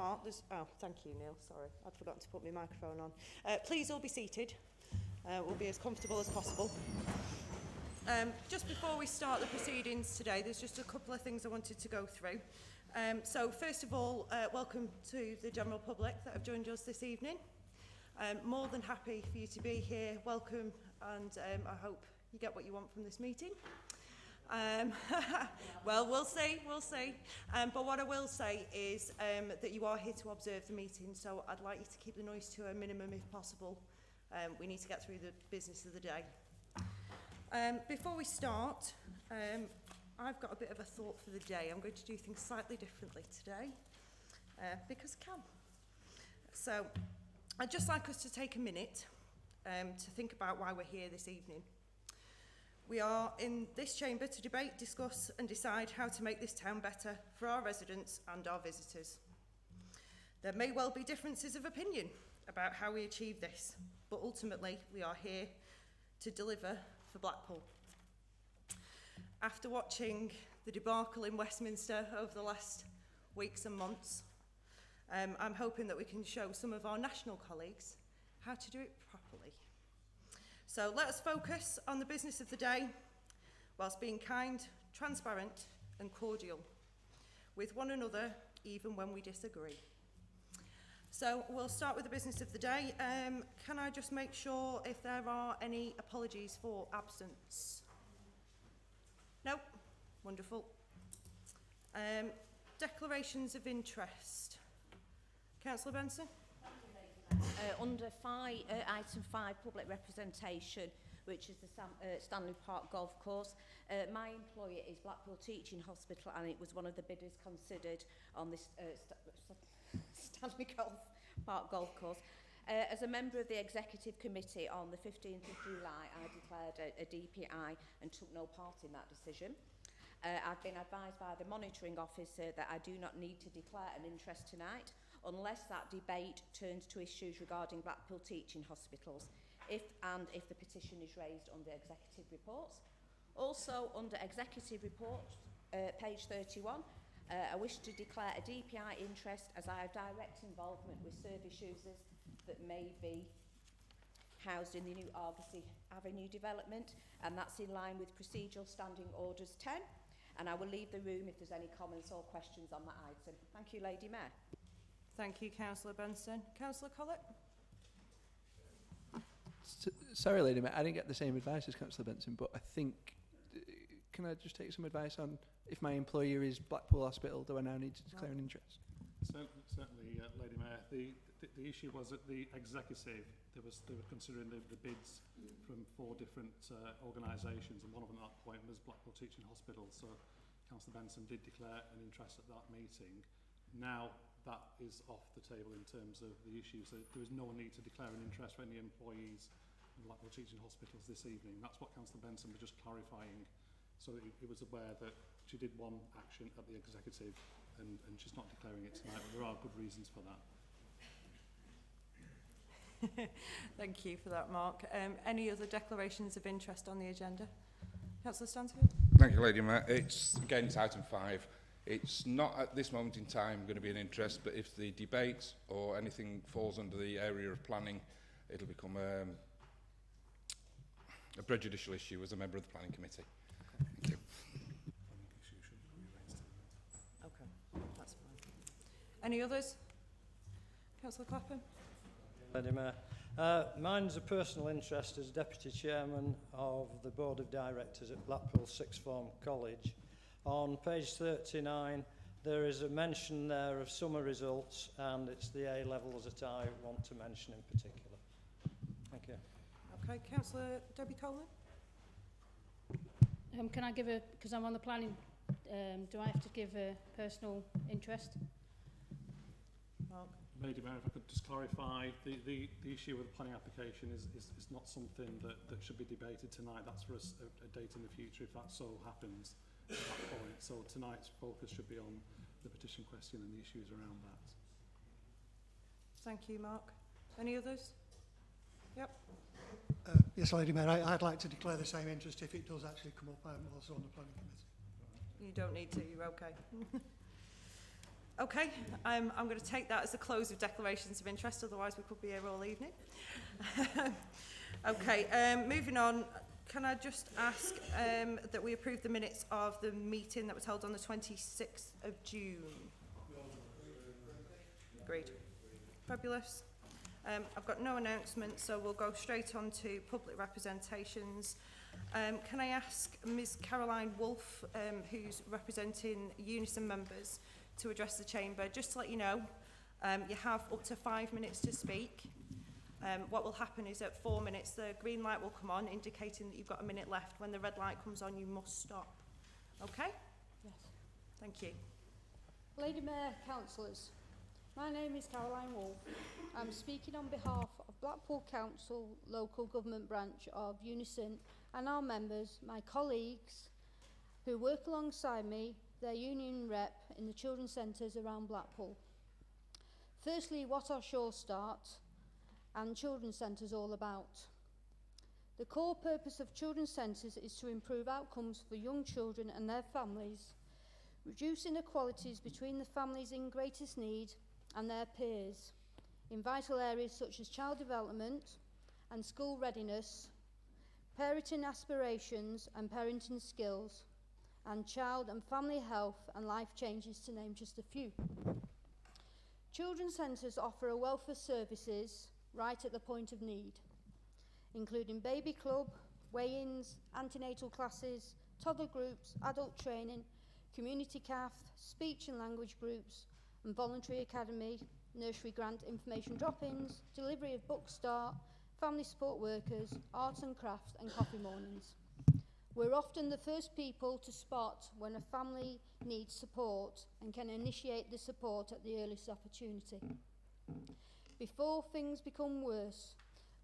start, thank you, Neil, sorry, I'd forgotten to put my microphone on. Please all be seated. We'll be as comfortable as possible. Just before we start the proceedings today, there's just a couple of things I wanted to go through. So first of all, welcome to the general public that have joined us this evening. More than happy for you to be here. Welcome, and I hope you get what you want from this meeting. Well, we'll see. But what I will say is that you are here to observe the meeting, so I'd like you to keep the noise to a minimum if possible. We need to get through the business of the day. Before we start, I've got a bit of a thought for the day. I'm going to do things slightly differently today because I can. So I'd just like us to take a minute to think about why we're here this evening. We are in this chamber to debate, discuss and decide how to make this town better for our residents and our visitors. There may well be differences of opinion about how we achieve this, but ultimately we are here to deliver for Blackpool. After watching the debacle in Westminster over the last weeks and months, I'm hoping that we can show some of our national colleagues how to do it properly. So let us focus on the business of the day whilst being kind, transparent and cordial with one another even when we disagree. So we'll start with the business of the day. Can I just make sure if there are any apologies for absence? No? Wonderful. Declarations of interest. Councillor Benson? Under item 5, public representation, which is the Stanley Park Golf Course. My employer is Blackpool Teaching Hospital, and it was one of the bidders considered on this Stanley Park Golf Course. As a member of the Executive Committee on the 15th of July, I declared a DPI and took no part in that decision. I've been advised by the monitoring officer that I do not need to declare an interest tonight unless that debate turns to issues regarding Blackpool teaching hospitals, if the petition is raised under executive reports. Also, under executive reports, page 31, I wish to declare a DPI interest as I have direct involvement with service users that may be housed in the new Argosy Avenue development, and that's in line with procedural standing orders 10. And I will leave the room if there's any comments or questions on that item. Thank you, Lady Mayor. Thank you, Councillor Benson. Councillor Collett? Sorry, Lady Mayor, I didn't get the same advice as Councillor Benson, but I think, can I just take some advice on if my employer is Blackpool Hospital, do I now need to declare an interest? Certainly, Lady Mayor. The issue was at the executive, they were considering the bids from 4 different organisations, and one of them at that point was Blackpool Teaching Hospital. So Councillor Benson did declare an interest at that meeting. Now that is off the table in terms of the issue, so there is no need to declare an interest for any employees of Blackpool Teaching Hospitals this evening. That's what Councillor Benson was just clarifying, so he was aware that she did one action at the executive and she's not declaring it tonight, but there are good reasons for that. Thank you for that, Mark. Any other declarations of interest on the agenda? Councillor Stansfield? Thank you, Lady Mayor. It's item 5. It's not at this moment in time going to be an interest, but if the debate or anything falls under the area of planning, it'll become a prejudicial issue as a member of the planning committee. Thank you. Okay, that's fine. Any others? Councillor Clapham? Lady Mayor. Mine's a personal interest as Deputy Chairman of the Board of Directors at Blackpool Sixth Form College. On page 39, there is a mention there of summer results, and it's the A levels that I want to mention in particular. Thank you. Okay, Councillor Debbie Coleman? Can I give because I'm on the planning, do I have to give a personal interest? Mark? Lady Mayor, if I could just clarify, the issue with the planning application is not something that should be debated tonight. That's for a date in the future if that so happens at that point. So tonight's focus should be on the petition question and the issues around that. Thank you, Mark. Any others? Yep. Yes, Lady Mayor, I'd like to declare the same interest if it does actually come up. I'm also on the planning committee. You don't need to, you're okay. Okay, I'm going to take that as the close of declarations of interest, otherwise we could be here all evening. Okay, moving on, can I just ask that we approve the minutes of the meeting that was held on the 26th of June? Agreed. Fabulous. I've got no announcements, so we'll go straight on to public representations. Can I ask Ms Caroline Wolfe, who's representing Unison members, to address the chamber? Just to let you know, you have up to 5 minutes to speak. What will happen is at 4 minutes, the green light will come on, indicating that you've got a minute left. When the red light comes on, you must stop. Okay? Yes. Thank you. Lady Mayor, councillors, my name is Caroline Wolfe. I'm speaking on behalf of Blackpool Council Local Government Branch of Unison and our members, my colleagues who work alongside me, their union rep in the children's centres around Blackpool. Firstly, what are Sure Start and children's centres all about? The core purpose of children's centres is to improve outcomes for young children and their families, reduce inequalities between the families in greatest need and their peers in vital areas such as child development and school readiness, parenting aspirations and parenting skills, and child and family health and life changes, to name just a few. Children's centres offer a wealth of services right at the point of need, including baby club, weigh-ins, antenatal classes, toddler groups, adult training, community CAF, speech and language groups, and voluntary academy, nursery grant information drop-ins, delivery of book start, family support workers, arts and crafts, and coffee mornings. We're often the first people to spot when a family needs support and can initiate the support at the earliest opportunity. Before things become worse,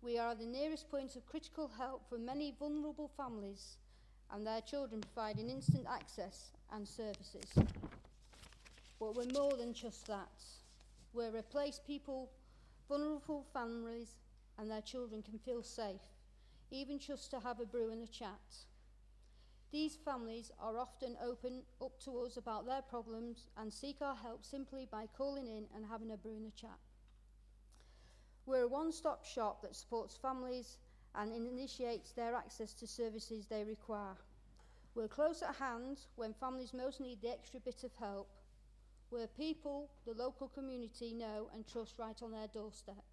we are the nearest point of critical help for many vulnerable families and their children, providing instant access and services. But we're more than just that. We're a place people, vulnerable families and their children can feel safe, even just to have a brew and a chat. These families are often open up to us about their problems and seek our help simply by calling in and having a brew and a chat. We're a one-stop shop that supports families and initiates their access to services they require. We're close at hand when families most need the extra bit of help. We're people the local community know and trust right on their doorstep.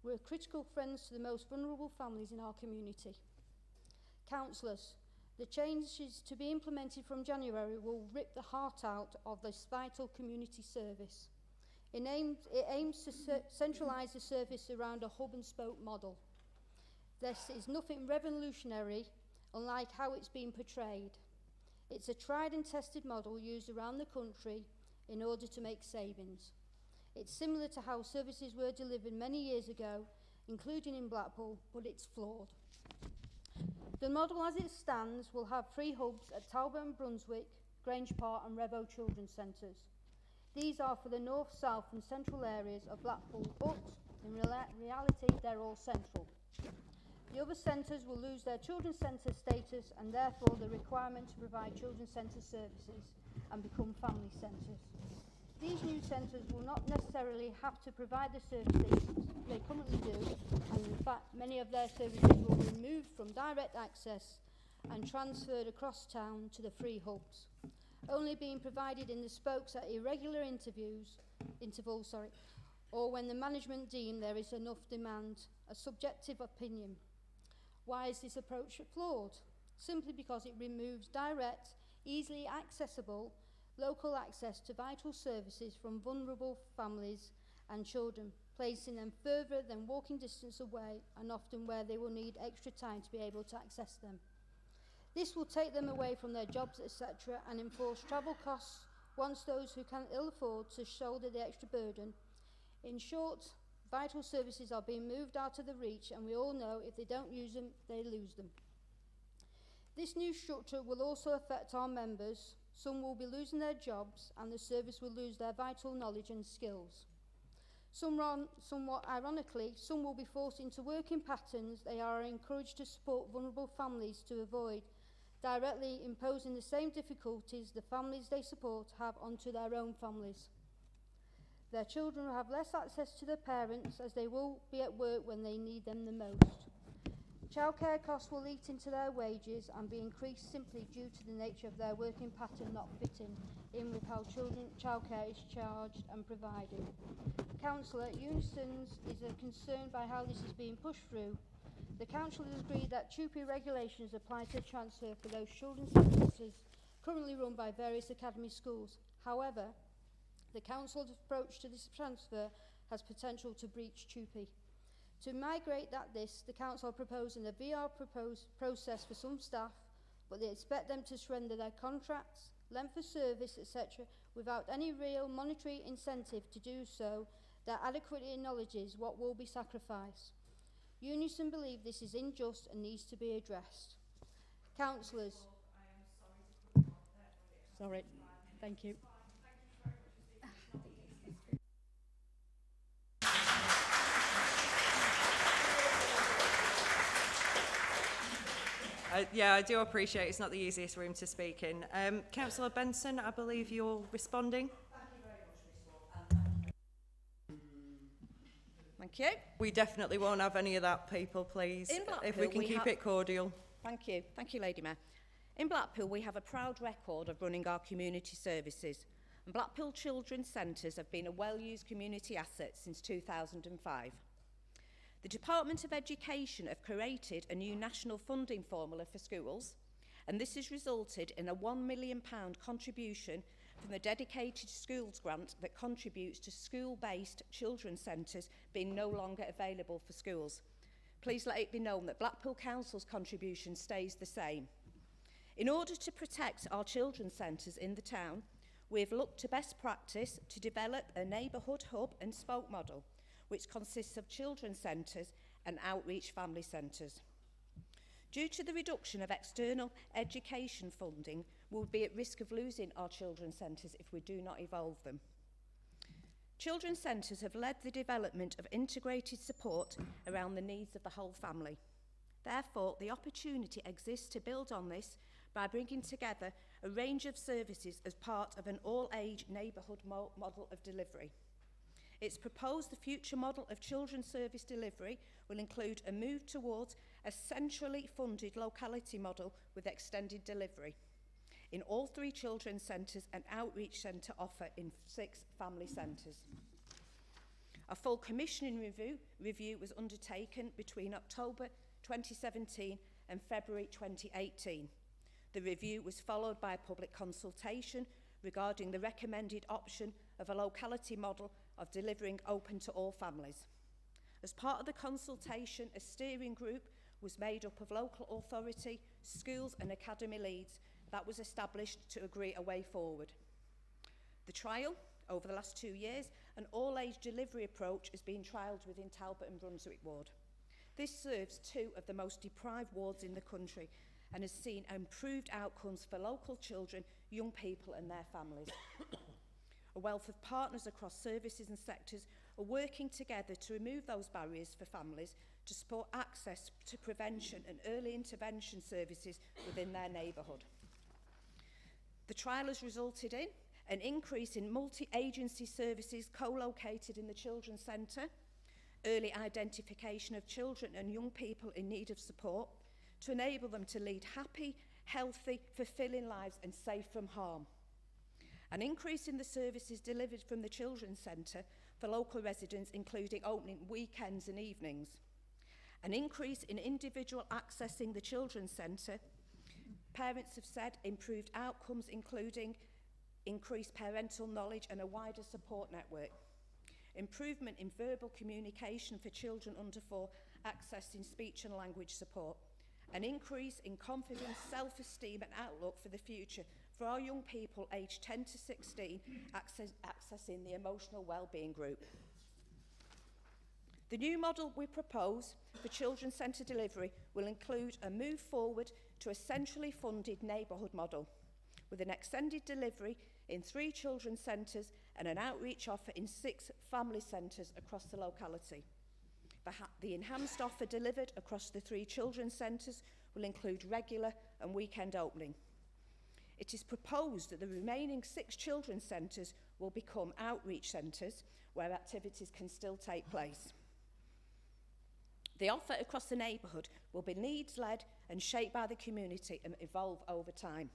We're critical friends to the most vulnerable families in our community. Councillors, the changes to be implemented from January will rip the heart out of this vital community service. It aims to centralise the service around a hub and spoke model. This is nothing revolutionary, unlike how it's been portrayed. It's a tried and tested model used around the country in order to make savings. It's similar to how services were delivered many years ago, including in Blackpool, but it's flawed. The model as it stands will have 3 hubs at Talbot and Brunswick, Grange Park and Revo Children's Centres. These are for the north, south and central areas of Blackpool, but in reality they're all central. The other centres will lose their children's centre status and therefore the requirement to provide children's centre services and become family centres. These new centres will not necessarily have to provide the services they currently do, and in fact many of their services will be moved from direct access and transferred across town to the 3 hubs, only being provided in the spokes at irregular intervals, or when the management deem there is enough demand, a subjective opinion. Why is this approach flawed? Simply because it removes direct, easily accessible, local access to vital services from vulnerable families and children, placing them further than walking distance away and often where they will need extra time to be able to access them. This will take them away from their jobs, etc., and enforce travel costs once those who can ill afford to shoulder the extra burden. In short, vital services are being moved out of the reach, and we all know if they don't use them, they lose them. This new structure will also affect our members. Some will be losing their jobs, and the service will lose their vital knowledge and skills. Somewhat ironically, some will be forced into working patterns they are encouraged to support vulnerable families to avoid, directly imposing the same difficulties the families they support have onto their own families. Their children will have less access to their parents as they will be at work when they need them the most. Childcare costs will eat into their wages and be increased simply due to the nature of their working pattern not fitting in with how childcare is charged and provided. Council at Unisons is concerned by how this is being pushed through. The Council has agreed that TUPE regulations apply to transfer for those children's services currently run by various academy schools. However, the Council's approach to this transfer has potential to breach TUPE. To migrate the Council are proposing a VR process for some staff, but they expect them to surrender their contracts, length of service, etc., without any real monetary incentive to do so that adequately acknowledges what will be sacrificed. Unison believe this is unjust and needs to be addressed. Councillors. Sorry, thank you. Yeah, I do appreciate it's not the easiest room to speak in. Councillor Benson, I believe you're responding. Thank you. We definitely won't have any of that, people, please. In Blackpool, if we can keep it cordial. Thank you. Thank you, Lady Mayor. In Blackpool, we have a proud record of running our community services. And Blackpool Children's Centres have been a well-used community asset since 2005. The Department of Education have created a new national funding formula for schools, and this has resulted in a £1 million contribution from the Dedicated Schools Grant that contributes to school-based children's centres being no longer available for schools. Please let it be known that Blackpool Council's contribution stays the same. In order to protect our children's centres in the town, we have looked to best practice to develop a neighbourhood hub and spoke model, which consists of children's centres and outreach family centres. Due to the reduction of external education funding, we will be at risk of losing our children's centres if we do not evolve them. Children's centres have led the development of integrated support around the needs of the whole family. Therefore, the opportunity exists to build on this by bringing together a range of services as part of an all-age neighbourhood model of delivery. It's proposed the future model of children's service delivery will include a move towards a centrally funded locality model with extended delivery in all 3 children's centres and outreach centre offer in 6 family centres. A full commissioning review was undertaken between October 2017 and February 2018. The review was followed by a public consultation regarding the recommended option of a locality model of delivering open to all families. As part of the consultation, a steering group was made up of local authority, schools and academy leads that was established to agree a way forward. The trial, over the last 2 years, an all-age delivery approach has been trialled within Talbot and Brunswick ward. This serves 2 of the most deprived wards in the country and has seen improved outcomes for local children, young people and their families. A wealth of partners across services and sectors are working together to remove those barriers for families to support access to prevention and early intervention services within their neighbourhood. The trial has resulted in an increase in multi-agency services co-located in the Children's Centre, early identification of children and young people in need of support to enable them to lead happy, healthy, fulfilling lives and safe from harm. An increase in the services delivered from the Children's Centre for local residents, including opening weekends and evenings. An increase in individual accessing the Children's Centre. Parents have said improved outcomes, including increased parental knowledge and a wider support network. Improvement in verbal communication for children under 4 accessing speech and language support. An increase in confidence, self-esteem and outlook for the future for our young people aged 10 to 16 accessing the emotional wellbeing group. The new model we propose for children's centre delivery will include a move forward to a centrally funded neighbourhood model with an extended delivery in 3 children's centres and an outreach offer in 6 family centres across the locality. The enhanced offer delivered across the 3 children's centres will include regular and weekend opening. It is proposed that the remaining 6 children's centres will become outreach centres where activities can still take place. The offer across the neighbourhood will be needs-led and shaped by the community and evolve over time.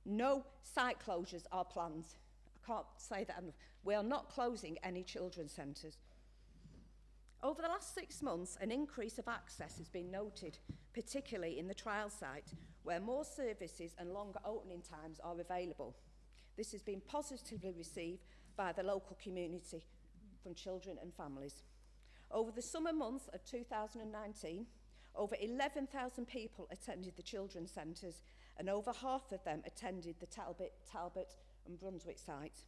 No site closures are planned. I can't say that enough. We are not closing any children's centres. Over the last 6 months, an increase of access has been noted, particularly in the trial site, where more services and longer opening times are available. This has been positively received by the local community from children and families. Over the summer months of 2019, over 11,000 people attended the children's centres, and over half of them attended the Talbot and Brunswick site.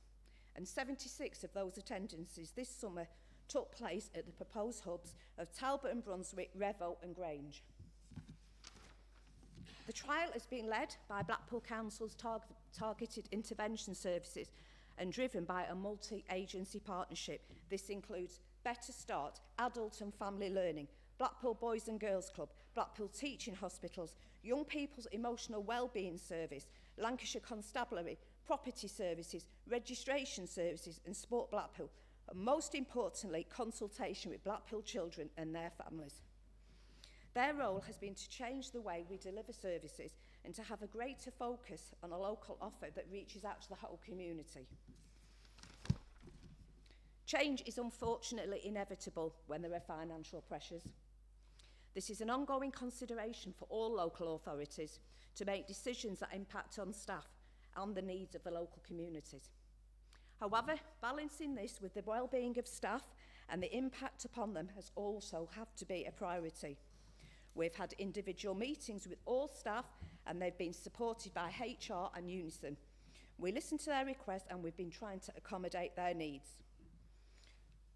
And 76 of those attendances this summer took place at the proposed hubs of Talbot and Brunswick, Revo and Grange. The trial has been led by Blackpool Council's targeted intervention services and driven by a multi-agency partnership. This includes Better Start, Adult and Family Learning, Blackpool Boys and Girls Club, Blackpool Teaching Hospitals, Young People's Emotional Wellbeing Service, Lancashire Constabulary, Property Services, Registration Services and Sport Blackpool, and most importantly, consultation with Blackpool children and their families. Their role has been to change the way we deliver services and to have a greater focus on a local offer that reaches out to the whole community. Change is unfortunately inevitable when there are financial pressures. This is an ongoing consideration for all local authorities to make decisions that impact on staff and the needs of the local communities. However, balancing this with the well-being of staff and the impact upon them has also have to be a priority. We've had individual meetings with all staff and they've been supported by HR and Unison. We listened to their requests and we've been trying to accommodate their needs.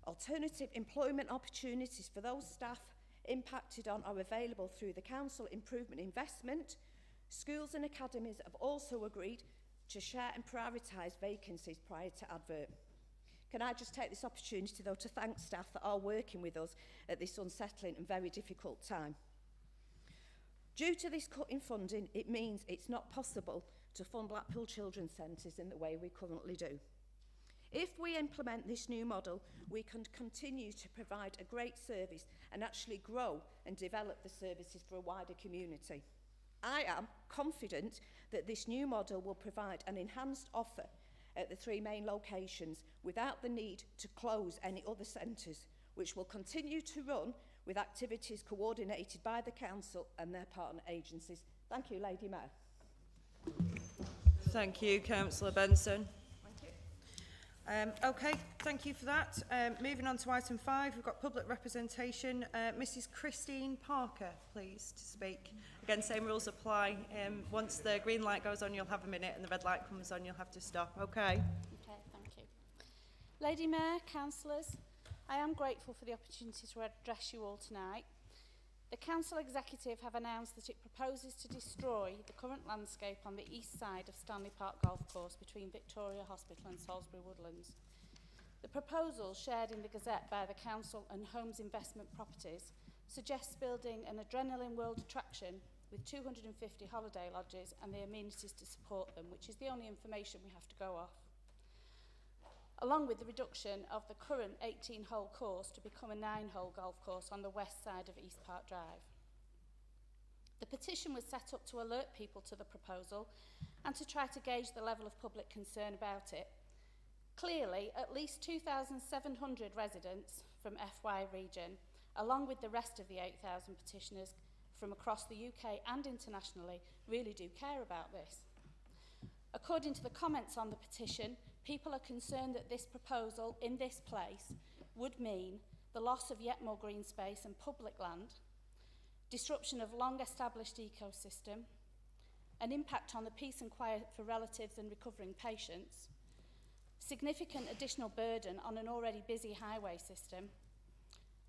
Alternative employment opportunities for those staff impacted on are available through the Council Improvement Investment. Schools and academies have also agreed to share and prioritise vacancies prior to advert. Can I just take this opportunity though to thank staff that are working with us at this unsettling and very difficult time. Due to this cut in funding, it means it's not possible to fund Blackpool Children's Centres in the way we currently do. If we implement this new model, we can continue to provide a great service and actually grow and develop the services for a wider community. I am confident that this new model will provide an enhanced offer at the 3 main locations without the need to close any other centres, which will continue to run with activities coordinated by the Council and their partner agencies. Thank you, Lady Mayor. Thank you, Councillor Benson. Okay, thank you for that. Moving on to item 5, we've got public representation. Mrs Christine Parker, please, to speak. Again, same rules apply. Once the green light goes on, you'll have a minute, and the red light comes on, you'll have to stop. Okay. Okay, thank you. Lady Mayor, councillors, I am grateful for the opportunity to address you all tonight. The Council Executive have announced that it proposes to destroy the current landscape on the east side of Stanley Park Golf Course between Victoria Hospital and Salisbury Woodlands. The proposal, shared in the Gazette by the Council and Homes Investment Properties, suggests building an adrenaline world attraction with 250 holiday lodges and the amenities to support them, which is the only information we have to go off, along with the reduction of the current 18-hole course to become a 9-hole golf course on the west side of East Park Drive. The petition was set up to alert people to the proposal and to try to gauge the level of public concern about it. Clearly, at least 2,700 residents from FY region, along with the rest of the 8,000 petitioners from across the UK and internationally, really do care about this. According to the comments on the petition, people are concerned that this proposal in this place would mean the loss of yet more green space and public land, disruption of long-established ecosystem, an impact on the peace and quiet for relatives and recovering patients, significant additional burden on an already busy highway system,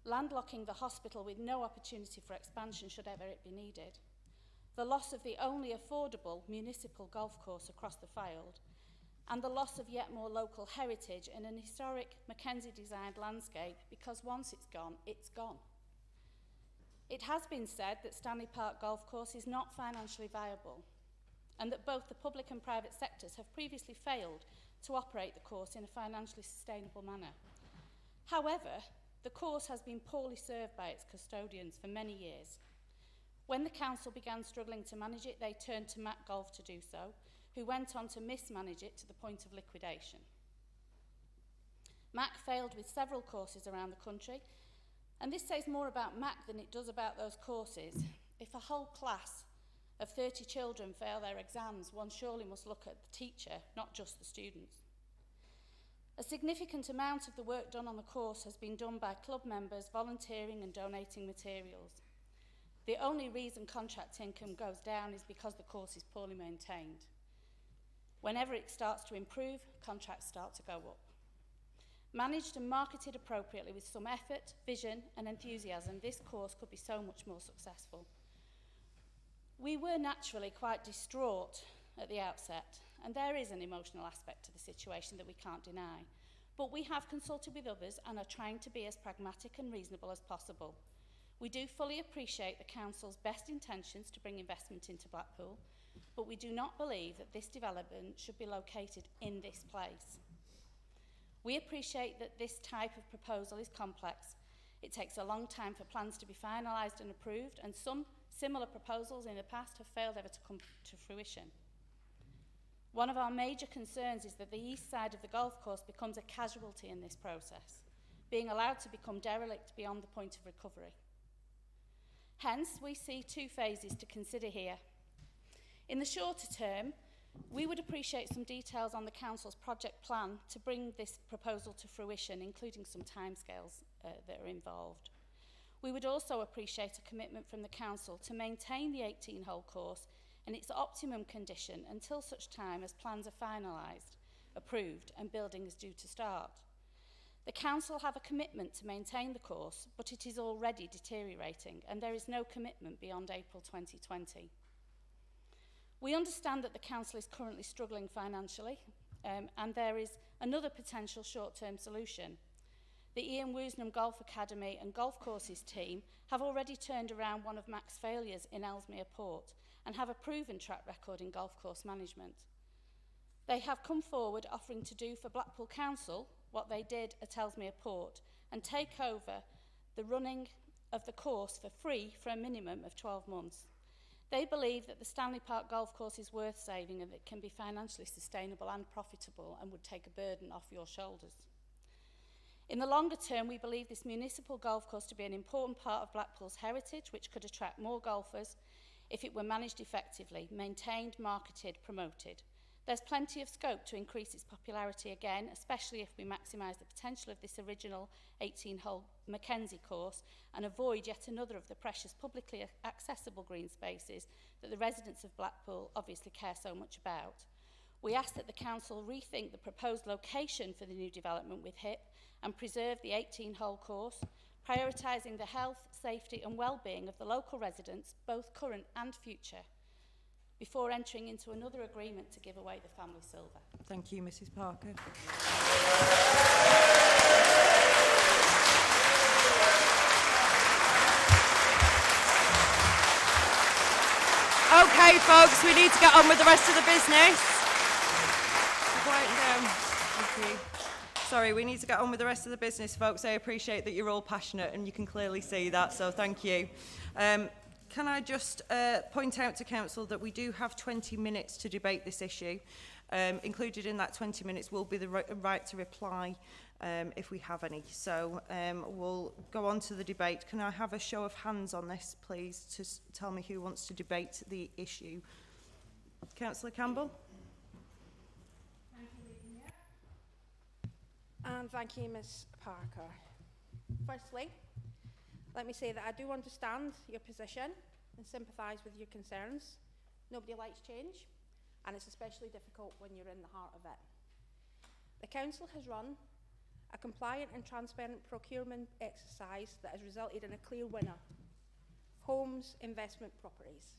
landlocking the hospital with no opportunity for expansion should ever it be needed, the loss of the only affordable municipal golf course across the Fylde, and the loss of yet more local heritage in an historic Mackenzie-designed landscape, because once it's gone, it's gone. It has been said that Stanley Park Golf Course is not financially viable, and that both the public and private sectors have previously failed to operate the course in a financially sustainable manner. However, the course has been poorly served by its custodians for many years. When the council began struggling to manage it, they turned to Mac Golf to do so, who went on to mismanage it to the point of liquidation. Mac failed with several courses around the country, and this says more about Mac than it does about those courses. If a whole class of 30 children fail their exams, one surely must look at the teacher, not just the students. A significant amount of the work done on the course has been done by club members volunteering and donating materials. The only reason contract income goes down is because the course is poorly maintained. Whenever it starts to improve, contracts start to go up. Managed and marketed appropriately with some effort, vision and enthusiasm, this course could be so much more successful. We were naturally quite distraught at the outset, and there is an emotional aspect to the situation that we can't deny. But we have consulted with others and are trying to be as pragmatic and reasonable as possible. We do fully appreciate the Council's best intentions to bring investment into Blackpool, but we do not believe that this development should be located in this place. We appreciate that this type of proposal is complex. It takes a long time for plans to be finalised and approved, and some similar proposals in the past have failed ever to come to fruition. One of our major concerns is that the east side of the golf course becomes a casualty in this process, being allowed to become derelict beyond the point of recovery. Hence, we see two phases to consider here. In the shorter term, we would appreciate some details on the Council's project plan to bring this proposal to fruition, including some timescales that are involved. We would also appreciate a commitment from the Council to maintain the 18-hole course in its optimum condition until such time as plans are finalised, approved and building is due to start. The Council have a commitment to maintain the course, but it is already deteriorating and there is no commitment beyond April 2020. We understand that the Council is currently struggling financially and there is another potential short-term solution. The Ian Woosnam Golf Academy and Golf Courses team have already turned around one of Mac's failures in Ellesmere Port and have a proven track record in golf course management. They have come forward offering to do for Blackpool Council what they did at Ellesmere Port and take over the running of the course for free for a minimum of 12 months. They believe that the Stanley Park golf course is worth saving and that it can be financially sustainable and profitable and would take a burden off your shoulders. In the longer term, we believe this municipal golf course to be an important part of Blackpool's heritage, which could attract more golfers if it were managed effectively, maintained, marketed, promoted. There's plenty of scope to increase its popularity again, especially if we maximise the potential of this original 18-hole Mackenzie course and avoid yet another of the precious publicly accessible green spaces that the residents of Blackpool obviously care so much about. We ask that the Council rethink the proposed location for the new development with HIP and preserve the 18-hole course, prioritising the health, safety and well-being of the local residents, both current and future, before entering into another agreement to give away the family silver. Thank you, Mrs. Parker. Okay, folks, we need to get on with the rest of the business. Quiet down. Thank you. Sorry, we need to get on with the rest of the business, folks. I appreciate that you're all passionate and you can clearly see that, so thank you. Can I just point out to Council that we do have 20 minutes to debate this issue. Included in that 20 minutes will be the right to reply if we have any. So we'll go on to the debate. Can I have a show of hands on this, please, to tell me who wants to debate the issue? Councillor Campbell. Thank you, Lady Mayor. And thank you, Ms. Parker. Firstly, let me say that I do understand your position and sympathise with your concerns. Nobody likes change, and it's especially difficult when you're in the heart of it. The Council has run a compliant and transparent procurement exercise that has resulted in a clear winner: Homes Investment Properties.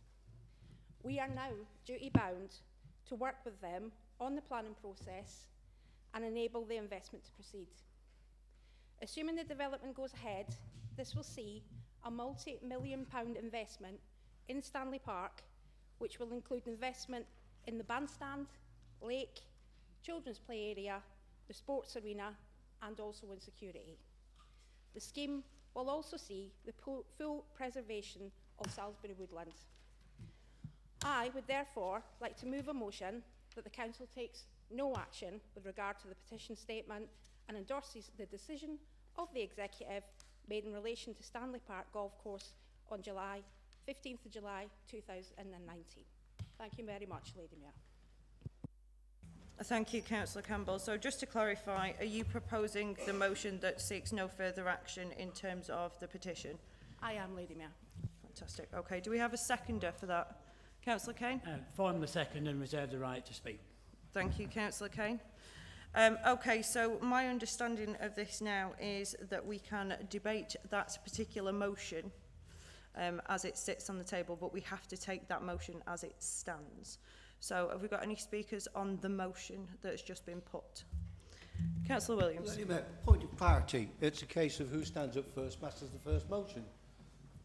We are now duty-bound to work with them on the planning process and enable the investment to proceed. Assuming the development goes ahead, this will see a multi-million-pound investment in Stanley Park, which will include investment in the bandstand, lake, children's play area, the sports arena, and also in security. The scheme will also see the full preservation of Salisbury woodland. I would therefore like to move a motion that the Council takes no action with regard to the petition statement and endorses the decision of the Executive made in relation to Stanley Park Golf Course on 15th of July 2019. Thank you very much, Lady Mayor. Thank you, Councillor Campbell. So just to clarify, are you proposing the motion that seeks no further action in terms of the petition? I am, Lady Mayor. Fantastic. Okay, do we have a seconder for that? Councillor Kane? Form the second and reserve the right to speak. Thank you, Councillor Kane. Okay, so my understanding of this now is that we can debate that particular motion as it sits on the table, but we have to take that motion as it stands. So have we got any speakers on the motion that's just been put? Councillor Williams. Lady Mayor, point of clarity, it's a case of who stands up first passes the first motion.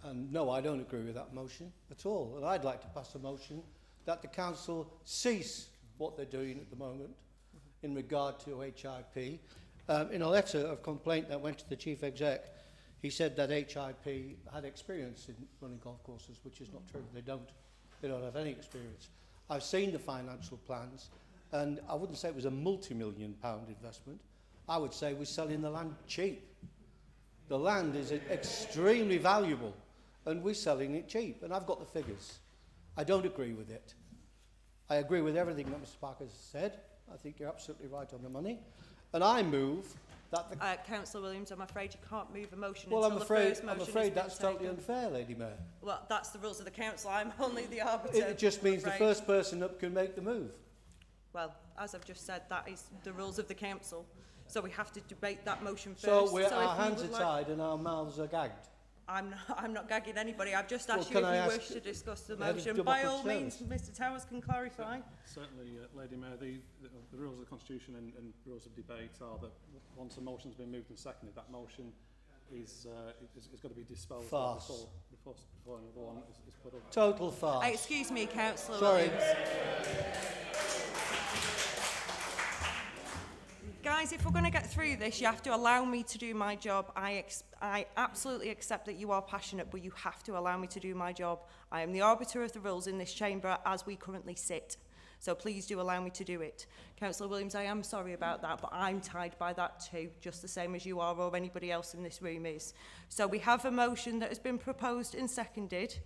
And no, I don't agree with that motion at all. And I'd like to pass a motion that the council cease what they're doing at the moment in regard to HIP. In a letter of complaint that went to the Chief Exec, he said that HIP had experience in running golf courses, which is not true. They don't have any experience. I've seen the financial plans, and I wouldn't say it was a multi-million-pound investment. I would say we're selling the land cheap. The land is extremely valuable, and we're selling it cheap, and I've got the figures. I don't agree with it. I agree with everything that Mr. Parker has said. I think you're absolutely right on the money. And I move that the... Councillor Williams, I'm afraid you can't move a motion well, until the first motion I'm afraid has that's been totally taken. unfair, Lady Mayor. Well, that's the rules of the council. I'm only the arbiter. It just means the first person up can make the move. Well, as I've just said, that is the rules of the council. So we have to debate that motion first. So our hands are tied and our mouths are gagged. I'm not gagging anybody. I've just asked well, you if you wish to discuss the motion. By all means, Mr Towers can clarify. Certainly, Lady Mayor, the rules of the Constitution and rules of debate are that once a motion's been moved and seconded, that motion is got to be disposed farce. before another one is put up. Total farce. Excuse me, Councillor Sorry. Williams. Guys, if we're going to get through this, you have to allow me to do my job. I absolutely accept that you are passionate, but you have to allow me to do my job. I am the arbiter of the rules in this chamber as we currently sit. So please do allow me to do it. Councillor Williams, I am sorry about that, but I'm tied by that too, just the same as you are or anybody else in this room is. So we have a motion that has been proposed and seconded.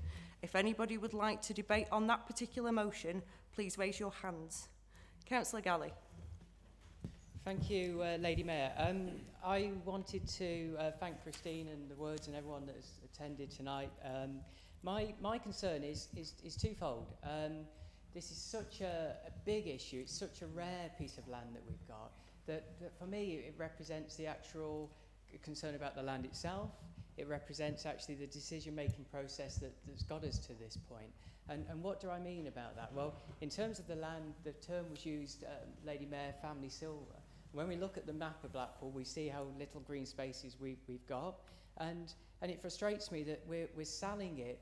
If anybody would like to debate on that particular motion, please raise your hands. Councillor Galley. Thank you, Lady Mayor. I wanted to thank Christine and the words and everyone that has attended tonight. My concern is twofold. This is such a big issue. It's such a rare piece of land that we've got that for me it represents the actual concern about the land itself. It represents actually the decision-making process that's got us to this point. And what do I mean about that? Well, in terms of the land, the term was used, Lady Mayor, family silver. When we look at the map of Blackpool, we see how little green spaces we've got, and it frustrates me that we're selling it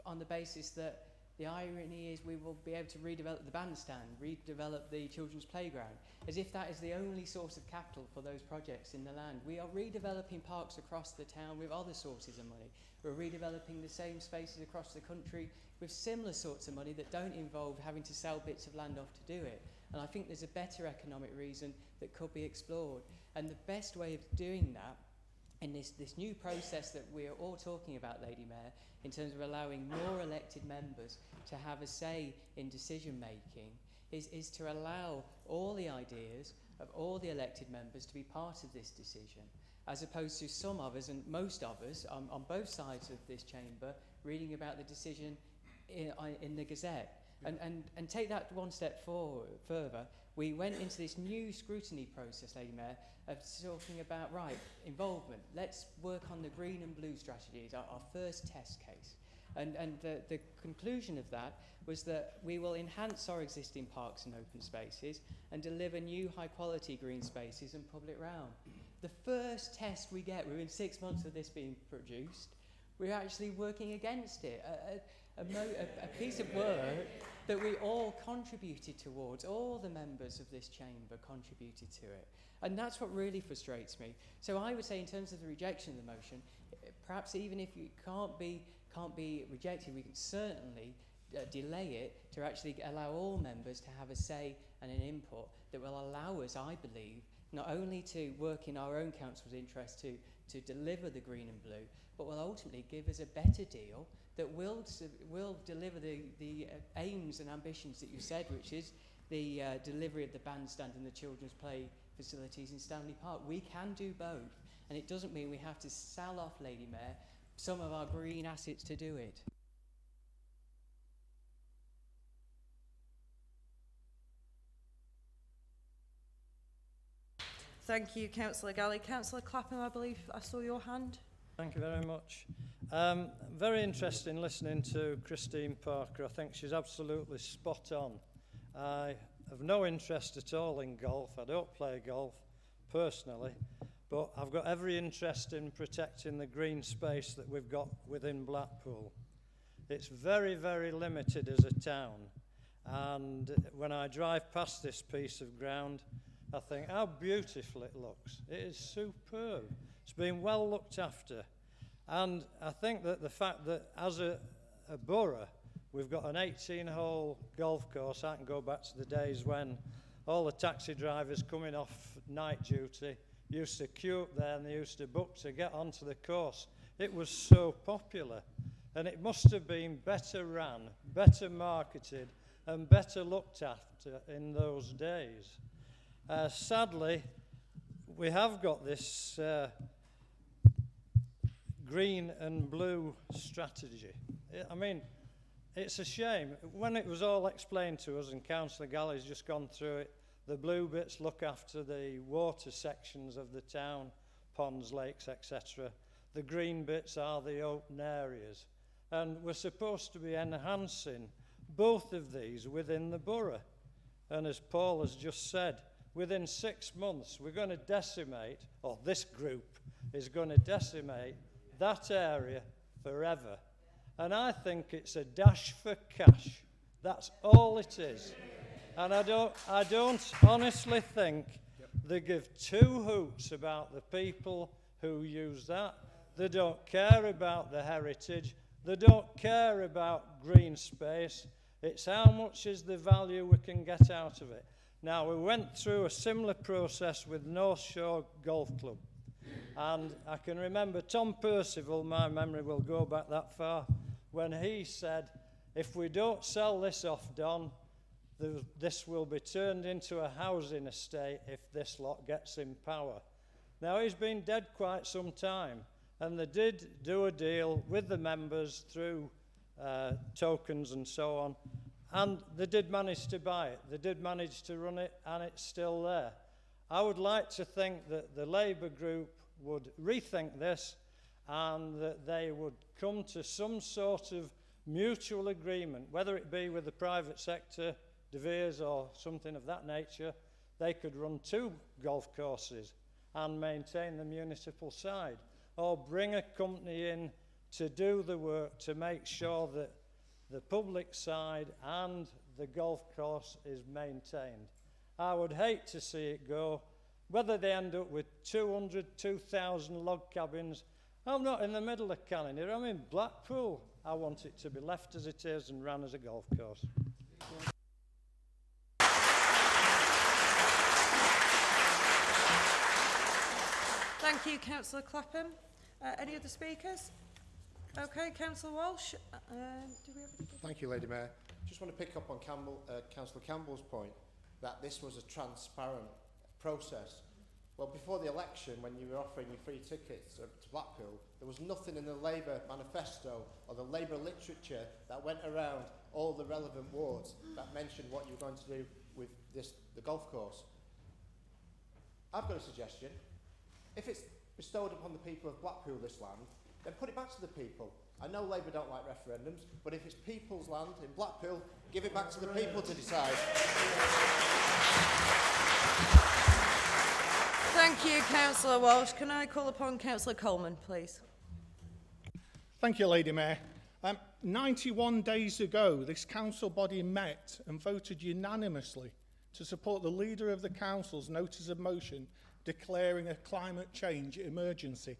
on the basis that the irony is we will be able to redevelop the bandstand, redevelop the children's playground, as if that is the only source of capital for those projects in the land. We are redeveloping parks across the town with other sources of money. We're redeveloping the same spaces across the country with similar sorts of money that don't involve having to sell bits of land off to do it. And I think there's a better economic reason that could be explored. And the best way of doing that in this new process that we're all talking about, Lady Mayor, in terms of allowing more elected members to have a say in decision making, is to allow all the ideas of all the elected members to be part of this decision, as opposed to some of us, and most of us, on both sides of this chamber, reading about the decision in the Gazette. And take that one step further, we went into this new scrutiny process, Lady Mayor, of talking about, right, involvement. Let's work on the green and blue strategies, our first test case. And the conclusion of that was that we will enhance our existing parks and open spaces and deliver new high-quality green spaces and public realm. The first test we get within 6 months of this being produced we're actually working against it. A piece of work that we all contributed towards, all the members of this chamber contributed to it. And that's what really frustrates me. So I would say in terms of the rejection of the motion, perhaps even if it can't be rejected, we can certainly delay it to actually allow all members to have a say and an input that will allow us, I believe, not only to work in our own council's interest to deliver the green and blue, but will ultimately give us a better deal that will deliver the aims and ambitions that you said, which is the delivery of the bandstand and the children's play facilities in Stanley Park. We can do both, and it doesn't mean we have to sell off, Lady Mayor, some of our green assets to do it. Thank you, Councillor Galley. Councillor Clapham, I believe I saw your hand. Thank you very much. Very interesting listening to Christine Parker. I think she's absolutely spot on. I have no interest at all in golf. I don't play golf personally, but I've got every interest in protecting the green space that we've got within Blackpool. It's very, very limited as a town, and when I drive past this piece of ground, I think how beautiful it looks. It is superb. It's been well looked after. And I think that the fact that as a borough, we've got an 18-hole golf course. I can go back to the days when all the taxi drivers coming off night duty used to queue up there and they used to book to get onto the course. It was so popular. And it must have been better ran, better marketed, and better looked after in those days. Sadly, we have got this green and blue strategy. I mean, it's a shame. When it was all explained to us, and Councillor Galley's just gone through it, the blue bits look after the water sections of the town, ponds, lakes, etc. The green bits are the open areas. And we're supposed to be enhancing both of these within the borough. And as Paul has just said, within 6 months, we're going to decimate, or this group is going to decimate that area forever. And I think it's a dash for cash. That's all it is. And I don't honestly think they give two hoots about the people who use that. They don't care about the heritage. They don't care about green space. It's how much is the value we can get out of it. Now, we went through a similar process with North Shore Golf Club. And I can remember Tom Percival, my memory will go back that far, when he said, if we don't sell this off, Don, this will be turned into a housing estate if this lot gets in power. Now, he's been dead quite some time, and they did do a deal with the members through tokens and so on, and they did manage to buy it. They did manage to run it, and it's still there. I would like to think that the Labour group would rethink this and that they would come to some sort of mutual agreement, whether it be with the private sector, De Veers or something of that nature. They could run 2 golf courses and maintain the municipal side, or bring a company in to do the work to make sure that the public side and the golf course is maintained. I would hate to see it go. Whether they end up with 200, 2,000 log cabins, I'm not in the middle of Cannoneer, I'm in Blackpool. I want it to be left as it is and ran as a golf course. Thank you, Councillor Clapham. Any other speakers? Okay, Councillor Walsh. Do we have Thank you, Lady Mayor. Just want to pick up on Councillor Campbell's point that this was a transparent process. Well, before the election, when you were offering your free tickets to Blackpool, there was nothing in the Labour manifesto or the Labour literature that went around all the relevant wards that mentioned what you were going to do with the golf course. I've got a suggestion. If it's bestowed upon the people of Blackpool, this land, then put it back to the people. I know Labour don't like referendums, but if it's people's land in Blackpool, give it back to the people to decide. Thank you, Councillor Walsh. Can I call upon Councillor Coleman, please? Thank you, Lady Mayor. 91 days ago, this council body met and voted unanimously to support the leader of the council's notice of motion declaring a climate change emergency.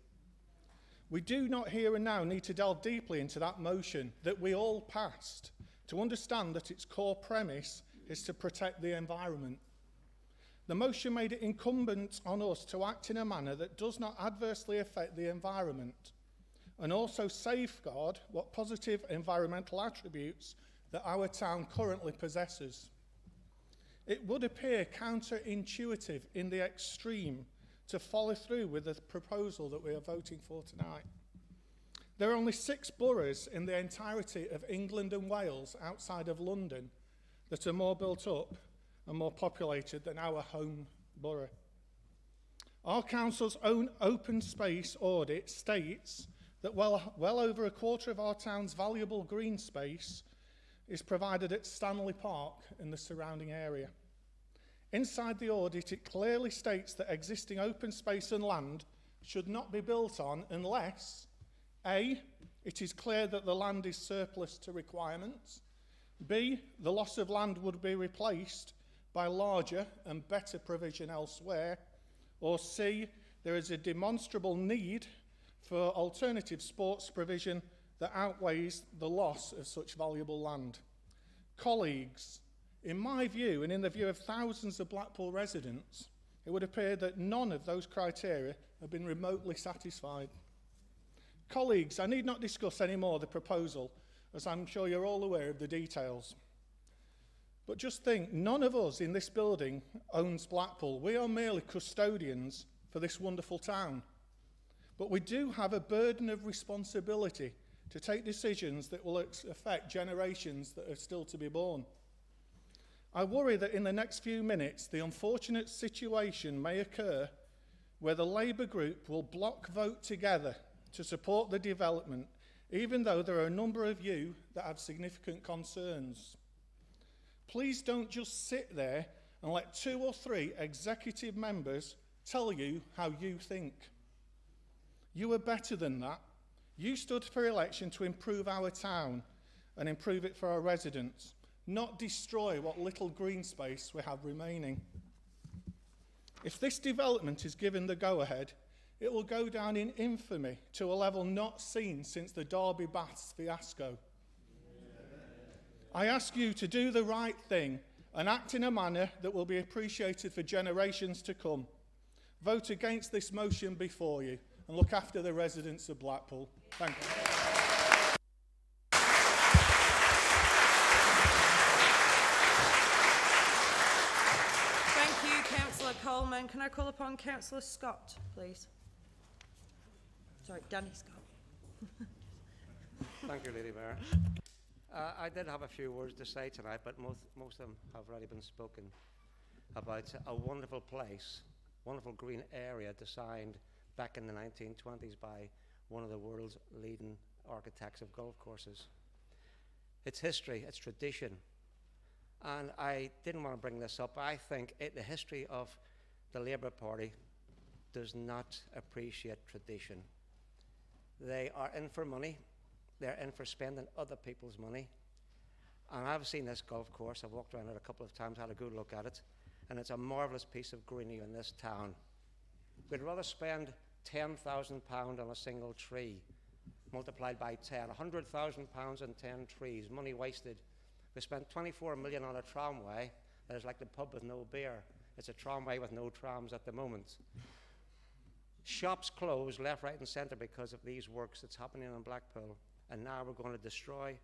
We do not here and now need to delve deeply into that motion that we all passed to understand that its core premise is to protect the environment. The motion made it incumbent on us to act in a manner that does not adversely affect the environment and also safeguard what positive environmental attributes that our town currently possesses. It would appear counterintuitive in the extreme to follow through with the proposal that we are voting for tonight. There are only 6 boroughs in the entirety of England and Wales outside of London that are more built up and more populated than our home borough. Our council's own open space audit states that well over a quarter of our town's valuable green space is provided at Stanley Park in the surrounding area. Inside the audit, it clearly states that existing open space and land should not be built on unless A, it is clear that the land is surplus to requirements, B, the loss of land would be replaced by larger and better provision elsewhere, or C, there is a demonstrable need for alternative sports provision that outweighs the loss of such valuable land. Colleagues, in my view and in the view of thousands of Blackpool residents, it would appear that none of those criteria have been remotely satisfied. Colleagues, I need not discuss any more the proposal, as I'm sure you're all aware of the details. But just think, none of us in this building owns Blackpool. We are merely custodians for this wonderful town. But we do have a burden of responsibility to take decisions that will affect generations that are still to be born. I worry that in the next few minutes, the unfortunate situation may occur where the Labour group will block vote together to support the development, even though there are a number of you that have significant concerns. Please don't just sit there and let 2 or 3 executive members tell you how you think. You are better than that. You stood for election to improve our town and improve it for our residents, not destroy what little green space we have remaining. If this development is given the go-ahead, it will go down in infamy to a level not seen since the Derby Baths fiasco. I ask you to do the right thing and act in a manner that will be appreciated for generations to come. Vote against this motion before you and look after the residents of Blackpool. Thank you. Thank you, Councillor Coleman. Can I call upon Councillor Scott, please? Sorry, Danny Scott. Thank you, Lady Mayor. I did have a few words to say tonight, but most of them have already been spoken about. A wonderful place, wonderful green area designed back in the 1920s by one of the world's leading architects of golf courses. It's history, it's tradition. And I didn't want to bring this up. I think the history of the Labour Party does not appreciate tradition. They are in for money. They're in for spending other people's money. And I've seen this golf course. I've walked around it a couple of times, had a good look at it. And it's a marvellous piece of greenery in this town. We'd rather spend £10,000 on a single tree, multiplied by 10, £100,000 on 10 trees, money wasted. We spent 24 million on a tramway that is like the pub with no beer. It's a tramway with no trams at the moment. Shops closed left, right and centre because of these works that's happening in Blackpool. And now we're going to destroy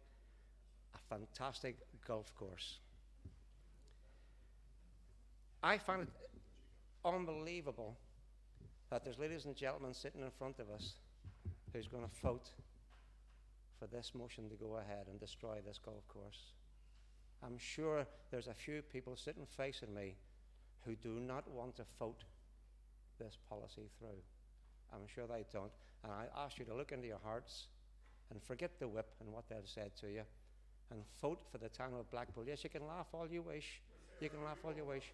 a fantastic golf course. I find it unbelievable that there's ladies and gentlemen sitting in front of us who's going to vote for this motion to go ahead and destroy this golf course. I'm sure there's a few people sitting facing me who do not want to vote this policy through. I'm sure they don't. And I ask you to look into your hearts and forget the whip and what they've said to you and vote for the town of Blackpool. Yes, you can laugh all you wish. You can laugh all you wish.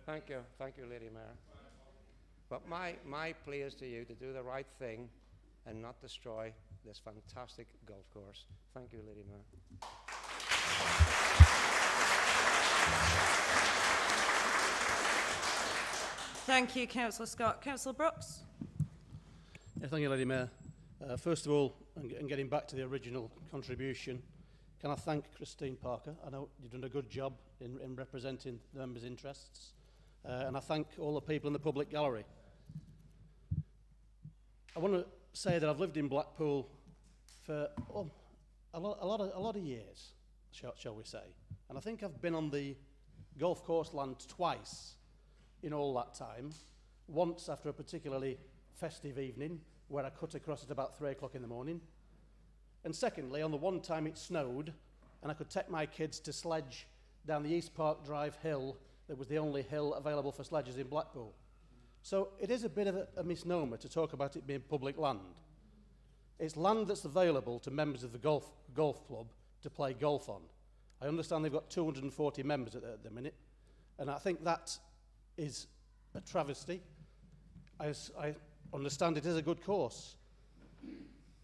Thank you, Lady Mayor. But my plea is to you to do the right thing and not destroy this fantastic golf course. Thank you, Lady Mayor. Thank you, Councillor Scott. Councillor Brooks. Yeah, thank you, Lady Mayor. First of all, and getting back to the original contribution, can I thank Christine Parker? I know you've done a good job in representing the members' interests. And I thank all the people in the public gallery. I want to say that I've lived in Blackpool for a lot of years, shall we say. And I think I've been on the golf course land twice in all that time. Once after a particularly festive evening where I cut across at about 3 o'clock in the morning. And secondly, on the one time it snowed and I could take my kids to sledge down the East Park Drive hill that was the only hill available for sledges in Blackpool. So it is a bit of a misnomer to talk about it being public land. It's land that's available to members of the golf club to play golf on. I understand they've got 240 members at the minute, and I think that is a travesty. I understand it is a good course.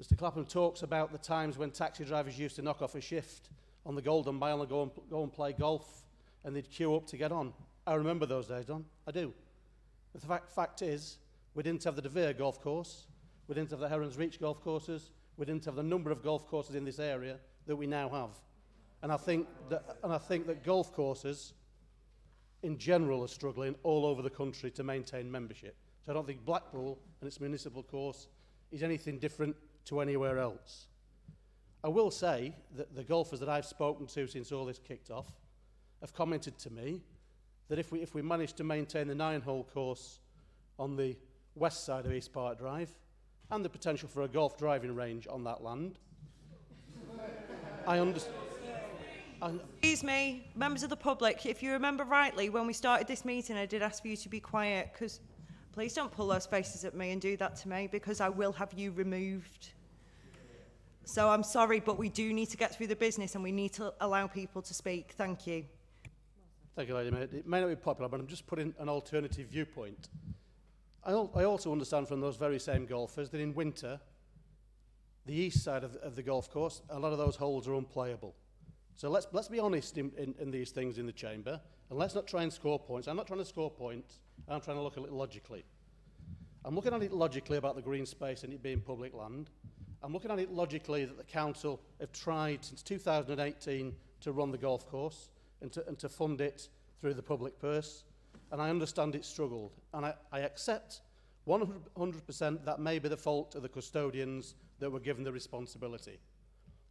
Mr. Clapham talks about the times when taxi drivers used to knock off a shift on the Golden Mile and go and play golf, and they'd queue up to get on. I remember those days, Don. I do. But the fact is, we didn't have the De Vere golf course, we didn't have the Heron's Reach golf courses, we didn't have the number of golf courses in this area that we now have. And I think that golf courses in general are struggling all over the country to maintain membership. So I don't think Blackpool and its municipal course is anything different to anywhere else. I will say that the golfers that I've spoken to since all this kicked off have commented to me that if we manage to maintain the 9-hole course on the west side of East Park Drive and the potential for a golf driving range on that land, I understand. Excuse me, members of the public, if you remember rightly, when we started this meeting, I did ask for you to be quiet, because please don't pull those faces at me and do that to me, because I will have you removed. So I'm sorry, but we do need to get through the business and we need to allow people to speak. Thank you. Thank you, Lady Mayor. It may not be popular, but I'm just putting an alternative viewpoint. I also understand from those very same golfers that in winter, the east side of the golf course, a lot of those holes are unplayable. So let's be honest in these things in the chamber, and let's not try and score points. I'm not trying to score points, I'm trying to look at it logically. I'm looking at it logically about the green space and it being public land. I'm looking at it logically that the council have tried since 2018 to run the golf course and to fund it through the public purse, and I understand it struggled. And I accept 100% that may be the fault of the custodians that were given the responsibility.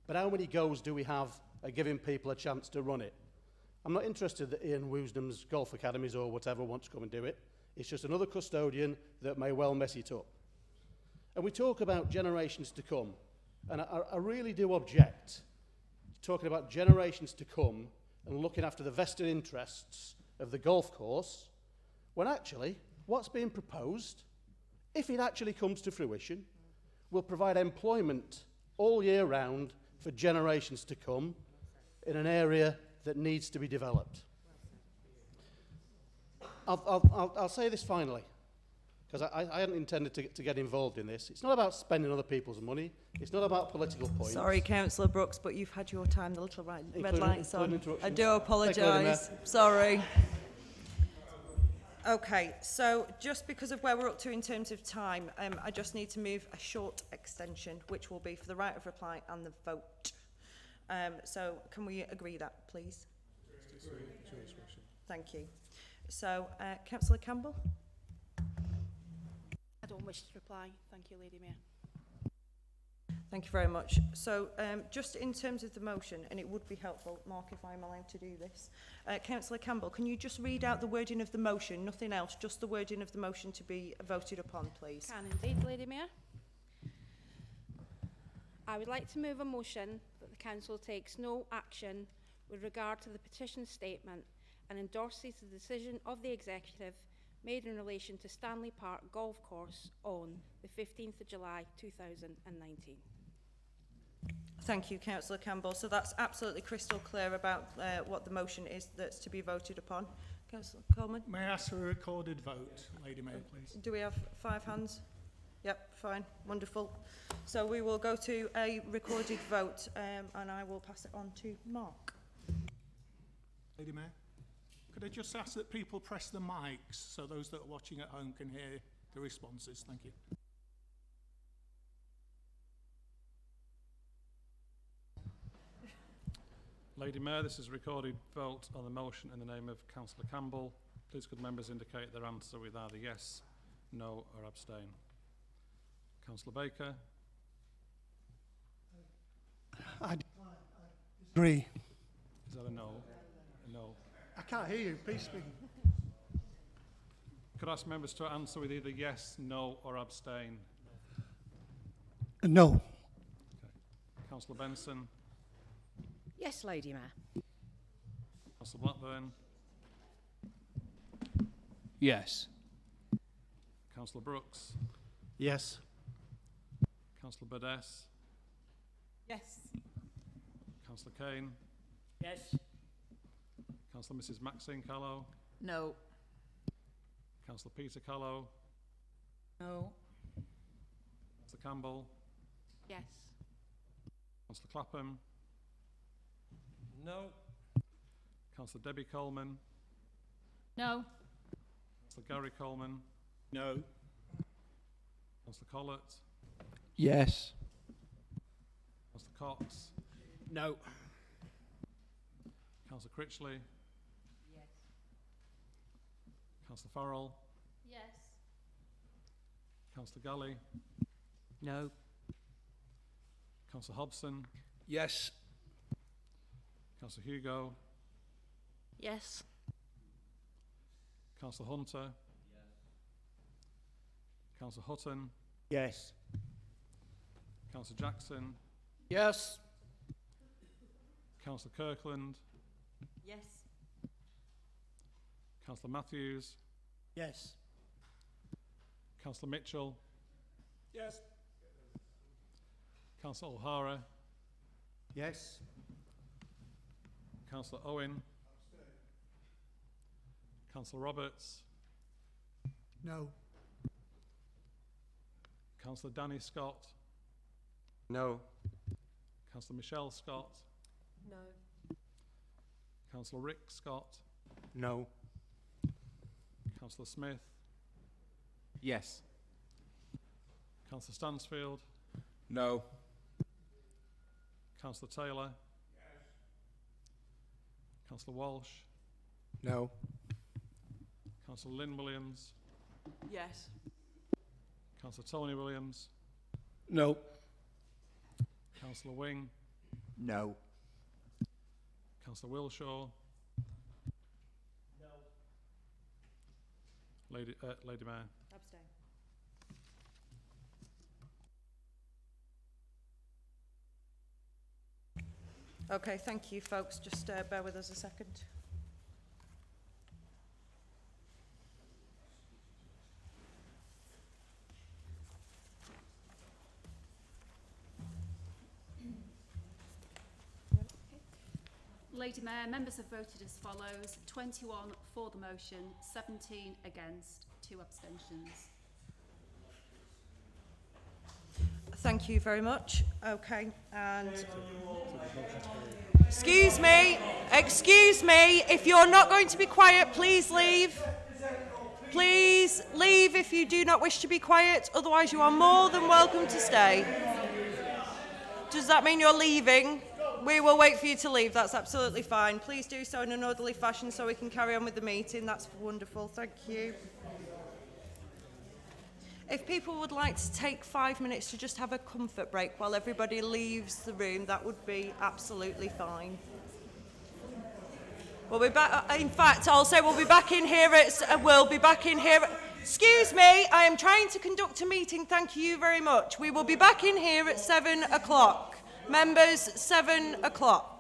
But how many goes do we have at giving people a chance to run it? I'm not interested that Ian Woosnam's golf academies or whatever want to come and do it. It's just another custodian that may well mess it up. And we talk about generations to come, and I really do object to talking about generations to come and looking after the vested interests of the golf course, when actually what's being proposed, if it actually comes to fruition, will provide employment all year round for generations to come in an area that needs to be developed. I'll say this finally, because I hadn't intended to get involved in this. It's not about spending other people's money. It's not about political points. Sorry, Councillor Brooks, but you've had your time. The little red light's on. I do Thank apologise. you, Sorry. Okay, so just because of where we're up to in terms of time, I just need to move a short extension, which will be for the right of reply and the vote. So can we agree that, please? Thank you. So, Councillor Campbell? I don't wish to reply. Thank you, Lady Mayor. Thank you very much. So, just in terms of the motion, and it would be helpful, Mark, if I'm allowed to do this. Councillor Campbell, can you just read out the wording of the motion, nothing else, just the wording of the motion to be voted upon, please? Can indeed, Lady Mayor. I would like to move a motion that the Council takes no action with regard to the petition statement and endorses the decision of the Executive made in relation to Stanley Park Golf Course on the 15th of July 2019. Thank you, Councillor Campbell. So that's absolutely crystal clear about what the motion is that's to be voted upon. Councillor Coleman? May I ask for a recorded vote, Lady Mayor, please? Do we have 5 hands? Yep, fine, wonderful. So we will go to a recorded vote, and I will pass it on to Mark. Lady Mayor, could I just ask that people press the mics so those that are watching at home can hear the responses? Thank you. Lady Mayor, this is a recorded vote on the motion in the name of Councillor Campbell. Please could members indicate their answer with either yes, no or abstain. Councillor Baker. I agree. Is that a no? A no. I can't hear you. Please speak. Could I ask members to answer with either yes, no or abstain? No. Okay. Councillor Benson. Yes, Lady Mayor. Councillor Blackburn. Yes. Councillor Brooks. Yes. Councillor Burdess. Yes. Councillor Kane. Yes. Councillor Mrs Maxine Callow. No. Councillor Peter Callow. No. Councillor Campbell. Yes. Councillor Clapham. No. Councillor Debbie Coleman. No. Councillor Gary Coleman. No. Councillor Collett. Yes. Councillor Cox. No. Councillor Critchley. Yes. Councillor Farrell. Yes. Councillor Galley. No. Councillor Hobson. Yes. Councillor Hugo. Yes. Councillor Hunter. Councillor Hutton. Yes. Councillor Jackson. Yes. Councillor Kirkland. Yes. Councillor Matthews. Yes. Councillor Mitchell. Yes. Councillor O'Hara. Yes. Councillor Owen. Councillor Roberts. No. Councillor Danny Scott. No. Councillor Michelle Scott. No. Councillor Rick Scott. No. Councillor Smith. Yes. Councillor Stansfield. No. Councillor Taylor. Councillor Walsh. No. Councillor Lynn Williams. Yes. Councillor Tony Williams. No. Councillor Wing. No. Councillor Wilshaw. No. Lady Mayor. Abstain. Okay, thank you, folks. Just bear with us a second. Lady Mayor, members have voted as follows: 21 for the motion, 17 against, 2 abstentions. Thank you very much. Okay, and excuse me, if you're not going to be quiet, please leave. Please leave if you do not wish to be quiet, otherwise you are more than welcome to stay. Does that mean you're leaving? We will wait for you to leave, that's absolutely fine. Please do so in an orderly fashion so we can carry on with the meeting. That's wonderful, thank you. If people would like to take 5 minutes to just have a comfort break while everybody leaves the room, that would be absolutely fine. We'll be back, in fact, I'll say we'll be back in here excuse me, I am trying to conduct a meeting, thank you very much. We will be back in here at 7 o'clock. Members, 7 o'clock.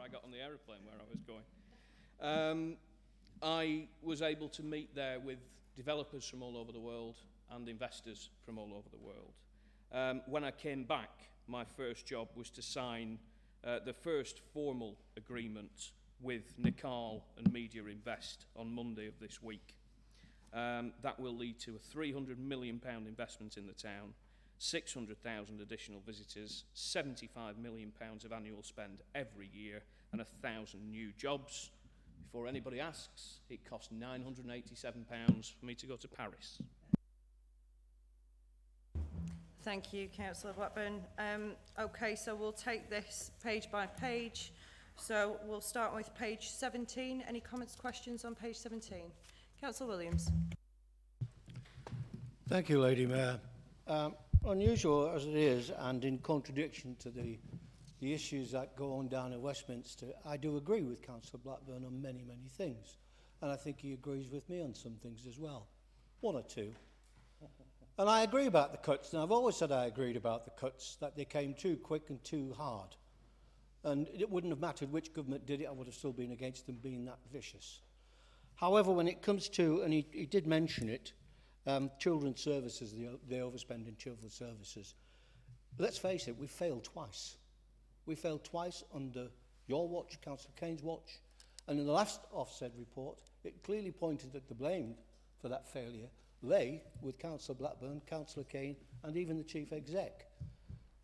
I got on the aeroplane where I was going. I was able to meet there with developers from all over the world and investors from all over the world. When I came back, my first job was to sign the first formal agreement with Nikal and Media Invest on Monday of this week. That will lead to a £300 million investment in the town, 600,000 additional visitors, £75 million of annual spend every year, and 1,000 new jobs. Before anybody asks, it cost £987 for me to go to Paris. Thank you, Councillor Blackburn. Okay, so we'll take this page by page. So we'll start with page 17. Any comments, questions on page 17? Councillor Williams. Thank you, Lady Mayor. Unusual as it is, and in contradiction to the issues that go on down in Westminster, I do agree with Councillor Blackburn on many, many things. And I think he agrees with me on some things as well. One or two. And I agree about the cuts. And I've always said I agreed about the cuts, that they came too quick and too hard. And it wouldn't have mattered which government did it, I would have still been against them being that vicious. However, when it comes to, and he did mention it, children's services, the overspend in children's services, let's face it, we failed twice. We failed twice under your watch, Councillor Kane's watch, and in the last Ofsted report, it clearly pointed that the blame for that failure lay with Councillor Blackburn, Councillor Kane, and even the Chief Exec.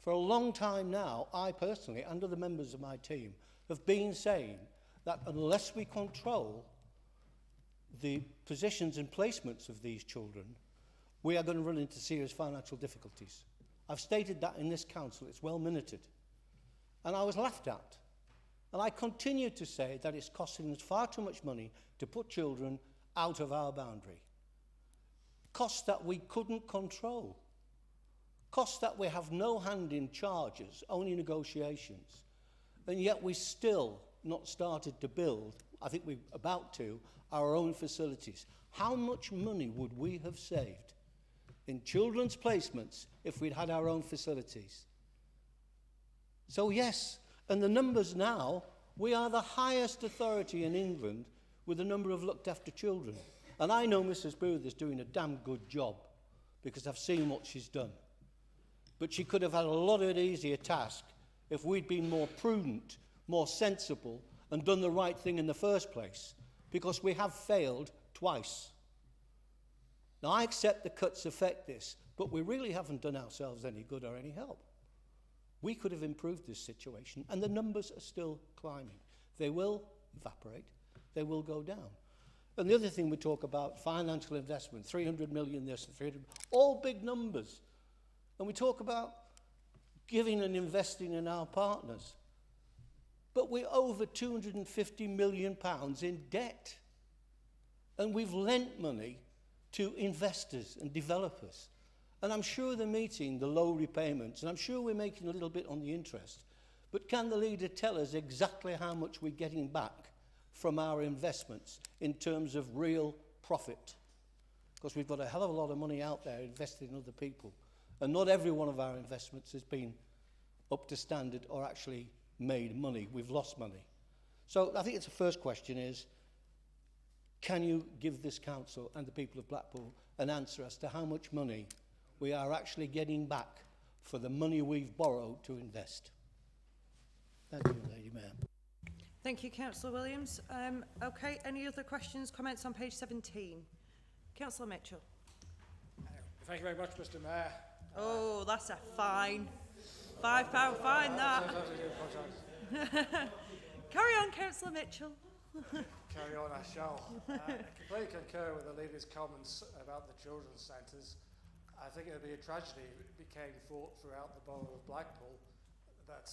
For a long time now, I personally, and other members of my team, have been saying that unless we control the positions and placements of these children, we are going to run into serious financial difficulties. I've stated that in this council, it's well minuted. And I was laughed at. And I continue to say that it's costing us far too much money to put children out of our boundary. Costs that we couldn't control. Costs that we have no hand in charges, only negotiations. And yet we still not started to build, I think we're about to, our own facilities. How much money would we have saved in children's placements if we'd had our own facilities? So yes, and the numbers now, we are the highest authority in England with the number of looked after children. And I know Mrs. Booth is doing a damn good job because I've seen what she's done. But she could have had a lot of easier task if we'd been more prudent, more sensible, and done the right thing in the first place, because we have failed twice. Now, I accept the cuts affect this, but we really haven't done ourselves any good or any help. We could have improved this situation, and the numbers are still climbing. They will evaporate. They will go down. And the other thing we talk about, financial investment, 300 million this and 300, all big numbers. And we talk about giving and investing in our partners. But we're over £250 million in debt. And we've lent money to investors and developers. And I'm sure they're meeting the low repayments, and I'm sure we're making a little bit on the interest. But can the leader tell us exactly how much we're getting back from our investments in terms of real profit? Because we've got a hell of a lot of money out there invested in other people. And not every one of our investments has been up to standard or actually made money. We've lost money. So I think it's the first question is, can you give this council and the people of Blackpool an answer as to how much money we are actually getting back for the money we've borrowed to invest? Thank you, Lady Mayor. Thank you, Councillor Williams. Okay, any other questions, comments on page 17? Councillor Mitchell. Thank you very much, Mr. Mayor. Oh, that's a fine. £5 fine, that. Carry on, Councillor Mitchell. Carry on, I shall. I completely concur with the leader's comments about the children's centres. I think it would be a tragedy if it became thought throughout the borough of Blackpool that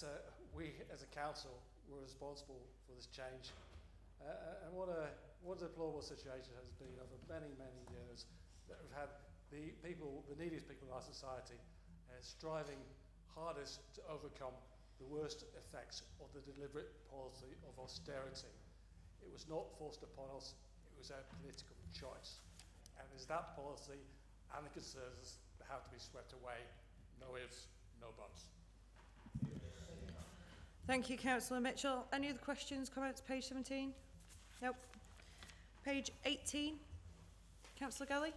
we, as a council, were responsible for this change. And what a deplorable situation has been over many, many years that we've had the neediest people in our society striving hardest to overcome the worst effects of the deliberate policy of austerity. It was not forced upon us, it was our political choice. And it's that policy and the concerns that have to be swept away. No ifs, no buts. Thank you, Councillor Mitchell. Any other questions, comments, page 17? Nope. Page 18, Councillor Galley.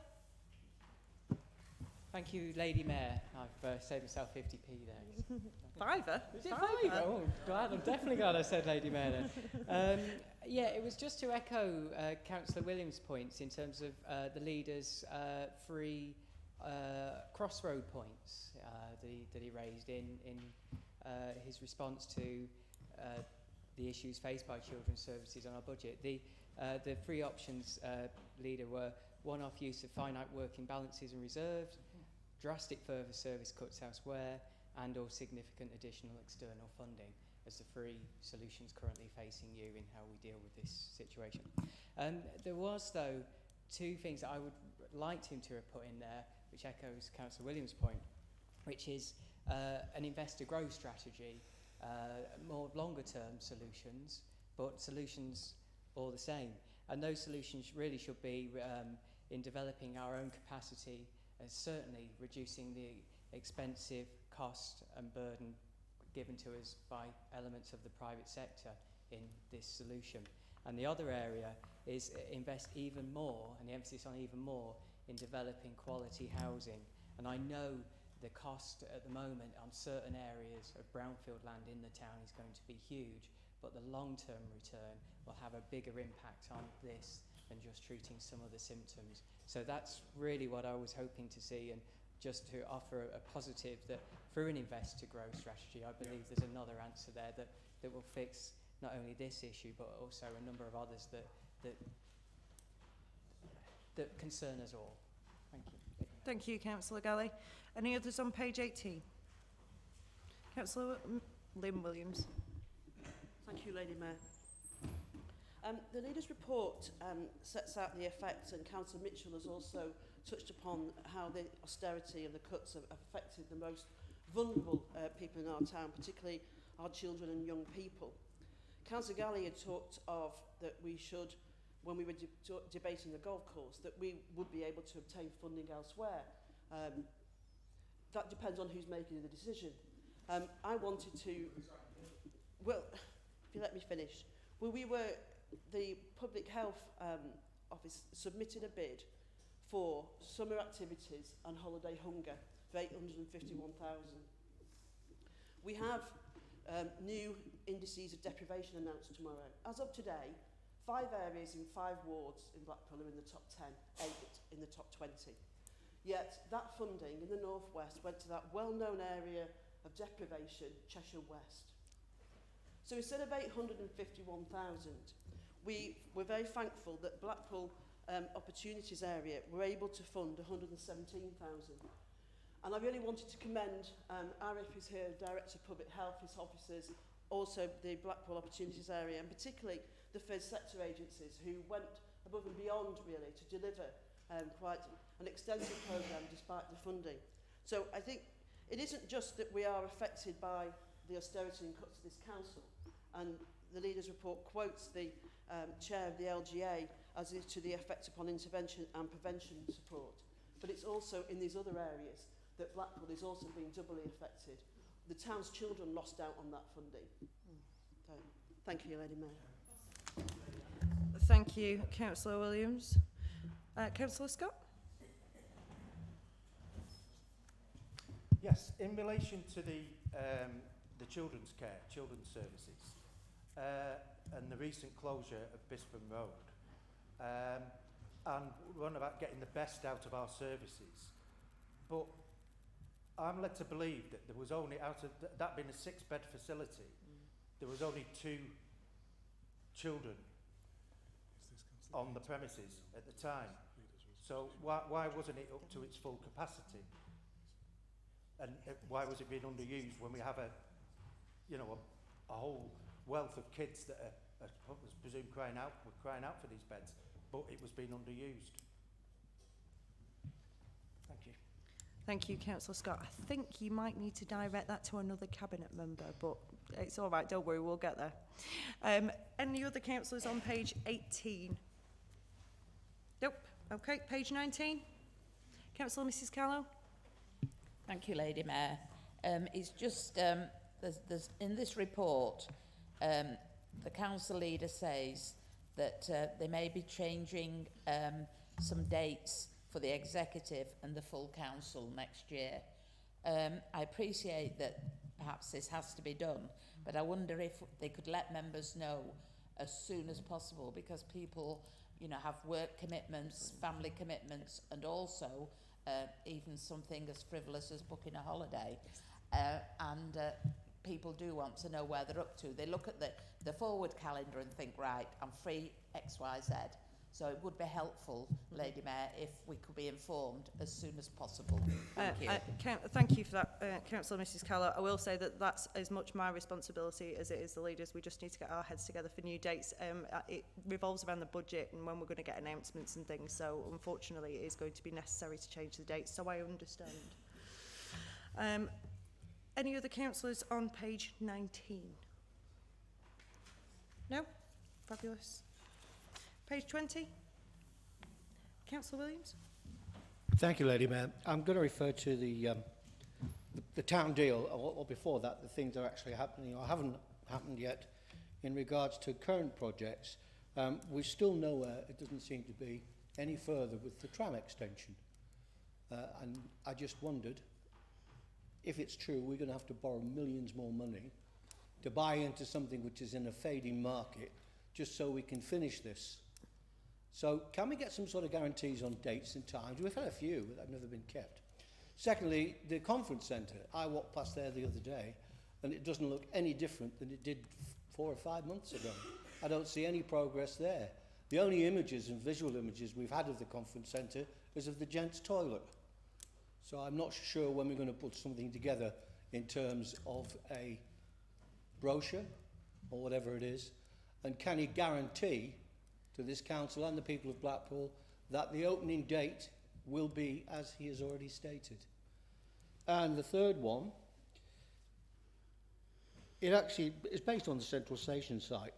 Thank you, Lady Mayor. I've saved myself 50p there. Fiver? Is it fiver? Oh, glad. I'm definitely glad I said Lady Mayor then. Yeah, it was just to echo Councillor Williams' points in terms of the leader's free crossroad points that he raised in his response to the issues faced by children's services on our budget. The free options leader were one-off use of finite working balances and reserves, drastic further service cuts elsewhere, and or significant additional external funding as the free solutions currently facing you in how we deal with this situation. There was, though, two things that I would like him to have put in there, which echoes Councillor Williams' point, which is an investor growth strategy, more longer-term solutions, but solutions all the same. And those solutions really should be in developing our own capacity and certainly reducing the expensive cost and burden given to us by elements of the private sector in this solution. And the other area is invest even more, and the emphasis on even more, in developing quality housing. And I know the cost at the moment on certain areas of brownfield land in the town is going to be huge, but the long-term return will have a bigger impact on this than just treating some of the symptoms. So that's really what I was hoping to see, and just to offer a positive that through an invest to grow strategy, I believe there's another answer there that will fix not only this issue, but also a number of others that concern us all. Thank you. Thank you, Councillor Galley. Any others on page 18? Councillor Lynn Williams. Thank you, Lady Mayor. The Leader's report sets out the effects, and Councillor Mitchell has also touched upon how the austerity and the cuts have affected the most vulnerable people in our town, particularly our children and young people. Councillor Galley had talked of that we should, when we were debating the golf course, that we would be able to obtain funding elsewhere. That depends on who's making the decision. I wanted to... Well, if you let me finish. Well, the Public Health Office submitted a bid for summer activities and holiday hunger for 851,000. We have new indices of deprivation announced tomorrow. As of today, 5 areas in 5 wards in Blackpool are in the top 10, 8 in the top 20. Yet that funding in the North West went to that well-known area of deprivation, Cheshire West. So instead of 851,000, we were very thankful that Blackpool Opportunities area were able to fund 117,000. And I really wanted to commend Arif, who's here, Director of Public Health, his officers, also the Blackpool Opportunities area, and particularly the first sector agencies who went above and beyond, really, to deliver quite an extensive programme despite the funding. So I think it isn't just that we are affected by the austerity and cuts of this council, and the Leader's report quotes the chair of the LGA as to the effect upon intervention and prevention support. But it's also in these other areas that Blackpool is also being doubly affected. The town's children lost out on that funding. So, thank you, Lady Mayor. Thank you, Councillor Williams. Councillor Scott? Yes, in relation to the children's care, children's services, and the recent closure of Bispham Road, and we're on about getting the best out of our services, but I'm led to believe that there was only, out of that being a 6-bed facility, there was only 2 children on the premises at the time. So why wasn't it up to its full capacity? And why was it being underused when we have a whole wealth of kids that are I presume crying out for these beds, but it was being underused? Thank you. Thank you, Councillor Scott. I think you might need to direct that to another cabinet member, but it's all right, don't worry, we'll get there. Any other councillors on page 18? Nope. Okay, page 19. Councillor Mrs. Callow. Thank you, Lady Mayor. It's just there's in this report, the council leader says that they may be changing some dates for the executive and the full council next year. I appreciate that perhaps this has to be done, but I wonder if they could let members know as soon as possible, because people, you know, have work commitments, family commitments, and also even something as frivolous as booking a holiday. And people do want to know where they're up to. They look at the forward calendar and think, right, I'm free X, Y, Z. So it would be helpful, Lady Mayor, if we could be informed as soon as possible. Thank you. Thank you for that, Councillor Mrs Keller. I will say that that's as much my responsibility as it is the leaders. We just need to get our heads together for new dates. It revolves around the budget and when we're going to get announcements and things. So unfortunately, it is going to be necessary to change the dates. So I understand. Any other councillors on page 19? No? Fabulous. Page 20. Councillor Williams. Thank you, Lady Mayor. I'm going to refer to the town deal, or before that, the things that are actually happening or haven't happened yet in regards to current projects. We're still nowhere, it doesn't seem to be, any further with the tram extension. And I just wondered, if it's true, we're going to have to borrow millions more money to buy into something which is in a fading market just so we can finish this. So can we get some sort of guarantees on dates and times? We've had a few, but they've never been kept. Secondly, the conference centre. I walked past there the other day, and it doesn't look any different than it did 4 or 5 months ago. I don't see any progress there. The only images and visual images we've had of the conference centre is of the gents' toilet. So I'm not sure when we're going to put something together in terms of a brochure or whatever it is. And can he guarantee to this council and the people of Blackpool that the opening date will be as he has already stated? And the third one, it actually is based on the Central Station site,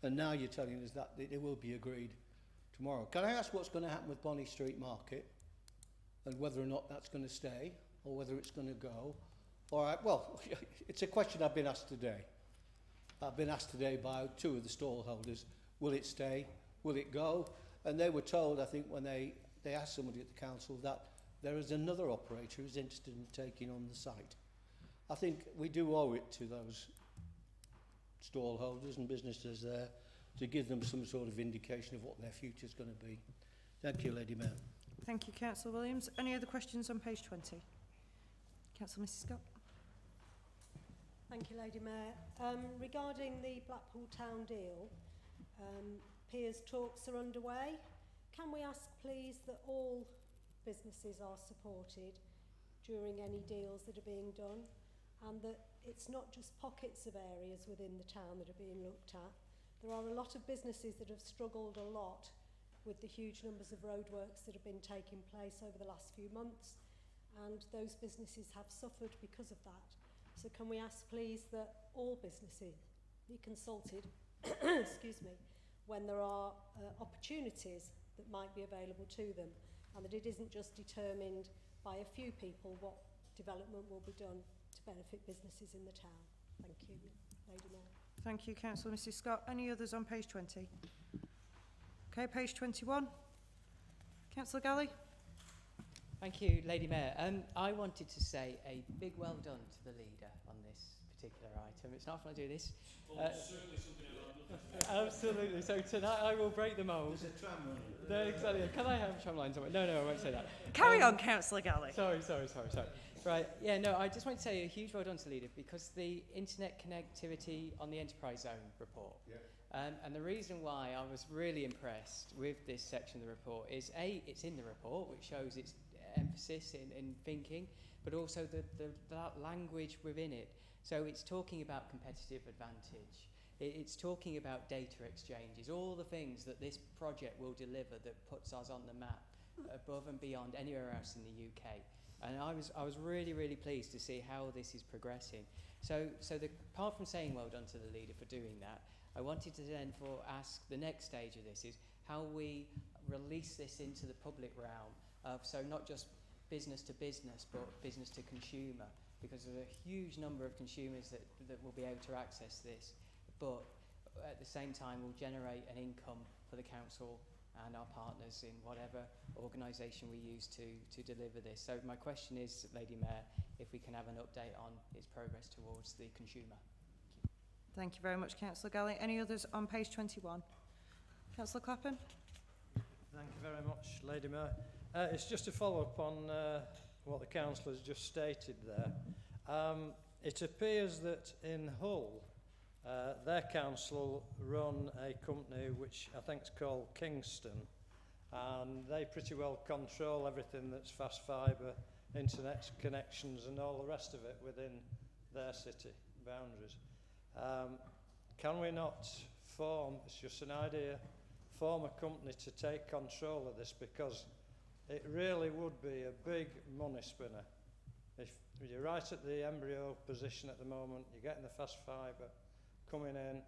and now you're telling us that it will be agreed tomorrow. Can I ask what's going to happen with Bonny Street Market, and whether or not that's going to stay or whether it's going to go? All right, well, it's a question I've been asked today. I've been asked today by 2 of the stall holders, will it stay, will it go? And they were told, I think, when they asked somebody at the council that there is another operator who's interested in taking on the site. I think we do owe it to those stall holders and businesses there to give them some sort of indication of what their future is going to be. Thank you, Lady Mayor. Thank you, Councillor Williams. Any other questions on page 20? Councillor Mrs Scott. Thank you, Lady Mayor. Regarding the Blackpool Town deal, peers talks are underway. Can we ask, please, that all businesses are supported during any deals that are being done, and that it's not just pockets of areas within the town that are being looked at. There are a lot of businesses that have struggled a lot with the huge numbers of roadworks that have been taking place over the last few months, and those businesses have suffered because of that. So can we ask, please, that all businesses be consulted excuse me, when there are opportunities that might be available to them, and that it isn't just determined by a few people what development will be done to benefit businesses in the town. Thank you, Lady Mayor. Thank you, Councillor Mrs Scott. Any others on page 20? Okay, page 21. Councillor Galley. Thank you, Lady Mayor. I wanted to say a big well done to the leader on this particular item. It's not often I do this. Absolutely. So tonight I will break the mould. There's a tram running. No, exactly. Can I have tram lines on? No, I won't say that. Carry on, Councillor Galley. Sorry. Right, yeah, no, I just want to say a huge well done to the leader, because the internet connectivity on the enterprise zone report. Yeah. And the reason why I was really impressed with this section of the report is, A, it's in the report, which shows its emphasis in thinking, but also that language within it. So it's talking about competitive advantage. It's talking about data exchanges, all the things that this project will deliver that puts us on the map above and beyond anywhere else in the UK. And I was really, really pleased to see how this is progressing. So apart from saying well done to the leader for doing that, I wanted to then ask the next stage of this is how we release this into the public realm, so not just business to business, but business to consumer, because there's a huge number of consumers that will be able to access this, but at the same time will generate an income for the council and our partners in whatever organisation we use to deliver this. So my question is, Lady Mayor, if we can have an update on its progress towards the consumer. Thank you very much, Councillor Galley. Any others on page 21? Councillor Clapham? Thank you very much, Lady Mayor. It's just to follow up on what the councillor has just stated there. It appears that in Hull, their council run a company which I think is called Kingston, and they pretty well control everything that's fast fibre, internet connections and all the rest of it within their city boundaries. Can we not form, it's just an idea, form a company to take control of this, because it really would be a big money spinner. If you're right at the embryo position at the moment, you're getting the fast fibre coming in,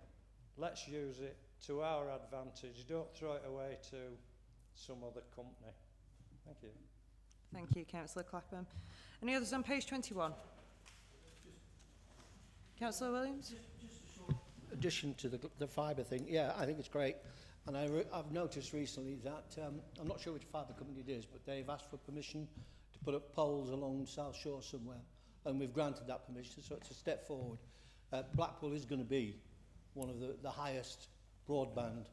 let's use it to our advantage, don't throw it away to some other company. Thank you. Thank you, Councillor Clapham. Any others on page 21? Councillor Williams? Addition to the fibre thing, yeah, I think it's great. And I've noticed recently that, I'm not sure which fibre company it is, but they've asked for permission to put up poles along South Shore somewhere, and we've granted that permission, so it's a step forward. Blackpool is going to be one of the highest broadband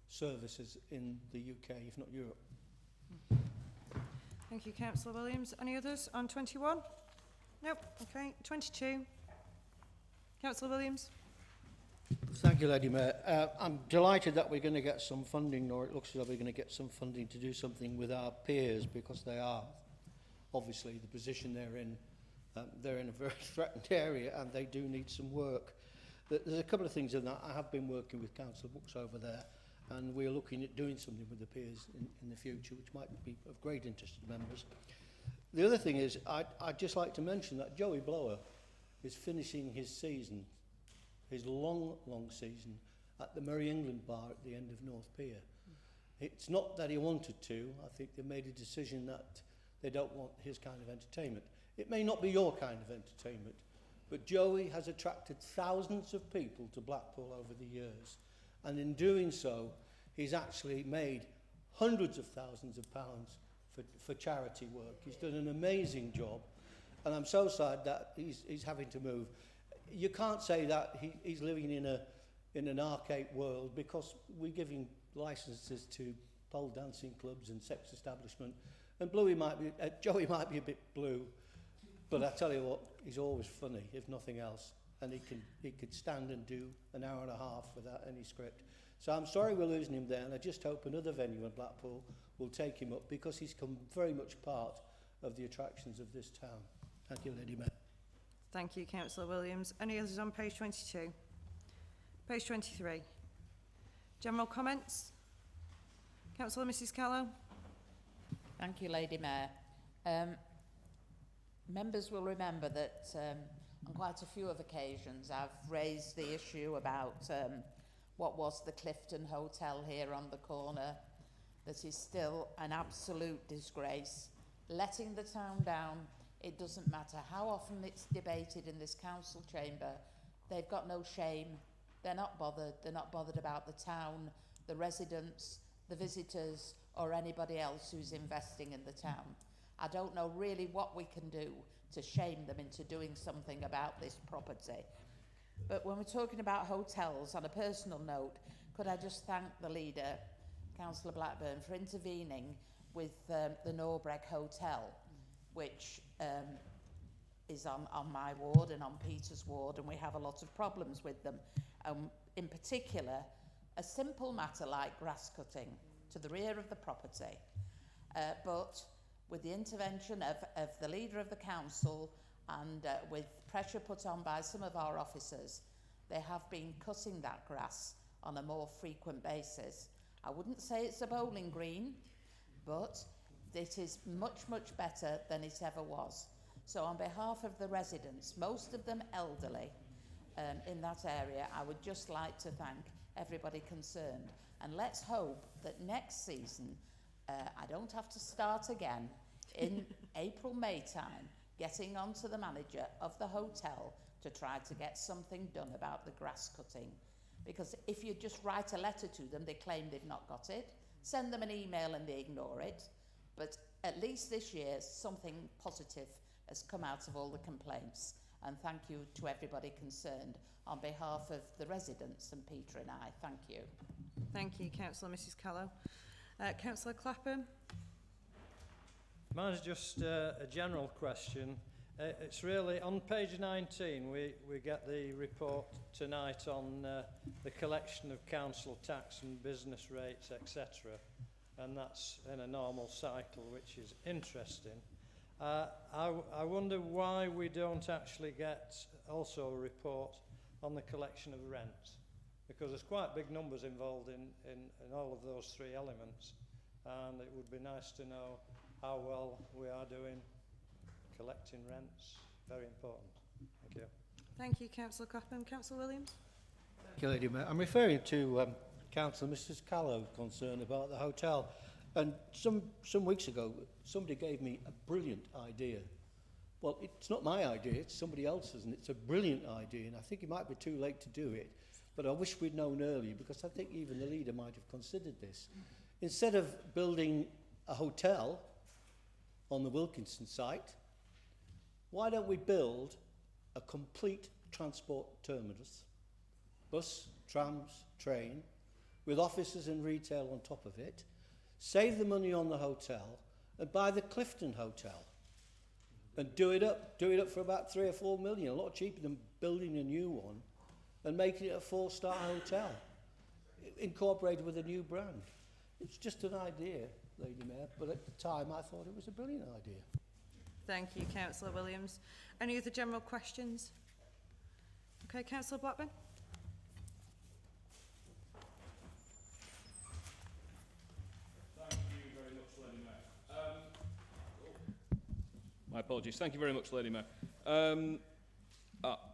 services in the UK, if not Europe. Thank you, Councillor Williams. Any others on 21? Nope. Okay. 22. Councillor Williams? Thank you, Lady Mayor. I'm delighted that we're going to get some funding, or it looks as though we're going to get some funding to do something with our peers, because they are, obviously, the position they're in a very threatened area, and they do need some work. There's a couple of things in that. I have been working with Councillor Books over there, and we're looking at doing something with the peers in the future, which might be of great interest to members. The other thing is, I'd just like to mention that Joey Blower is finishing his season, his long season, at the Merry England Bar at the end of North Pier. It's not that he wanted to. I think they made a decision that they don't want his kind of entertainment. It may not be your kind of entertainment, but Joey has attracted thousands of people to Blackpool over the years, and in doing so, he's actually made hundreds of thousands of pounds for charity work. He's done an amazing job, and I'm so sad that he's having to move. You can't say that he's living in an archaic world, because we're giving licenses to pole dancing clubs and sex establishment, and Joey might be a bit blue, but I tell you what, he's always funny, if nothing else, and he could stand and do an hour and a half without any script. So I'm sorry we're losing him there, and I just hope another venue in Blackpool will take him up, because he's come very much part of the attractions of this town. Thank you, Lady Mayor. Thank you, Councillor Williams. Any others on page 22? Page 23. General comments? Councillor Mrs Callow? Thank you, Lady Mayor. Members will remember that on quite a few of occasions I've raised the issue about what was the Clifton Hotel here on the corner, that is still an absolute disgrace, letting the town down. It doesn't matter how often it's debated in this council chamber, they've got no shame, they're not bothered about the town, the residents, the visitors, or anybody else who's investing in the town. I don't know really what we can do to shame them into doing something about this property. But when we're talking about hotels, on a personal note, could I just thank the leader, Councillor Blackburn, for intervening with the Norbreck Hotel, which is on my ward and on Peter's ward, and we have a lot of problems with them. In particular, a simple matter like grass cutting to the rear of the property. But with the intervention of the leader of the council and with pressure put on by some of our officers, they have been cutting that grass on a more frequent basis. I wouldn't say it's a bowling green, but it is much, much better than it ever was. So on behalf of the residents, most of them elderly, in that area, I would just like to thank everybody concerned. And let's hope that next season, I don't have to start again in April, May time getting onto the manager of the hotel to try to get something done about the grass cutting. Because if you just write a letter to them, they claim they've not got it. Send them an email and they ignore it. But at least this year, something positive has come out of all the complaints. And thank you to everybody concerned on behalf of the residents and Peter and I. Thank you. Thank you, Councillor Mrs Callow. Councillor Clapham. Mine's just a general question. It's really, on page 19, we get the report tonight on the collection of council tax and business rates, etc. And that's in a normal cycle, which is interesting. I wonder why we don't actually get also a report on the collection of rent, because there's quite big numbers involved in all of those three elements, and it would be nice to know how well we are doing collecting rents. Very important. Thank you. Thank you, Councillor Clapham. Councillor Williams. Thank you, Lady Mayor. I'm referring to Councillor Mrs Callow's concern about the hotel. And some weeks ago, somebody gave me a brilliant idea. Well, it's not my idea, it's somebody else's, and it's a brilliant idea, and I think it might be too late to do it, but I wish we'd known earlier, because I think even the leader might have considered this. Instead of building a hotel on the Wilkinson site, why don't we build a complete transport terminus, bus, trams, train, with offices and retail on top of it, save the money on the hotel, and buy the Clifton Hotel, and do it up for about 3 or 4 million, a lot cheaper than building a new one, and making it a 4-star hotel, incorporated with a new brand. It's just an idea, Lady Mayor, but at the time I thought it was a brilliant idea. Thank you, Councillor Williams. Any other general questions? Okay, Councillor Blackburn. My apologies. Thank you very much, Lady Mayor.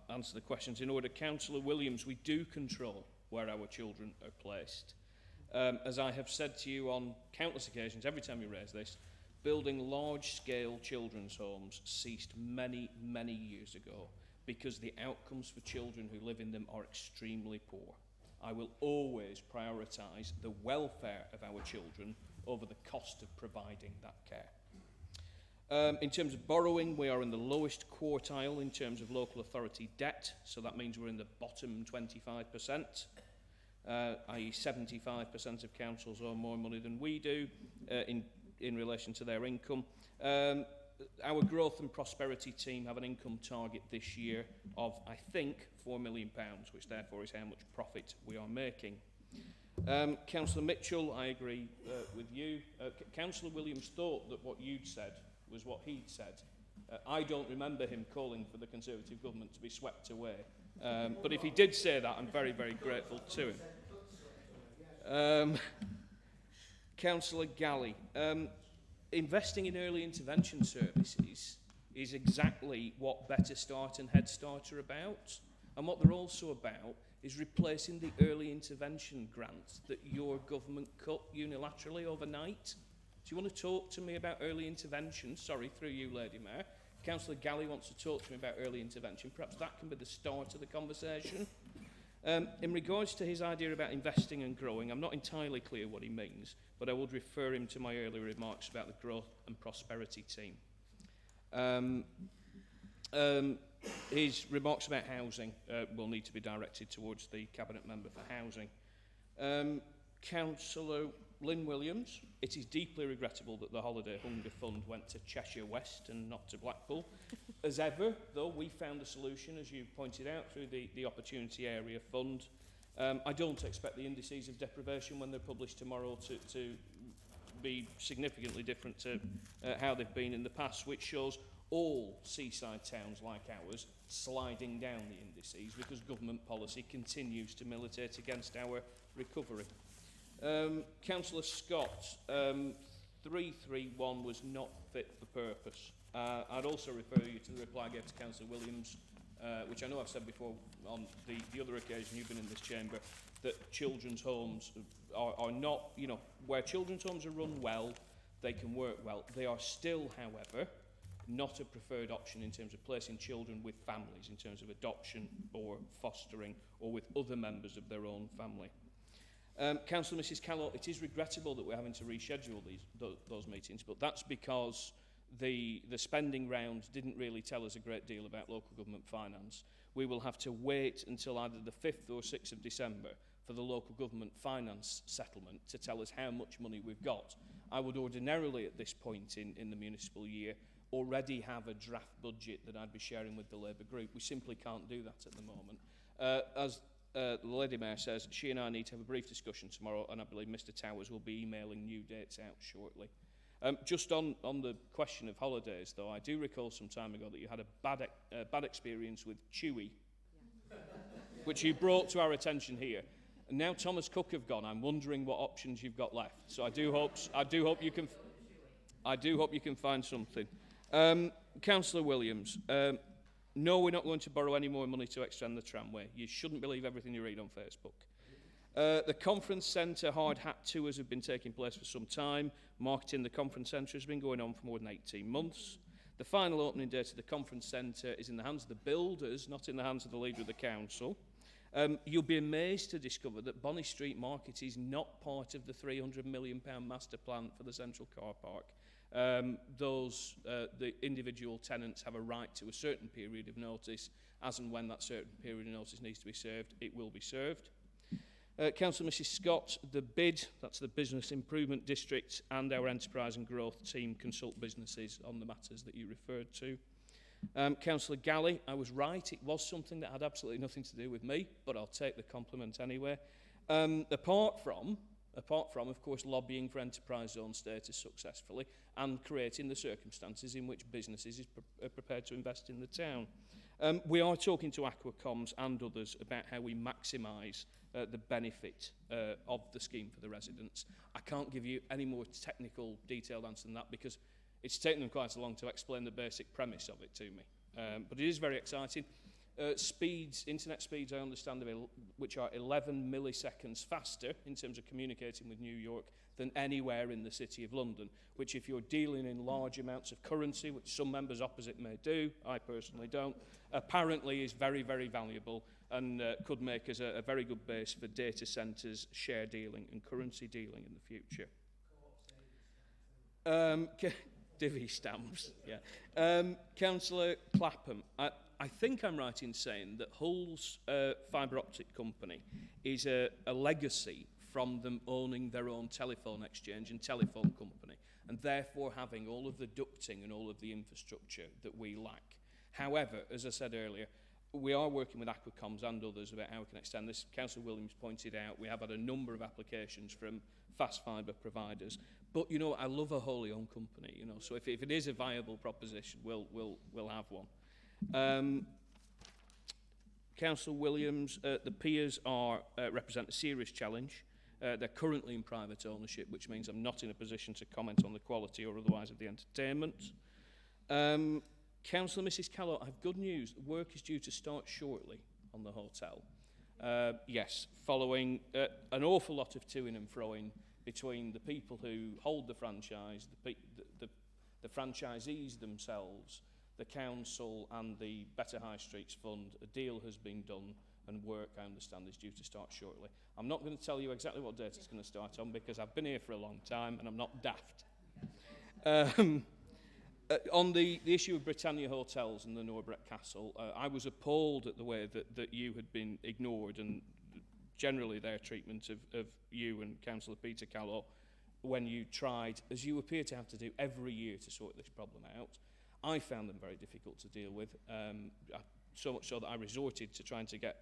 Answer the questions in order. Councillor Williams, we do control where our children are placed. As I have said to you on countless occasions, every time you raise this, building large-scale children's homes ceased many, many years ago because the outcomes for children who live in them are extremely poor. I will always prioritise the welfare of our children over the cost of providing that care. In terms of borrowing, we are in the lowest quartile in terms of local authority debt, so that means we're in the bottom 25%, i.e. 75% of councils owe more money than we do in relation to their income. Our growth and prosperity team have an income target this year of, I think, £4 million, which therefore is how much profit we are making. Councillor Mitchell, I agree with you. Councillor Williams thought that what you'd said was what he'd said. I don't remember him calling for the Conservative government to be swept away. But if he did say that, I'm very, very grateful to him. Councillor Galley, investing in early intervention services is exactly what Better Start and Head Start are about. And what they're also about is replacing the early intervention grants that your government cut unilaterally overnight. Do you want to talk to me about early intervention? Sorry, through you, Lady Mayor. Councillor Galley wants to talk to me about early intervention. Perhaps that can be the start of the conversation. In regards to his idea about investing and growing, I'm not entirely clear what he means, but I would refer him to my earlier remarks about the growth and prosperity team. His remarks about housing will need to be directed towards the Cabinet Member for Housing. Councillor Lynn Williams, it is deeply regrettable that the Holiday Hunger Fund went to Cheshire West and not to Blackpool. As ever, though, we found a solution, as you pointed out, through the Opportunity Area Fund. I don't expect the indices of deprivation when they're published tomorrow to be significantly different to how they've been in the past, which shows all seaside towns like ours sliding down the indices because government policy continues to militate against our recovery. Councillor Scott, 331 was not fit for purpose. I'd also refer you to the reply I gave to Councillor Williams, which I know I've said before on the other occasion you've been in this chamber, that children's homes are not, where children's homes are run well, they can work well. They are still, however, not a preferred option in terms of placing children with families, in terms of adoption or fostering, or with other members of their own family. Councillor Mrs Callow, it is regrettable that we're having to reschedule those meetings, but that's because the spending round didn't really tell us a great deal about local government finance. We will have to wait until either the 5th or 6th of December for the local government finance settlement to tell us how much money we've got. I would ordinarily at this point in the municipal year already have a draft budget that I'd be sharing with the Labour group. We simply can't do that at the moment. As the Lady Mayor says, she and I need to have a brief discussion tomorrow, and I believe Mr Towers will be emailing new dates out shortly. Just on the question of holidays, though, I do recall some time ago that you had a bad experience with Chewy, which you brought to our attention here. And now Thomas Cook have gone. I'm wondering what options you've got left. So I do hope you can find something. Councillor Williams, no, we're not going to borrow any more money to extend the tramway. You shouldn't believe everything you read on Facebook. The conference centre hard hat tours have been taking place for some time. Marketing the conference centre has been going on for more than 18 months. The final opening date of the conference centre is in the hands of the builders, not in the hands of the leader of the council. You'll be amazed to discover that Bonny Street Market is not part of the £300 million master plan for the central car park. The individual tenants have a right to a certain period of notice. As and when that certain period of notice needs to be served, it will be served. Councillor Mrs Scott, the BID, that's the Business Improvement District, and our Enterprise and Growth team consult businesses on the matters that you referred to. Councillor Galley, I was right, it was something that had absolutely nothing to do with me, but I'll take the compliment anyway. Apart from, of course, lobbying for enterprise zone status successfully and creating the circumstances in which businesses are prepared to invest in the town. We are talking to Aquacoms and others about how we maximise the benefit of the scheme for the residents. I can't give you any more technical, detailed answer than that because it's taken them quite a long to explain the basic premise of it to me. But it is very exciting. Internet speeds, I understand, which are 11 milliseconds faster in terms of communicating with New York than anywhere in the City of London, which if you're dealing in large amounts of currency, which some members opposite may do, I personally don't, apparently is very, very valuable and could make us a very good base for data centres, share dealing and currency dealing in the future. Divvy stamps, yeah. Councillor Clapham, I think I'm right in saying that Hull's fibre optic company is a legacy from them owning their own telephone exchange and telephone company, and therefore having all of the ducting and all of the infrastructure that we lack. However, as I said earlier, we are working with Aquacoms and others about how we can extend this. Councillor Williams pointed out we have had a number of applications from fast fibre providers. But, you know, I love a wholly owned company, you know, so if it is a viable proposition, we'll have one. Councillor Williams, the peers represent a serious challenge. They're currently in private ownership, which means I'm not in a position to comment on the quality or otherwise of the entertainment. Councillor Mrs Callow, I have good news. Work is due to start shortly on the hotel. Yes, following an awful lot of to-ing and fro-ing between the people who hold the franchise, the franchisees themselves, the council and the Better High Streets Fund. A deal has been done and work, I understand, is due to start shortly. I'm not going to tell you exactly what date it's going to start on because I've been here for a long time and I'm not daft. On the issue of Britannia Hotels and the Norbreck Castle, I was appalled at the way that you had been ignored and generally their treatment of you and Councillor Peter Callow when you tried, as you appear to have to do every year to sort this problem out. I found them very difficult to deal with, so much so that I resorted to trying to get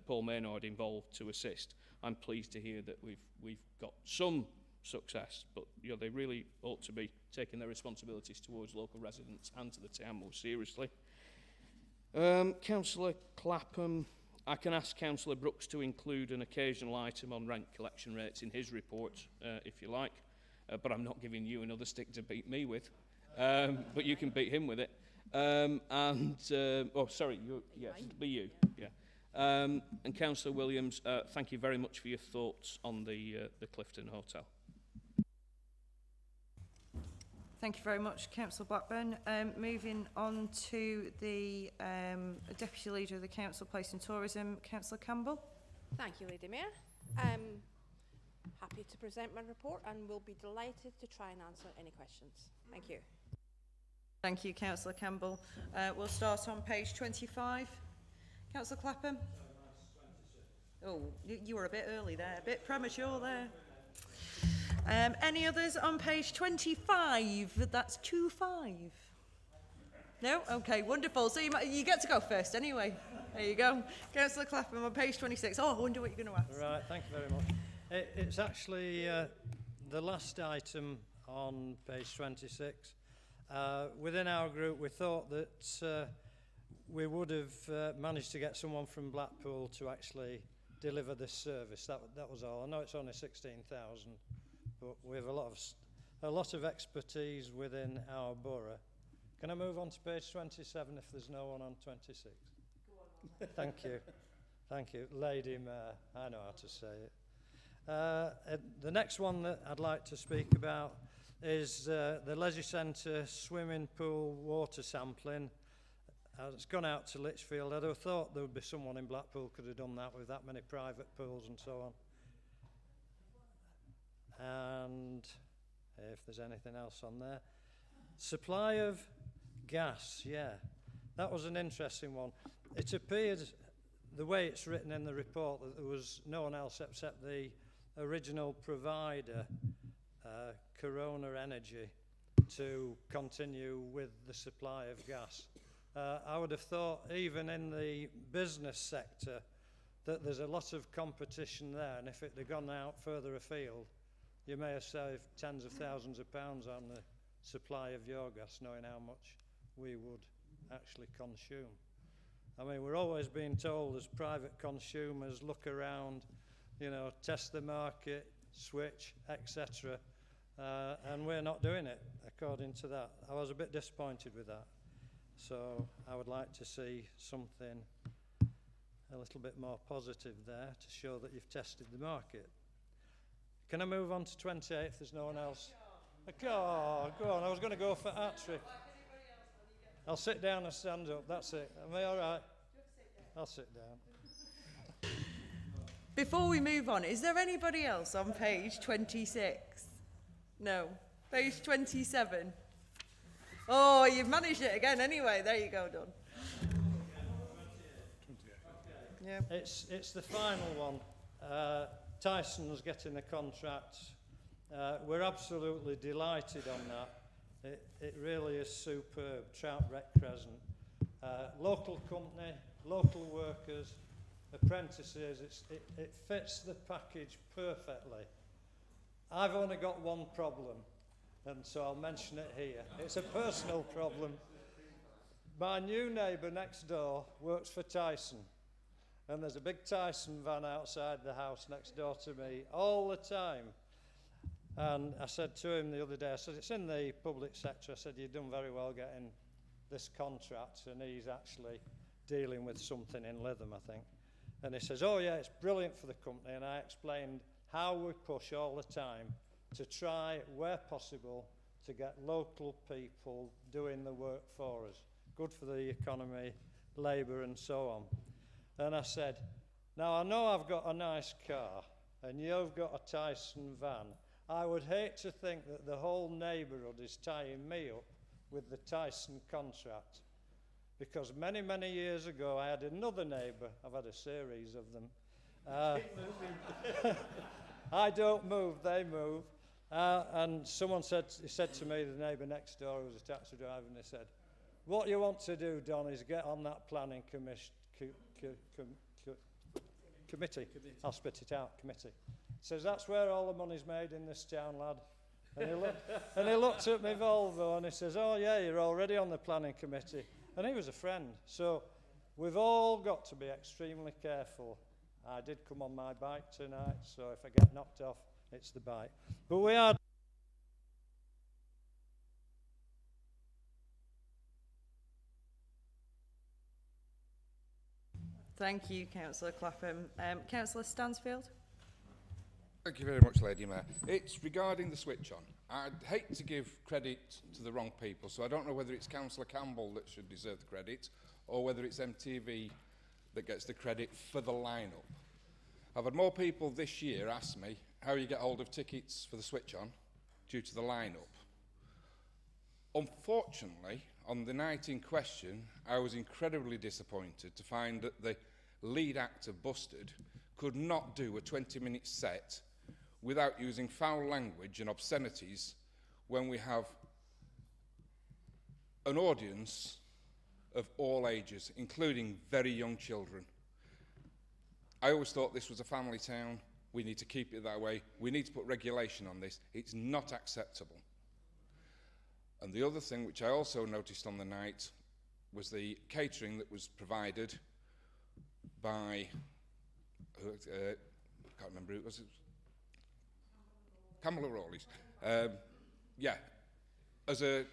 Paul Maynard involved to assist. I'm pleased to hear that we've got some success, but you know, they really ought to be taking their responsibilities towards local residents and to the town more seriously. Councillor Clapham, I can ask Councillor Brooks to include an occasional item on rent collection rates in his report, if you like, but I'm not giving you another stick to beat me with, but you can beat him with it. Oh, sorry, yes, it'll be you. Yeah. And Councillor Williams, thank you very much for your thoughts on the Clifton Hotel. Thank you very much, Councillor Blackburn. Moving on to the Deputy Leader of the Council Place and Tourism, Councillor Campbell. Thank you, Lady Mayor. Happy to present my report and will be delighted to try and answer any questions. Thank you. Thank you, Councillor Campbell. We'll start on page 25. Councillor Clapham. Oh, you were a bit early there, a bit premature there. Any others on page 25? That's 25. No? Okay, wonderful. So you get to go first anyway. There you go. Councillor Clapham on page 26. Oh, I wonder what you're going to ask. Right, thank you very much. It's actually the last item on page 26. Within our group, we thought that we would have managed to get someone from Blackpool to actually deliver this service. That was all. I know it's only 16,000, but we have a lot of expertise within our borough. Can I move on to page 27 if there's no one on 26? Go on. Thank you. Thank you. Lady Mayor, I know how to say it. The next one that I'd like to speak about is the Leisure Centre swimming pool water sampling. It's gone out to Lichfield. I'd have thought there would be someone in Blackpool could have done that with that many private pools and so on. And if there's anything else on there. Supply of gas, yeah. That was an interesting one. It appeared, the way it's written in the report, that there was no one else except the original provider, Corona Energy, to continue with the supply of gas. I would have thought even in the business sector that there's a lot of competition there, and if it had gone out further afield, you may have saved tens of thousands of pounds on the supply of your gas, knowing how much we would actually consume. I mean, we're always being told as private consumers, look around, you know, test the market, switch, etc. And we're not doing it according to that. I was a bit disappointed with that. So I would like to see something a little bit more positive there to show that you've tested the market. Can I move on to 28 if there's no one else? Oh, go on. I was going to go for hat-trick. I'll sit down and stand up. That's it. Am I all right? I'll sit down. Before we move on, is there anybody else on page 26? No. Page 27. Oh, you've managed it again anyway. There you go, Don. Yeah. It's the final one. Tyson's getting a contract. We're absolutely delighted on that. It really is superb. Trout Wreck Crescent. Local company, local workers, apprentices. It fits the package perfectly. I've only got one problem, and so I'll mention it here. It's a personal problem. My new neighbour next door works for Tyson, and there's a big Tyson van outside the house next door to me all the time. And I said to him the other day, I said, it's in the public sector. I said, you've done very well getting this contract, and he's actually dealing with something in Lytham, I think. And he says, oh yeah, it's brilliant for the company. And I explained how we push all the time to try, where possible, to get local people doing the work for us. Good for the economy, labour and so on. And I said, now I know I've got a nice car and you've got a Tyson van. I would hate to think that the whole neighbourhood is tying me up with the Tyson contract. Because many, many years ago I had another neighbour, I've had a series of them. I don't move, they move. And someone said to me, the neighbour next door who was a taxi driver, and he said, what you want to do, Don, is get on that planning committee. I'll spit it out, committee. He says, that's where all the money's made in this town, lad. And he looked at me Volvo and he says, oh yeah, you're already on the planning committee. And he was a friend. So we've all got to be extremely careful. I did come on my bike tonight, so if I get knocked off, it's the bike. But we are... Thank you, Councillor Clapham. Councillor Stansfield? Thank you very much, Lady Mayor. It's regarding the switch on. I'd hate to give credit to the wrong people, so I don't know whether it's Councillor Campbell that should deserve the credit or whether it's MTV that gets the credit for the line-up. I've had more people this year ask me how you get hold of tickets for the switch on due to the line-up. Unfortunately, on the night in question, I was incredibly disappointed to find that the lead actor, Busted, could not do a 20-minute set without using foul language and obscenities when we have an audience of all ages, including very young children. I always thought this was a family town. We need to keep it that way. We need to put regulation on this. It's not acceptable. And the other thing which I also noticed on the night was the catering that was provided by, I can't remember who it was. Campbell O'Reilly's. Yeah, as a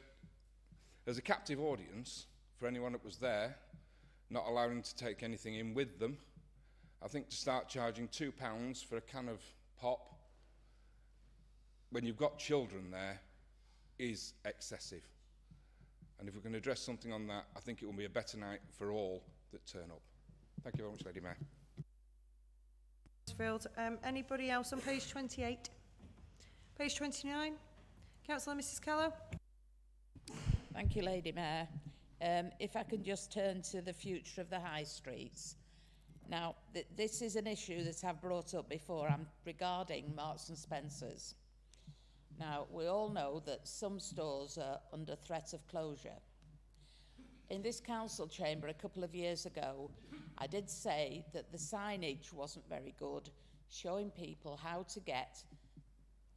captive audience, for anyone that was there, not allowing them to take anything in with them, I think to start charging £2 for a can of pop when you've got children there is excessive. And if we can address something on that, I think it will be a better night for all that turn up. Thank you very much, Lady Mayor. Anybody else on page 28? Page 29? Councillor Mrs Callow. Thank you, Lady Mayor. If I can just turn to the future of the high streets. Now, this is an issue that I've brought up before regarding Marks and Spencer's. Now, we all know that some stores are under threat of closure. In this council chamber a couple of years ago, I did say that the signage wasn't very good, showing people how to get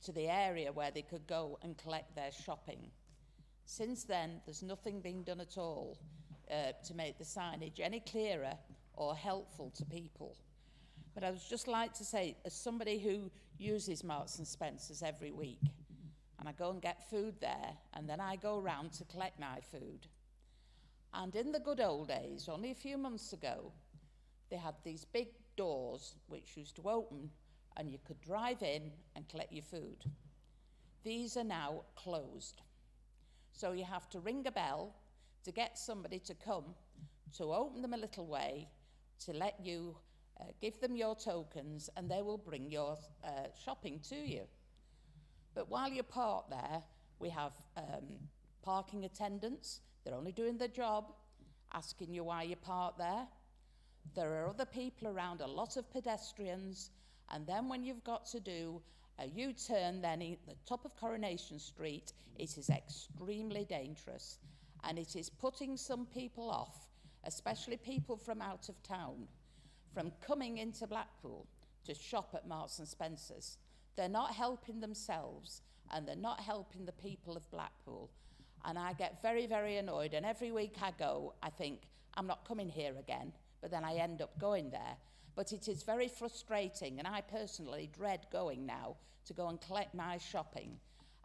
to the area where they could go and collect their shopping. Since then, there's nothing being done at all to make the signage any clearer or helpful to people. But I would just like to say, as somebody who uses Marks and Spencer's every week, and I go and get food there, and then I go round to collect my food. And in the good old days, only a few months ago, they had these big doors which used to open and you could drive in and collect your food. These are now closed. So you have to ring a bell to get somebody to come, to open them a little way, to let you give them your tokens, and they will bring your shopping to you. But while you're parked there, we have parking attendants. They're only doing their job, asking you why you're parked there. There are other people around, a lot of pedestrians, and then when you've got to do a U-turn then at the top of Coronation Street, it is extremely dangerous, and it is putting some people off, especially people from out of town, from coming into Blackpool to shop at Marks and Spencer's. They're not helping themselves, and they're not helping the people of Blackpool. And I get very, very annoyed, and every week I go, I think, I'm not coming here again, but then I end up going there. But it is very frustrating, and I personally dread going now to go and collect my shopping.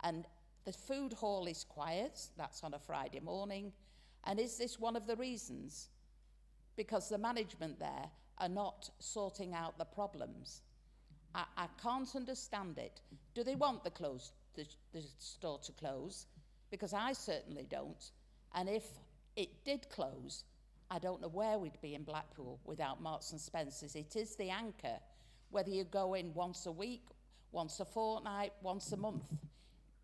And the food hall is quiet, that's on a Friday morning. And is this one of the reasons? Because the management there are not sorting out the problems. I can't understand it. Do they want the store to close? Because I certainly don't. And if it did close, I don't know where we'd be in Blackpool without Marks and Spencer's. It is the anchor, whether you go in once a week, once a fortnight, once a month.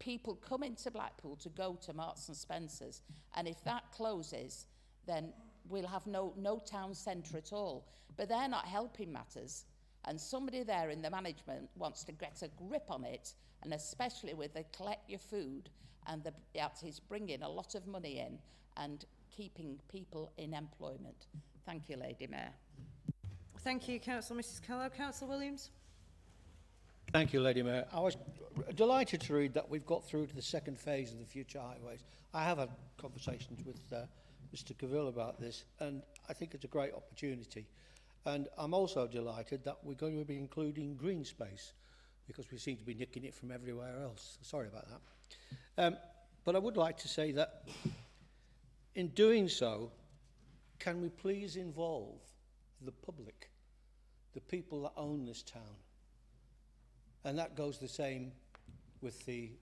People come into Blackpool to go to Marks and Spencer's, and if that closes, then we'll have no town centre at all. But they're not helping matters, and somebody there in the management wants to get a grip on it, and especially with the collect your food, and that is bringing a lot of money in and keeping people in employment. Thank you, Lady Mayor. Thank you, Councillor Mrs Callow. Councillor Williams. Thank you, Lady Mayor. I was delighted to read that we've got through to the second phase of the future highways. I have had conversations with Mr Cavill about this, and I think it's a great opportunity. And I'm also delighted that we're going to be including green space, because we seem to be nicking it from everywhere else. Sorry about that. But I would like to say that in doing so, can we please involve the public, the people that own this town? And that goes the same with the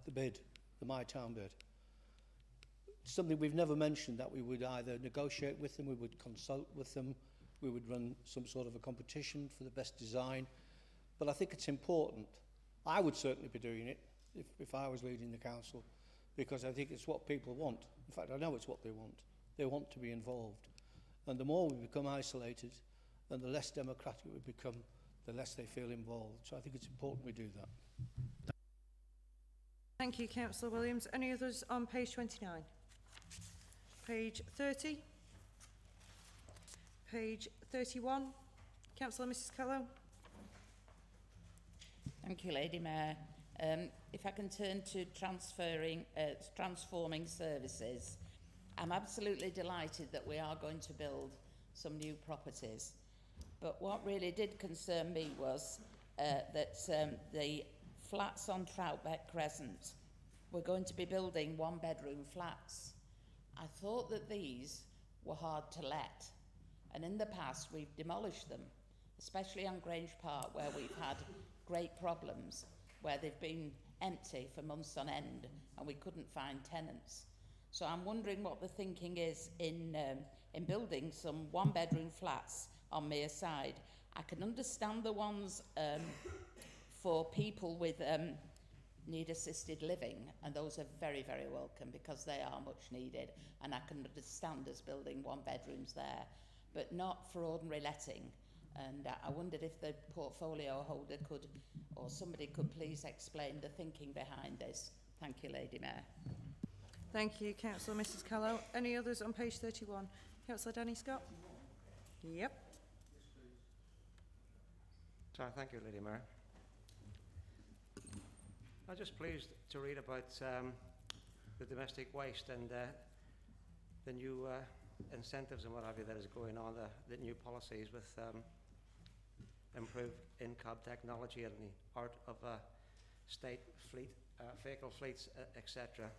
the bid, the My Town bid. Something we've never mentioned, that we would either negotiate with them, we would consult with them, we would run some sort of a competition for the best design. But I think it's important. I would certainly be doing it if I was leading the council, because I think it's what people want. In fact, I know it's what they want. They want to be involved. And the more we become isolated and the less democratic we become, the less they feel involved. So I think it's important we do that. Thank you, Councillor Williams. Any others on page 29? Page 30? Page 31? Councillor Mrs Callow? Thank you, Lady Mayor. If I can turn to transforming services, I'm absolutely delighted that we are going to build some new properties. But what really did concern me was that the flats on Troutbeck Crescent were going to be building one-bedroom flats. I thought that these were hard to let, and in the past we've demolished them, especially on Grange Park, where we've had great problems, where they've been empty for months on end and we couldn't find tenants. So I'm wondering what the thinking is in building some one-bedroom flats on Mere Side. I can understand the ones for people with need assisted living, and those are very, very welcome because they are much needed, and I can understand us building one bedrooms there, but not for ordinary letting. And I wondered if the portfolio holder could, or somebody could please explain the thinking behind this. Thank you, Lady Mayor. Thank you, Councillor Mrs Callow. Any others on page 31? Councillor Danny Scott? Yep. Sorry, thank you, Lady Mayor. I'm just pleased to read about the domestic waste and the new incentives and what have you that is going on, the new policies with improved in-cab technology and the art of state fleet, vehicle fleets, etc.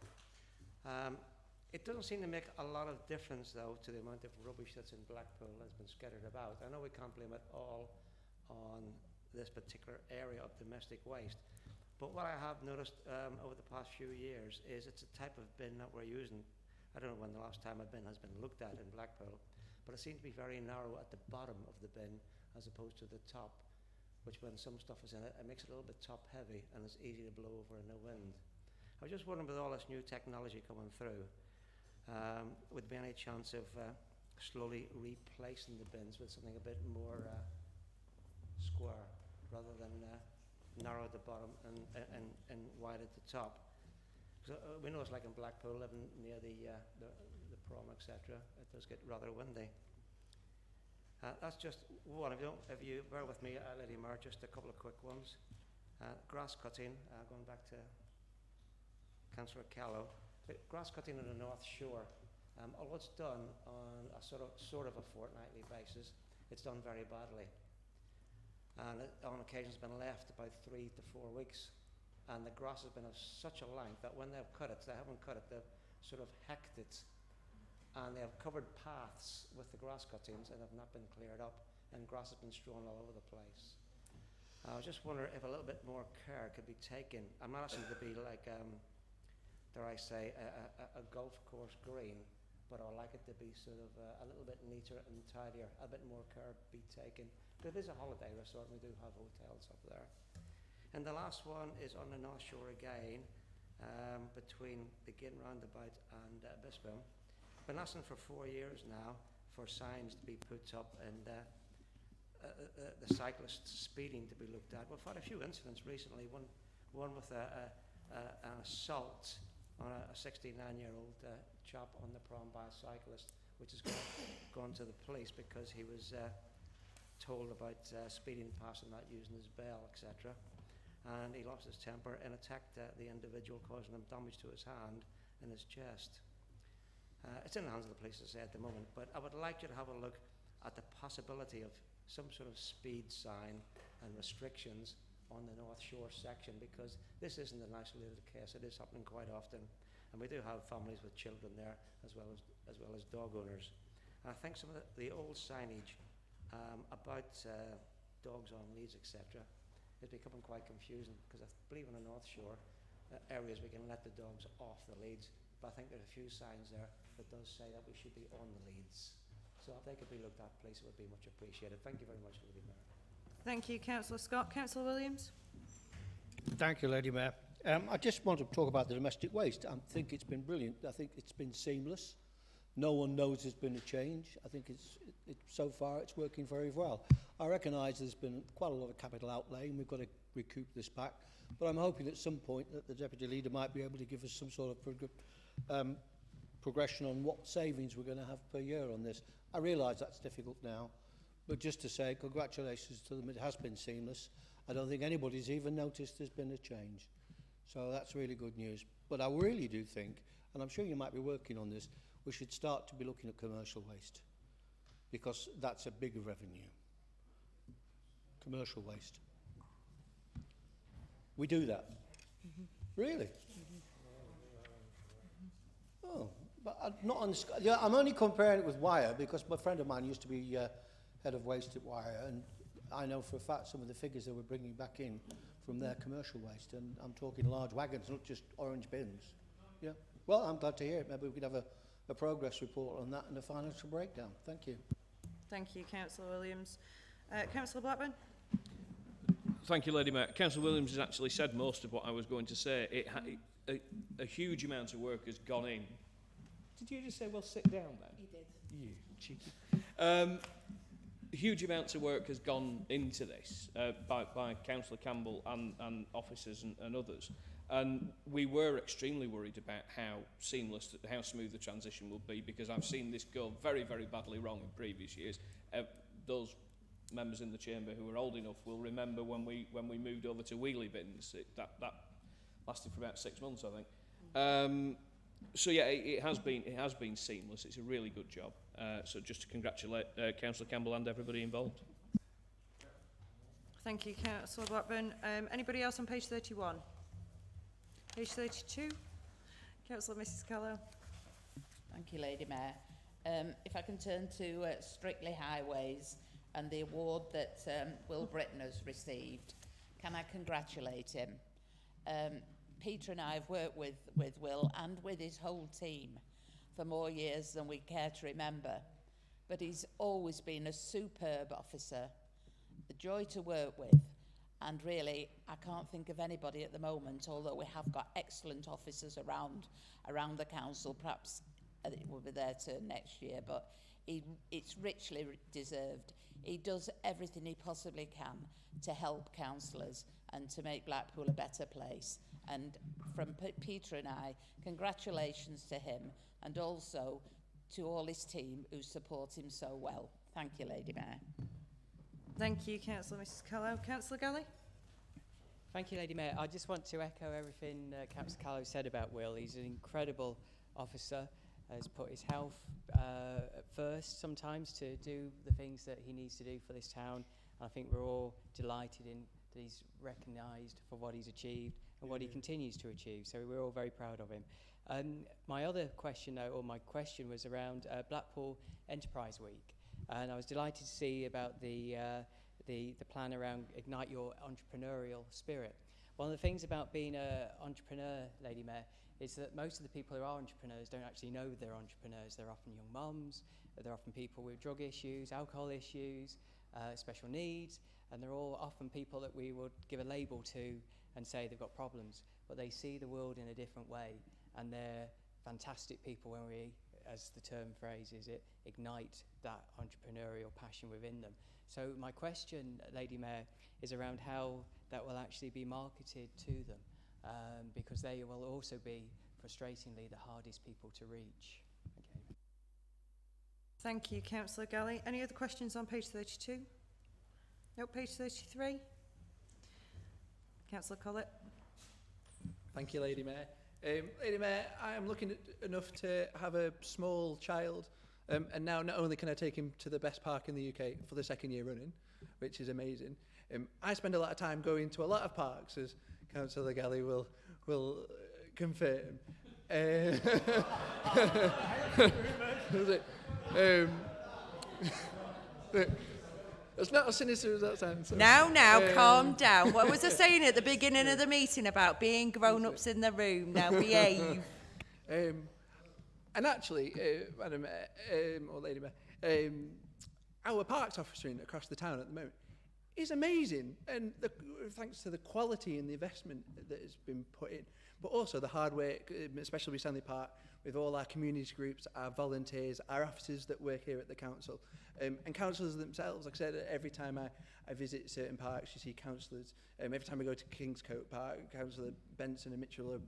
It doesn't seem to make a lot of difference, though, to the amount of rubbish that's in Blackpool that's been scattered about. I know we can't blame it all on this particular area of domestic waste, but what I have noticed over the past few years is it's a type of bin that we're using. I don't know when the last time a bin has been looked at in Blackpool, but it seems to be very narrow at the bottom of the bin as opposed to the top, which when some stuff is in it, it makes it a little bit top heavy and it's easy to blow over in the wind. I was just wondering, with all this new technology coming through, would there be any chance of slowly replacing the bins with something a bit more square rather than narrow at the bottom and wide at the top? So, we know it's like in Blackpool, living near the prom, etc. It does get rather windy. That's just one. If you bear with me, Lady Mayor, just a couple of quick ones. Grass cutting, going back to Councillor Callow. Grass cutting on the North Shore, although it's done on a sort of a fortnightly basis, it's done very badly. And it, on occasions, been left about 3 to 4 weeks. And the grass has been of such a length that when they've cut it, they haven't cut it, they've sort of hacked it. And they have covered paths with the grass cuttings and have not been cleared up, and grass has been strewn all over the place. I was just wondering if a little bit more care could be taken. I'm not asking to be like, dare I say, a golf course green, but I would like it to be sort of a little bit neater and tidier, a bit more care be taken. But it is a holiday resort, and we do have hotels up there. And the last one is on the North Shore again, between the Ginn roundabout and Bispham. Been asking for 4 years now for signs to be put up and the cyclists speeding to be looked at. We've had a few incidents recently, one with an assault on a 69-year-old chap on the prom by a cyclist, which has gone to the police because he was told about speeding past and not using his bell, etc. And he lost his temper and attacked the individual, causing him damage to his hand and his chest. It's in the hands of the police, as I say, at the moment, but I would like you to have a look at the possibility of some sort of speed sign and restrictions on the North Shore section, because this isn't an isolated case. It is happening quite often, and we do have families with children there as well as dog owners. And I think some of the old signage about dogs on leads, etc., is becoming quite confusing, because I believe on the North Shore areas we can let the dogs off the leads. But I think there are a few signs there that does say that we should be on the leads. So if they could be looked at, please, it would be much appreciated. Thank you very much, Lady Mayor. Thank you, Councillor Scott. Councillor Williams? Thank you, Lady Mayor. I just want to talk about the domestic waste. I think it's been brilliant. I think it's been seamless. No one knows there's been a change. I think so far it's working very well. I recognise there's been quite a lot of capital outlay and we've got to recoup this back. But I'm hoping at some point that the Deputy Leader might be able to give us some sort of progression on what savings we're going to have per year on this. I realise that's difficult now, but just to say congratulations to them. It has been seamless. I don't think anybody's even noticed there's been a change. So that's really good news. But I really do think, and I'm sure you might be working on this, we should start to be looking at commercial waste, because that's a bigger revenue. Commercial waste. We do that. Really? Oh, but I'm not on. Yeah, I'm only comparing it with Wire because my friend of mine used to be head of waste at Wire, and I know for a fact some of the figures they were bringing back in from their commercial waste, and I'm talking large wagons, not just orange bins. Yeah. Well, I'm glad to hear it. Maybe we could have a progress report on that and a financial breakdown. Thank you. Thank you, Councillor Williams. Councillor Blackburn? Thank you, Lady Mayor. Councillor Williams has actually said most of what I was going to say. A huge amount of work has gone in. Did you just say, well, sit down then? He did. You cheeky. Huge amounts of work has gone into this by Councillor Campbell and officers and others. And we were extremely worried about how seamless, how smooth the transition will be, because I've seen this go very, very badly wrong in previous years. Those members in the chamber who are old enough will remember when we moved over to wheelie bins. That lasted for about 6 months, I think. So yeah, it has been seamless. It's a really good job. So just to congratulate Councillor Campbell and everybody involved. Thank you, Councillor Blackburn. Anybody else on page 31? Page 32. Councillor Mrs. Callow. Thank you, Lady Mayor. If I can turn to Strictly Highways and the award that Will Britton has received, can I congratulate him? Peter and I have worked with Will and with his whole team for more years than we care to remember, but he's always been a superb officer, a joy to work with, and really I can't think of anybody at the moment, although we have got excellent officers around the council. Perhaps it will be their turn next year, but it's richly deserved. He does everything he possibly can to help councillors and to make Blackpool a better place. And from Peter and I, congratulations to him, and also to all his team who support him so well. Thank you, Lady Mayor. Thank you, Councillor Mrs. Callow. Councillor Galley? Thank you, Lady Mayor. I just want to echo everything Councillor Callow said about Will. He's an incredible officer, has put his health first sometimes to do the things that he needs to do for this town. And I think we're all delighted that he's recognised for what he's achieved and what he continues to achieve. So we're all very proud of him. My other question, though, or my question was around Blackpool Enterprise Week. And I was delighted to see about the plan around Ignite Your Entrepreneurial Spirit. One of the things about being an entrepreneur, Lady Mayor, is that most of the people who are entrepreneurs don't actually know they're entrepreneurs. They're often young mums, they're often people with drug issues, alcohol issues, special needs, and they're all often people that we would give a label to and say they've got problems, but they see the world in a different way, and they're fantastic people when we, as the term phrases it, ignite that entrepreneurial passion within them. So my question, Lady Mayor, is around how that will actually be marketed to them, because they will also be, frustratingly, the hardest people to reach. Okay. Thank you, Councillor Galley. Any other questions on page 32? No, page 33. Councillor Collett. Thank you, Lady Mayor. Lady Mayor, I am looking at enough to have a small child, and now not only can I take him to the best park in the UK for the 2nd year running, which is amazing, I spend a lot of time going to a lot of parks, as Councillor Galley will confirm. It's not as sinister as that sounds. So. Now, calm down. What was I saying at the beginning of the meeting about being grown-ups in the room? Now, behave. And actually, Madam or Lady Mayor, our parks officer across the town at the moment is amazing, and thanks to the quality and the investment that has been put in, but also the hard work, especially with Stanley Park, with all our community groups, our volunteers, our officers that work here at the council, and councillors themselves. Like I said, every time I visit certain parks, you see councillors. Every time I go to Kingscote Park, Councillor Benson and Mitchell are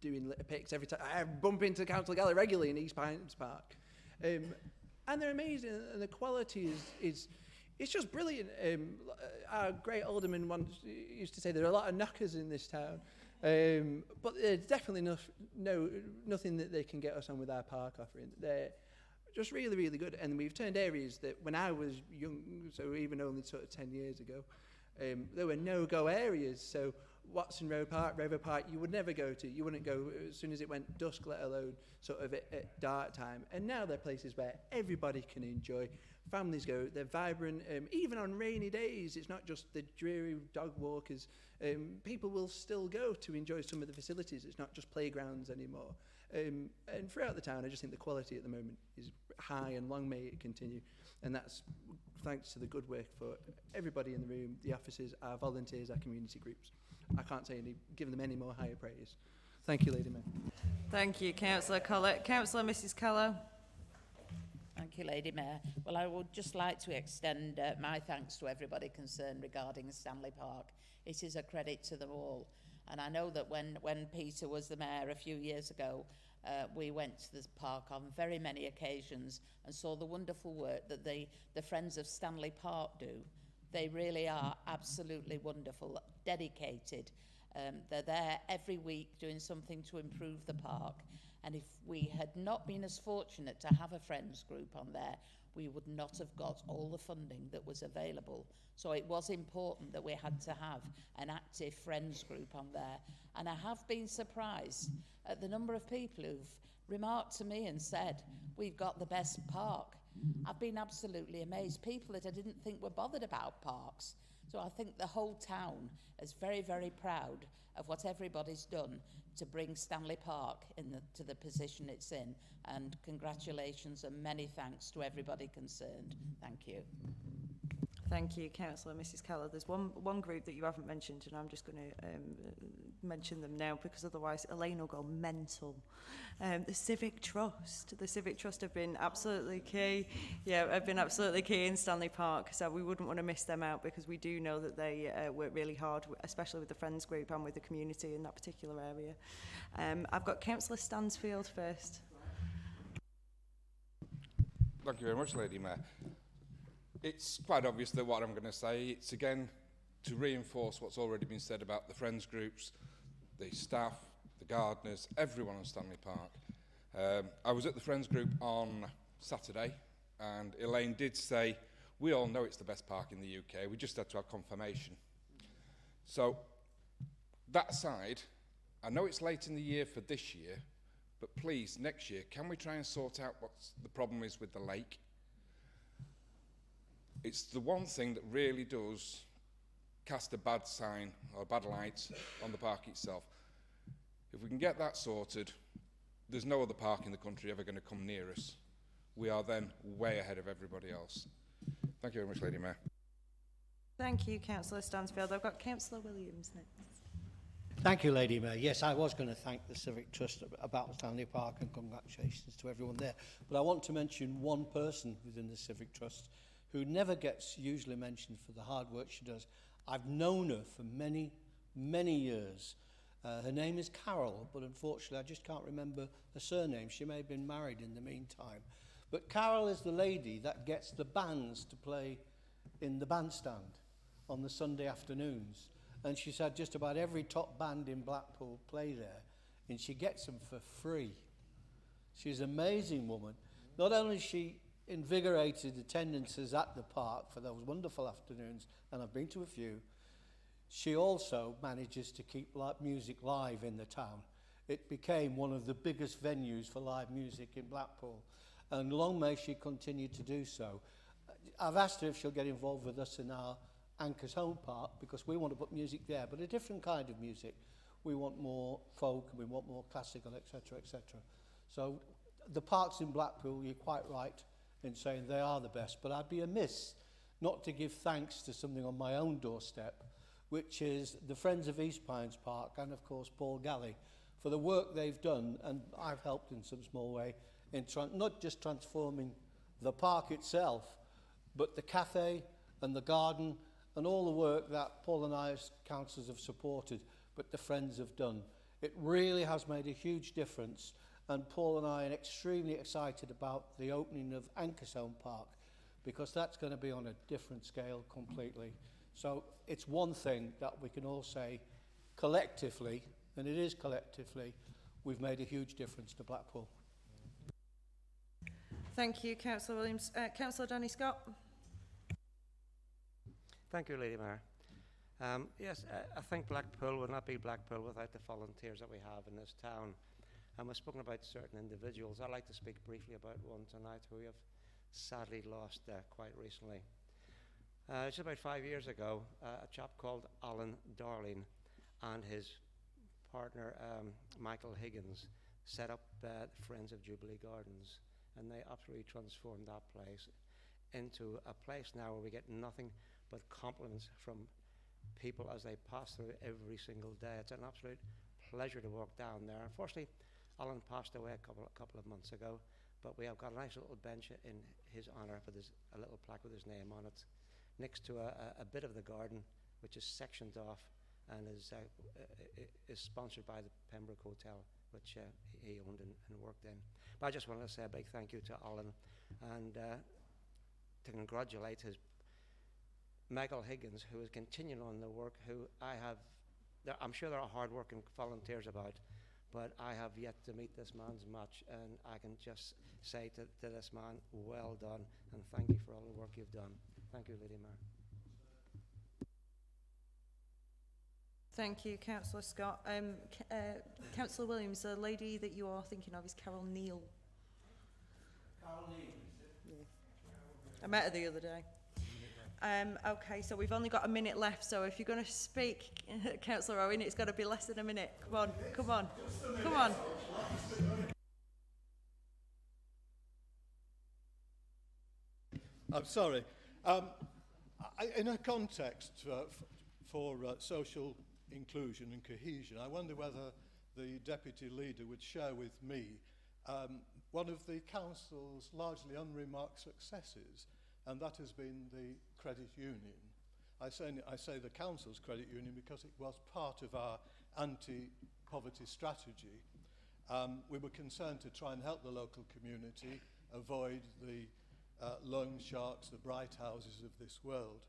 doing litter picks. Every time I bump into Councillor Gallagher regularly in East Pines Park, and they're amazing, and the quality is it's just brilliant. Our great alderman once used to say there are a lot of knockers in this town, but there's definitely nothing that they can get us on with our park offering. They're just really, really good, and we've turned areas that when I was young, so even only sort of 10 years ago, there were no-go areas. So Watson Road Park, Rover Park, you would never go to. You wouldn't go as soon as it went dusk, let alone sort of at dark time. And now they're places where everybody can enjoy. Families go, they're vibrant. Even on rainy days, it's not just the dreary dog walkers. People will still go to enjoy some of the facilities. It's not just playgrounds anymore. And throughout the town, I just think the quality at the moment is high, and long may it continue. And that's thanks to the good work for everybody in the room, the officers, our volunteers, our community groups. I can't say give them any more higher praise. Thank you, Lady Mayor. Thank you, Councillor Collett. Councillor Mrs Callow. Thank you, Lady Mayor. Well, I would just like to extend my thanks to everybody concerned regarding Stanley Park. It is a credit to them all. And I know that when Peter was the mayor a few years ago, we went to the park on very many occasions and saw the wonderful work that the Friends of Stanley Park do. They really are absolutely wonderful, dedicated. They're there every week doing something to improve the park. And if we had not been as fortunate to have a friends group on there, we would not have got all the funding that was available. So it was important that we had to have an active friends group on there. And I have been surprised at the number of people who've remarked to me and said, we've got the best park. I've been absolutely amazed. People that I didn't think were bothered about parks. So I think the whole town is very, very proud of what everybody's done to bring Stanley Park to the position it's in. And congratulations and many thanks to everybody concerned. Thank you. Thank you, Councillor Mrs Keller. There's one group that you haven't mentioned, and I'm just going to mention them now because otherwise Elaine will go mental. The Civic Trust. The Civic Trust have been absolutely key. Yeah, have been absolutely key in Stanley Park, so we wouldn't want to miss them out because we do know that they work really hard, especially with the Friends group and with the community in that particular area. I've got Councillor Stansfield first. Thank you very much, Lady Mayor. It's quite obvious that what I'm going to say, it's again to reinforce what's already been said about the friends groups, the staff, the gardeners, everyone on Stanley Park. I was at the friends group on Saturday, and Elaine did say, we all know it's the best park in the UK, we just had to have confirmation. So, that aside, I know it's late in the year for this year, but please, next year, can we try and sort out what the problem is with the lake? It's the one thing that really does cast a bad sign or a bad light on the park itself. If we can get that sorted, there's no other park in the country ever going to come near us. We are then way ahead of everybody else. Thank you very much, Lady Mayor. Thank you, Councillor Stansfield. I've got Councillor Williams next. Thank you, Lady Mayor. Yes, I was going to thank the Civic Trust about Stanley Park and congratulations to everyone there. But I want to mention one person within the Civic Trust who never gets usually mentioned for the hard work she does. I've known her for many, many years. Her name is Carol, but unfortunately I just can't remember her surname. She may have been married in the meantime. But Carol is the lady that gets the bands to play in the bandstand on the Sunday afternoons. And she's had just about every top band in Blackpool play there, and she gets them for free. She's an amazing woman. Not only is she invigorated attendances at the park for those wonderful afternoons, and I've been to a few, she also manages to keep music live in the town. It became one of the biggest venues for live music in Blackpool, and long may she continue to do so. I've asked her if she'll get involved with us in our Anchor's Home Park, because we want to put music there, but a different kind of music. We want more folk, and we want more classical, etc., etc. So the parks in Blackpool, you're quite right in saying they are the best, but I'd be amiss not to give thanks to something on my own doorstep, which is the Friends of East Pines Park and, of course, Paul Galley, for the work they've done, and I've helped in some small way, in not just transforming the park itself, but the cafe and the garden and all the work that Paul and I as councillors have supported, but the Friends have done. It really has made a huge difference, and Paul and I are extremely excited about the opening of Anchorstone Park, because that's going to be on a different scale completely. So it's one thing that we can all say collectively, and it is collectively, we've made a huge difference to Blackpool. Thank you, Councillor Williams. Councillor Danny Scott. Thank you, Lady Mayor. Yes, I think Blackpool would not be Blackpool without the volunteers that we have in this town. And we've spoken about certain individuals. I'd like to speak briefly about one tonight who we have sadly lost quite recently. Just about 5 years ago, a chap called Alan Darling and his partner Michael Higgins set up the Friends of Jubilee Gardens, and they absolutely transformed that place into a place now where we get nothing but compliments from people as they pass through every single day. It's an absolute pleasure to walk down there. Unfortunately, Alan passed away a couple of months ago, but we have got a nice little bench in his honour with a little plaque with his name on it, next to a bit of the garden which is sectioned off and is sponsored by the Pembroke Hotel, which he owned and worked in. But I just wanted to say a big thank you to Alan, and to congratulate his Michael Higgins, who is continuing on the work, who I'm sure there are hard-working volunteers about, but I have yet to meet this man's match, and I can just say to this man, well done, and thank you for all the work you've done. Thank you, Lady Mayor. Thank you, Councillor Scott. Councillor Williams, the lady that you are thinking of is Carol Neal. Carol Neal, is it? Yeah. I met her the other day. Okay, so we've only got a minute left, so if you're going to speak, Councillor Owen, it's got to be less than a minute. Come on, come on, come on. I'm sorry. In a context for social inclusion and cohesion, I wonder whether the Deputy Leader would share with me one of the Council's largely unremarked successes, and that has been the credit union. I say the Council's credit union because it was part of our anti-poverty strategy. We were concerned to try and help the local community avoid the loan sharks, the bright houses of this world.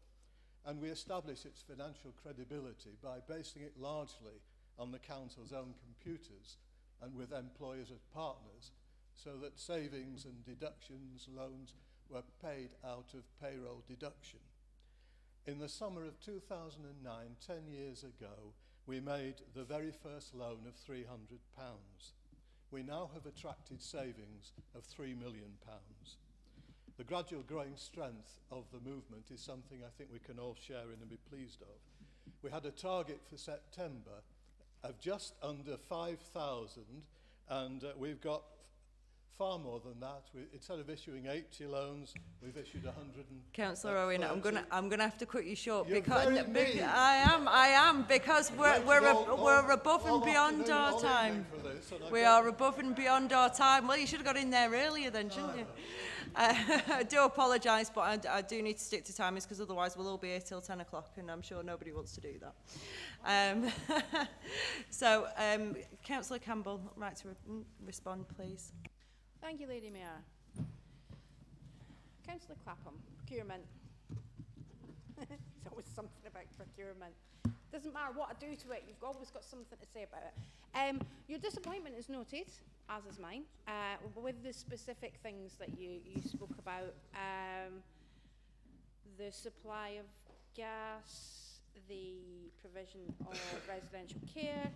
And we established its financial credibility by basing it largely on the Council's own computers and with employers as partners, so that savings and deductions, loans, were paid out of payroll deduction. In the summer of 2009, 10 years ago, we made the very first loan of £300. We now have attracted savings of £3 million. The gradual growing strength of the movement is something I think we can all share in and be pleased of. We had a target for September of just under 5,000, and we've got far more than that. Instead of issuing 80 loans, we've issued 100. Councillor Owen, I'm gonna have to cut you short. You're because very mean. I am because we're above and beyond our time. We are above and beyond our time. Well, you should have got in there earlier then, shouldn't you? I do apologise, but I do need to stick to timings, because otherwise we'll all be here till 10 o'clock, and I'm sure nobody wants to do that. So, Councillor Campbell, right to respond, please. Thank you, Lady Mayor. Councillor Clapham, procurement. It's always something about procurement. Doesn't matter what I do to it, you've always got something to say about it. Your disappointment is noted, as is mine, with the specific things that you spoke about. The supply of gas, the provision of residential care,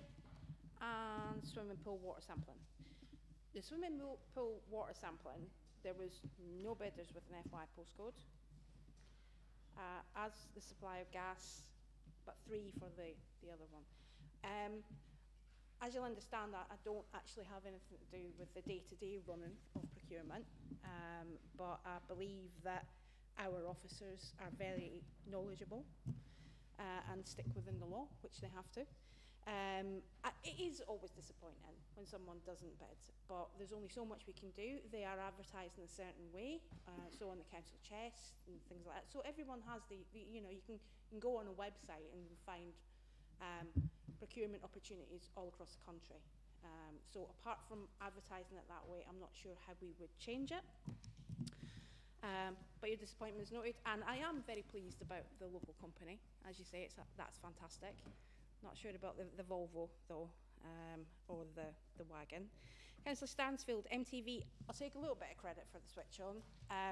and swimming pool water sampling. The swimming pool water sampling, there was no bidders with an FY postcode. as the supply of gas, but 3 for the other one. As you'll understand, I don't actually have anything to do with the day-to-day running of procurement, but I believe that our officers are very knowledgeable and stick within the law, which they have to. It is always disappointing when someone doesn't bid, but there's only so much we can do. They are advertised in a certain way, so on the council chest and things like that. So everyone has you know, you can go on a website and find procurement opportunities all across the country. So apart from advertising it that way, I'm not sure how we would change it. But your disappointment is noted, and I am very pleased about the local company. As you say, that's fantastic. Not sure about the Volvo though, or the wagon. Councillor Stansfield, MTV, I'll take a little bit of credit for the switch on,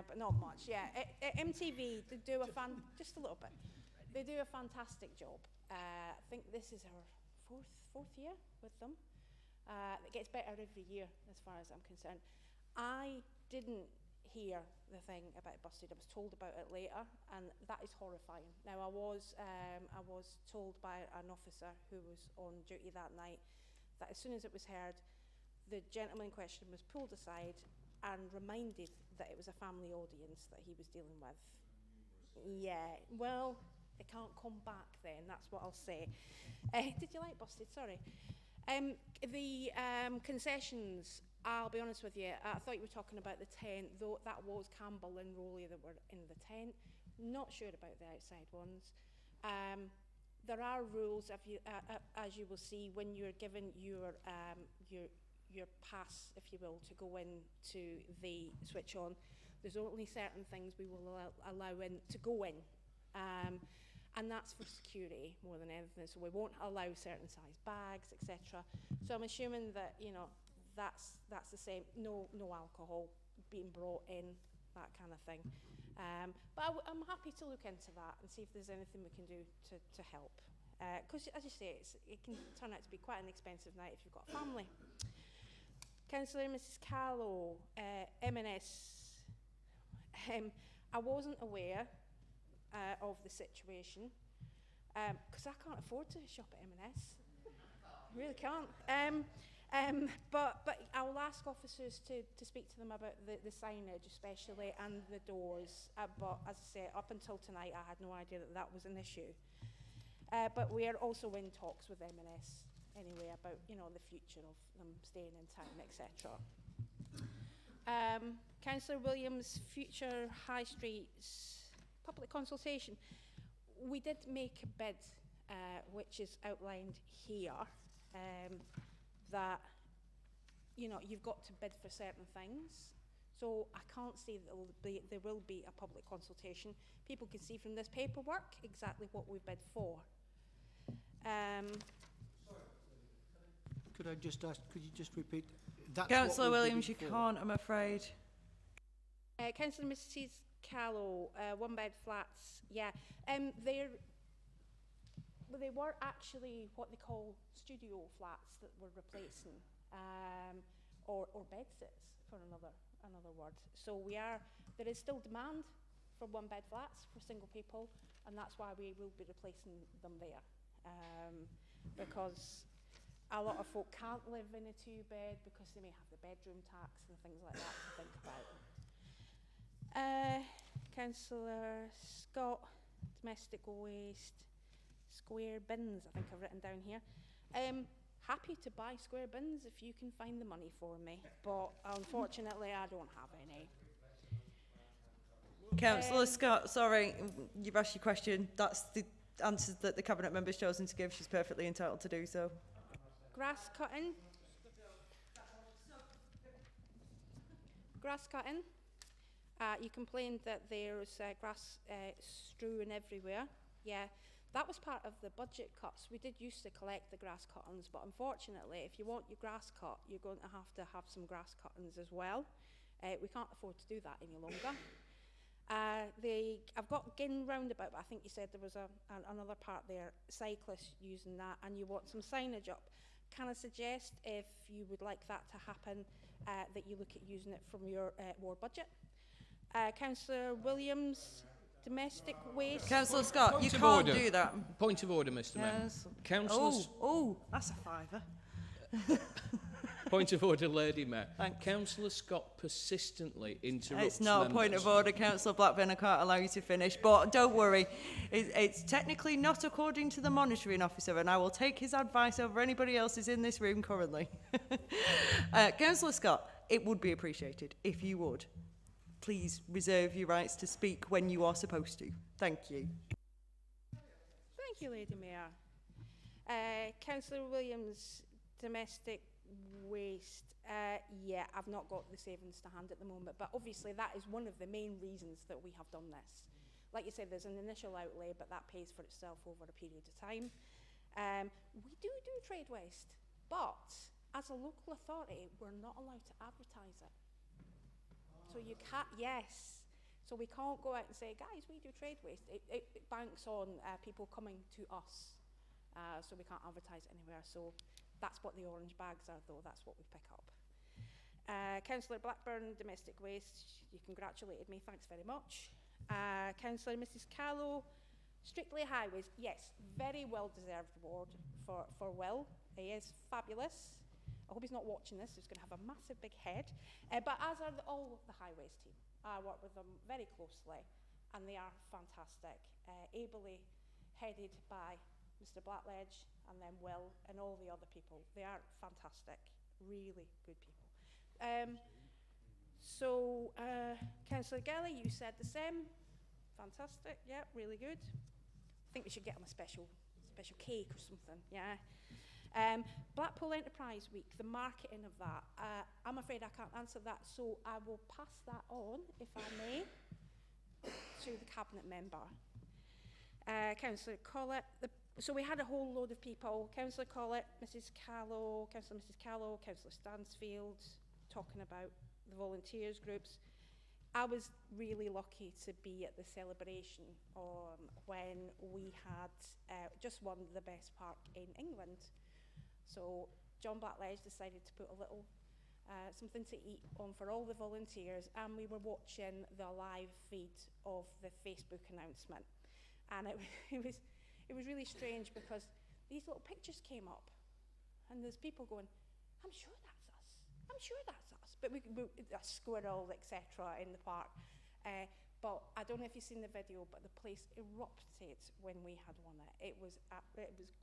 but not much. Yeah, MTV, they do just a little bit. They do a fantastic job. I think this is our fourth year with them. It gets better every year as far as I'm concerned. I didn't hear the thing about busted. I was told about it later, and that is horrifying. Now I was told by an officer who was on duty that night that as soon as it was heard, the gentleman in question was pulled aside and reminded that it was a family audience that he was dealing with. Yeah, well, they can't come back then, that's what I'll say. Did you like busted? Sorry. The concessions, I'll be honest with you, I thought you were talking about the tent, though that was Campbell and Rowley that were in the tent. Not sure about the outside ones. There are rules, as you will see, when you're given your pass, if you will, to go into the switch on. There's only certain things we will allow in to go in. And that's for security more than anything. So we won't allow certain size bags, etc. So I'm assuming that, you know, that's the same. No alcohol being brought in, that kind of thing. But I'm happy to look into that and see if there's anything we can do to help. Because, as you say, it can turn out to be quite an expensive night if you've got a family. Councillor Mrs Callow, M&S. I wasn't aware of the situation because I can't afford to shop at M&S. I really can't. But I will ask officers to speak to them about the signage especially and the doors. But as I say, up until tonight I had no idea that was an issue. But we are also in talks with M&S anyway about, you know, the future of them staying in town, etc. Councillor Williams, future high streets public consultation. We did make a bid, which is outlined here, that, you know, you've got to bid for certain things. So I can't say that there will be a public consultation. People can see from this paperwork exactly what we bid for. Could I just ask, could you just repeat? Councillor Williams, you can't, I'm afraid. Councillor Mrs Callow, one-bed flats, yeah. They were actually what they call studio flats that we're replacing, or bedsits for another word. So there is still demand for one-bed flats for single people, and that's why we will be replacing them there, because a lot of folk can't live in a two-bed because they may have the bedroom tax and things like that to think about. Councillor Scott, domestic waste, square bins, I think I've written down here. Happy to buy square bins if you can find the money for me, but unfortunately I don't have any. Councillor Scott, sorry, you've asked your question. That's the answer that the Cabinet member's chosen to give. She's perfectly entitled to do so. Grass cutting. Grass cutting. You complained that there's grass strewn everywhere. Yeah, that was part of the budget cuts. We did used to collect the grass cuttings, but unfortunately, if you want your grass cut, you're going to have some grass cuttings as well. We can't afford to do that any longer. I've got Ginn roundabout, but I think you said there was another part there, cyclists using that, and you want some signage up. Can I suggest, if you would like that to happen, that you look at using it from your ward budget? Councillor Williams, domestic waste. Councillor Scott, Point you of can't order. do that. Point of order, Mr Mayor. Yes. Councillors... Oh, that's a fiver. Point of order, Lady Mayor. Councillor Scott persistently interrupts It's not a point members. of order, Councillor Blackburn. I can't allow you to finish. But don't worry, it's technically not according to the monitoring officer, and I will take his advice over anybody else's in this room currently. Councillor Scott, it would be appreciated if you would please reserve your rights to speak when you are supposed to. Thank you. Thank you, Lady Mayor. Councillor Williams, domestic waste. Yeah, I've not got the savings to hand at the moment, but obviously that is one of the main reasons that we have done this. Like you said, there's an initial outlay, but that pays for itself over a period of time. We do trade waste, but as a local authority, we're not allowed to advertise it. So you can't, yes. So we can't go out and say, guys, we do trade waste. It banks on people coming to us. So we can't advertise it anywhere. So that's what the orange bags are, though. That's what we pick up. Councillor Blackburn, domestic waste. You congratulated me. Thanks very much. Councillor Mrs. Callow, strictly highways. Yes, very well-deserved award for Will. He is fabulous. I hope he's not watching this. He's going to have a massive big head. But as are all of the highways team. I work with them very closely, and they are fantastic. Ably headed by Mr. Blackledge, and then Will, and all the other people. They are fantastic. Really good people. Councillor Gelly, you said the same. Fantastic. Yeah, really good. I think we should get them a special cake or something. Yeah. Blackpool Enterprise Week, the marketing of that, I'm afraid I can't answer that, so I will pass that on, if I may, to the Cabinet member. Councillor Collett, so we had a whole load of people, Councillor Collett, Councillor Mrs Callow, Councillor Stansfield, talking about the volunteers groups. I was really lucky to be at the celebration when we had just won the best park in England. So John Blackledge decided to put a little something to eat on for all the volunteers, and we were watching the live feed of the Facebook announcement, and it was really strange because these little pictures came up, and there's people going, "I'm sure that's us. I'm sure that's us." But we a squirrel, etc., in the park. But I don't know if you've seen the video, but the place erupted when we had won it. It was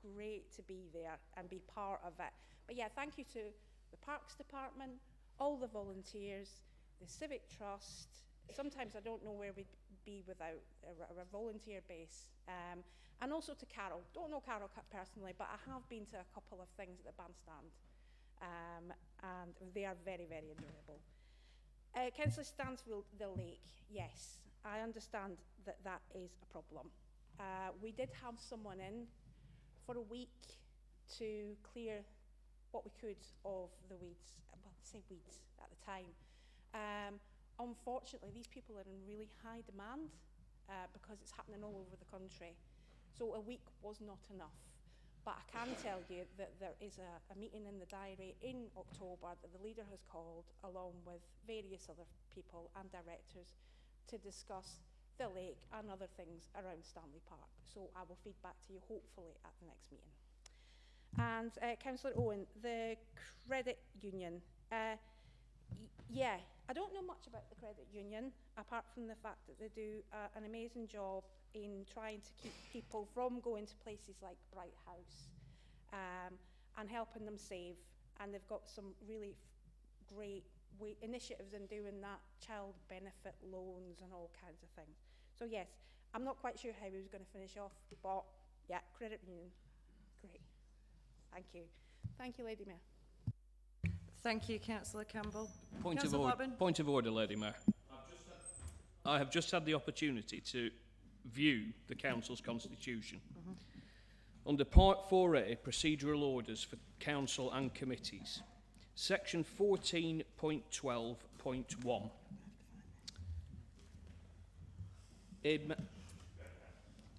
great to be there and be part of it. But yeah, thank you to the Parks Department, all the volunteers, the Civic Trust. Sometimes I don't know where we'd be without a volunteer base. And also to Carol. Don't know Carol personally, but I have been to a couple of things at the bandstand. And they are very, very enjoyable. Councillor Stansfield, the lake, yes, I understand that is a problem. We did have someone in for a week to clear what we could of the weeds, well, I say weeds at the time. Unfortunately, these people are in really high demand because it's happening all over the country. So a week was not enough. But I can tell you that there is a meeting in the diary in October that the leader has called, along with various other people and directors, to discuss the lake and other things around Stanley Park. So I will feed back to you hopefully at the next meeting. And Councillor Owen, the credit union. Yeah, I don't know much about the credit union, apart from the fact that they do an amazing job in trying to keep people from going to places like Bright House and helping them save. And they've got some really great initiatives in doing that, child benefit loans and all kinds of things. So yes, I'm not quite sure how he was going to finish off, but yeah, credit union, great. Thank you. Thank you, Lady Mayor. Thank you, Councillor Campbell. Point of order, Lady Mayor. I have just had the opportunity to view the Council's constitution. Under Part 4A, Procedural Orders for Council and Committees, Section 14.12.1.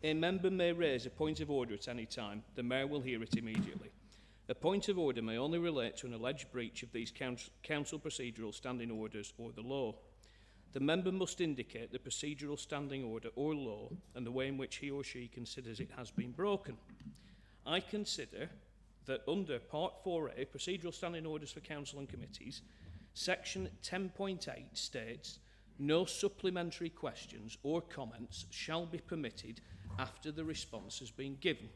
A member may raise a point of order at any time. The Mayor will hear it immediately. A point of order may only relate to an alleged breach of these council procedural standing orders or the law. the member must indicate the procedural standing order or law and the way in which he or she considers it has been broken. I consider that under Part 4A, Procedural Standing Orders for Council and Committees, Section 10.8 states, no supplementary questions or comments shall be permitted after the response has been given.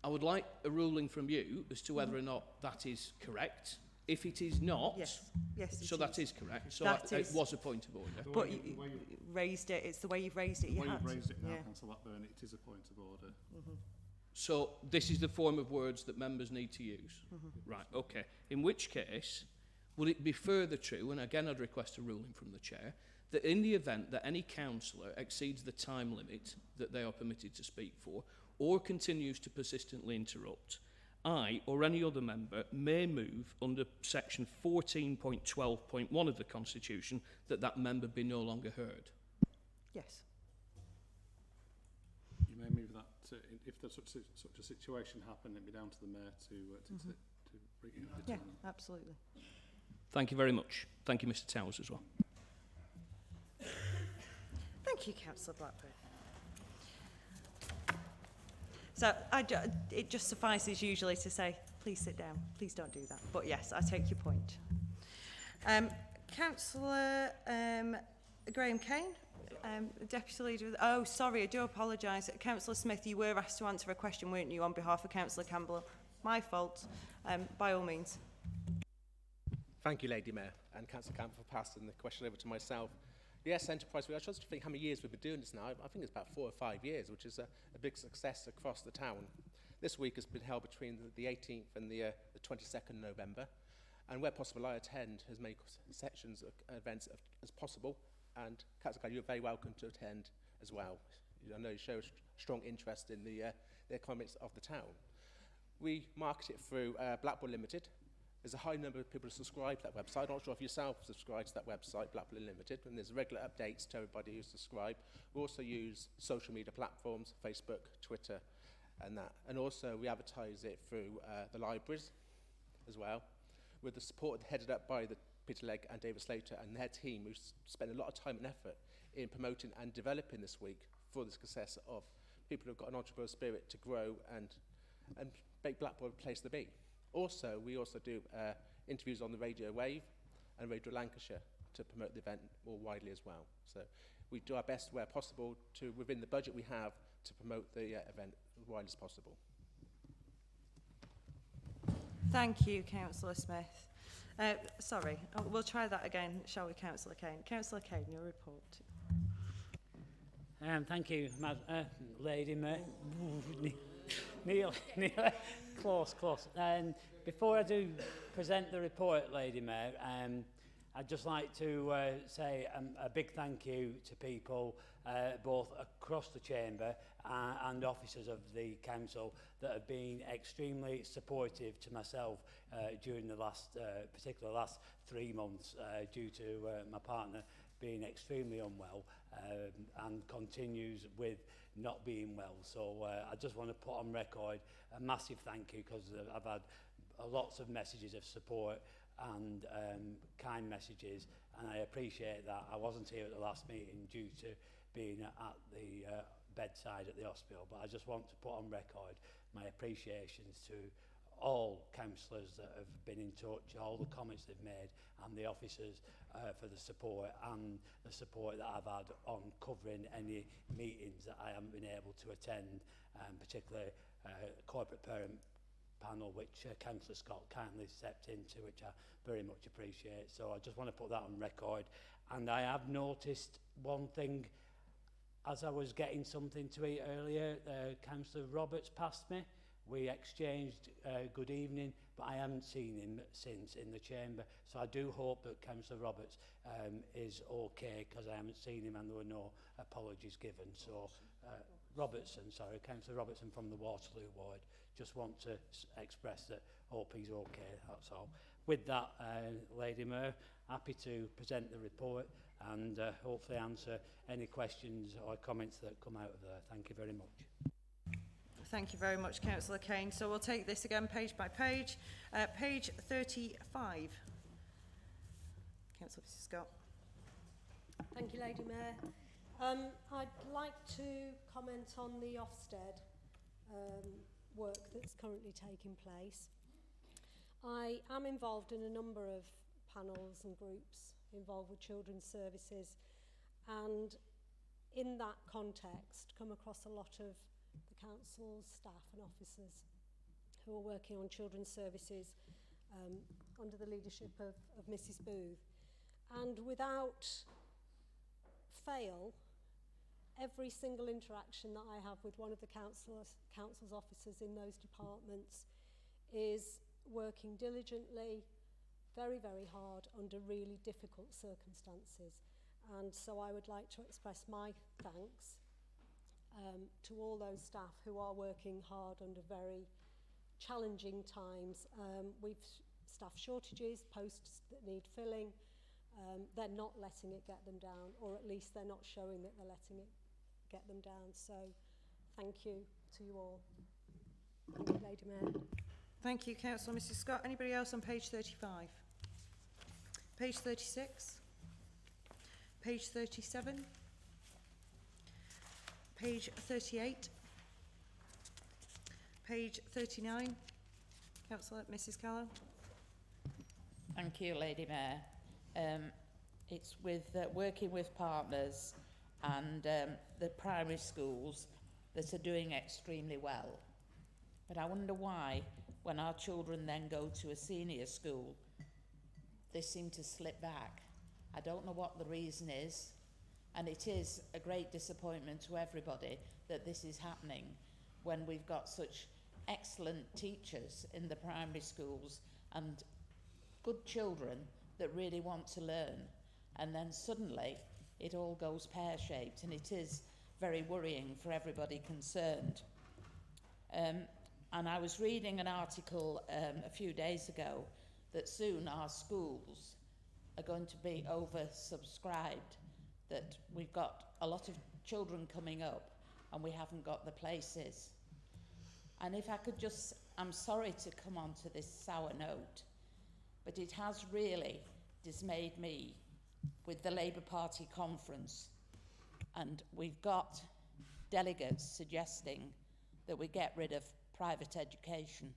I would like a ruling from you as to whether or not that is correct. If it is not, yes, so that is correct. So it was a point of order. But you raised it. It's the way you've raised it. The way you've raised it now, Councillor Blackburn, it is a point of order. So this is the form of words that members need to use. Right, okay. In which case, would it be further true, and again I'd request a ruling from the Chair, that in the event that any councillor exceeds the time limit that they are permitted to speak for, or continues to persistently interrupt, I or any other member may move under section 14.12.1 of the Constitution that that member be no longer heard. Yes. You may move that to, if there's such a situation happened, it'd be down to the mayor to yeah, absolutely. Thank you very much. Thank you, Mr. Towers, as well. Thank you, Councillor Blackburn. So it just suffices usually to say, please sit down, please don't do that. But yes, I take your point. Councillor Graham Kane, Deputy Leader. Oh, sorry, I do apologise. Councillor Smith, you were asked to answer a question, weren't you, on behalf of Councillor Campbell? My fault. By all means. Thank you, Lady Mayor, and Councillor Campbell for passing the question over to myself. Yes, Enterprise, I was trying to think how many years we've been doing this now. I think it's about 4 or 5 years, which is a big success across the town. This week has been held between the 18th and the 22nd November, and where possible I attend as many sections of events as possible, and Councillor Campbell, you're very welcome to attend as well. I know you show strong interest in the economics of the town. We market it through Blackpool Limited. There's a high number of people who subscribe to that website. I'm not sure if yourself subscribe to that website, Blackpool Limited, and there's regular updates to everybody who subscribe. We also use social media platforms, Facebook, Twitter, and that. And also we advertise it through the libraries as well, with the support headed up by Peter Legg and David Slater and their team, who spend a lot of time and effort in promoting and developing this week for the success of people who've got an entrepreneurial spirit to grow and make Blackpool a place to be. Also, we also do interviews on the Radio Wave and Radio Lancashire to promote the event more widely as well. So we do our best where possible to, within the budget we have, to promote the event as widely as possible. Thank you, Councillor Smith. Sorry, we'll try that again, shall we, Councillor Kane? Councillor Kane, your report. Thank you, Lady Mayor. Neil, close. Before I do present the report, Lady Mayor, I'd just like to say a big thank you to people both across the chamber and officers of the council that have been extremely supportive to myself during the particular last 3 months due to my partner being extremely unwell and continues with not being well. So I just want to put on record a massive thank you, because I've had lots of messages of support and kind messages, and I appreciate that. I wasn't here at the last meeting due to being at the bedside at the hospital, but I just want to put on record my appreciations to all councillors that have been in touch, all the comments they've made, and the officers for the support and the support that I've had on covering any meetings that I haven't been able to attend, particularly corporate parent panel, which Councillor Scott kindly stepped into, which I very much appreciate. So I just want to put that on record. And I have noticed one thing as I was getting something to eat earlier. Councillor Roberts passed me. We exchanged good evening, but I haven't seen him since in the chamber. So I do hope that Councillor Roberts is okay, because I haven't seen him and there were no apologies given. So Councillor Robertson from the Waterloo ward. Just want to express that hope he's okay, that's all. With that, Lady Mayor, happy to present the report and hopefully answer any questions or comments that come out of there. Thank you very much. Thank you very much, Councillor Kane. So we'll take this again page by page. Page 35. Councillor Scott. Thank you, Lady Mayor. I'd like to comment on the Ofsted work that's currently taking place. I am involved in a number of panels and groups involved with children's services, and in that context come across a lot of the council's staff and officers who are working on children's services under the leadership of Mrs. Booth. And without fail, every single interaction that I have with one of the council's officers in those departments is working diligently, very, very hard under really difficult circumstances. And so I would like to express my thanks to all those staff who are working hard under very challenging times. We've staff shortages, posts that need filling. They're not letting it get them down, or at least they're not showing that they're letting it get them down. So thank you to you all. Thank you, Lady Mayor. Thank you, Councillor Mrs. Scott. Anybody else on page 35? Page 36? Page 37? Page 38? Page 39? Councillor Mrs. Callow. Thank you, Lady Mayor. It's with working with partners and the primary schools that are doing extremely well. But I wonder why, when our children then go to a senior school, they seem to slip back. I don't know what the reason is, and it is a great disappointment to everybody that this is happening when we've got such excellent teachers in the primary schools and good children that really want to learn, and then suddenly it all goes pear-shaped, and it is very worrying for everybody concerned. And I was reading an article a few days ago that soon our schools are going to be oversubscribed, that we've got a lot of children coming up and we haven't got the places. And if I could just, I'm sorry to come on to this sour note, but it has really dismayed me with the Labour Party conference, and we've got delegates suggesting that we get rid of private education.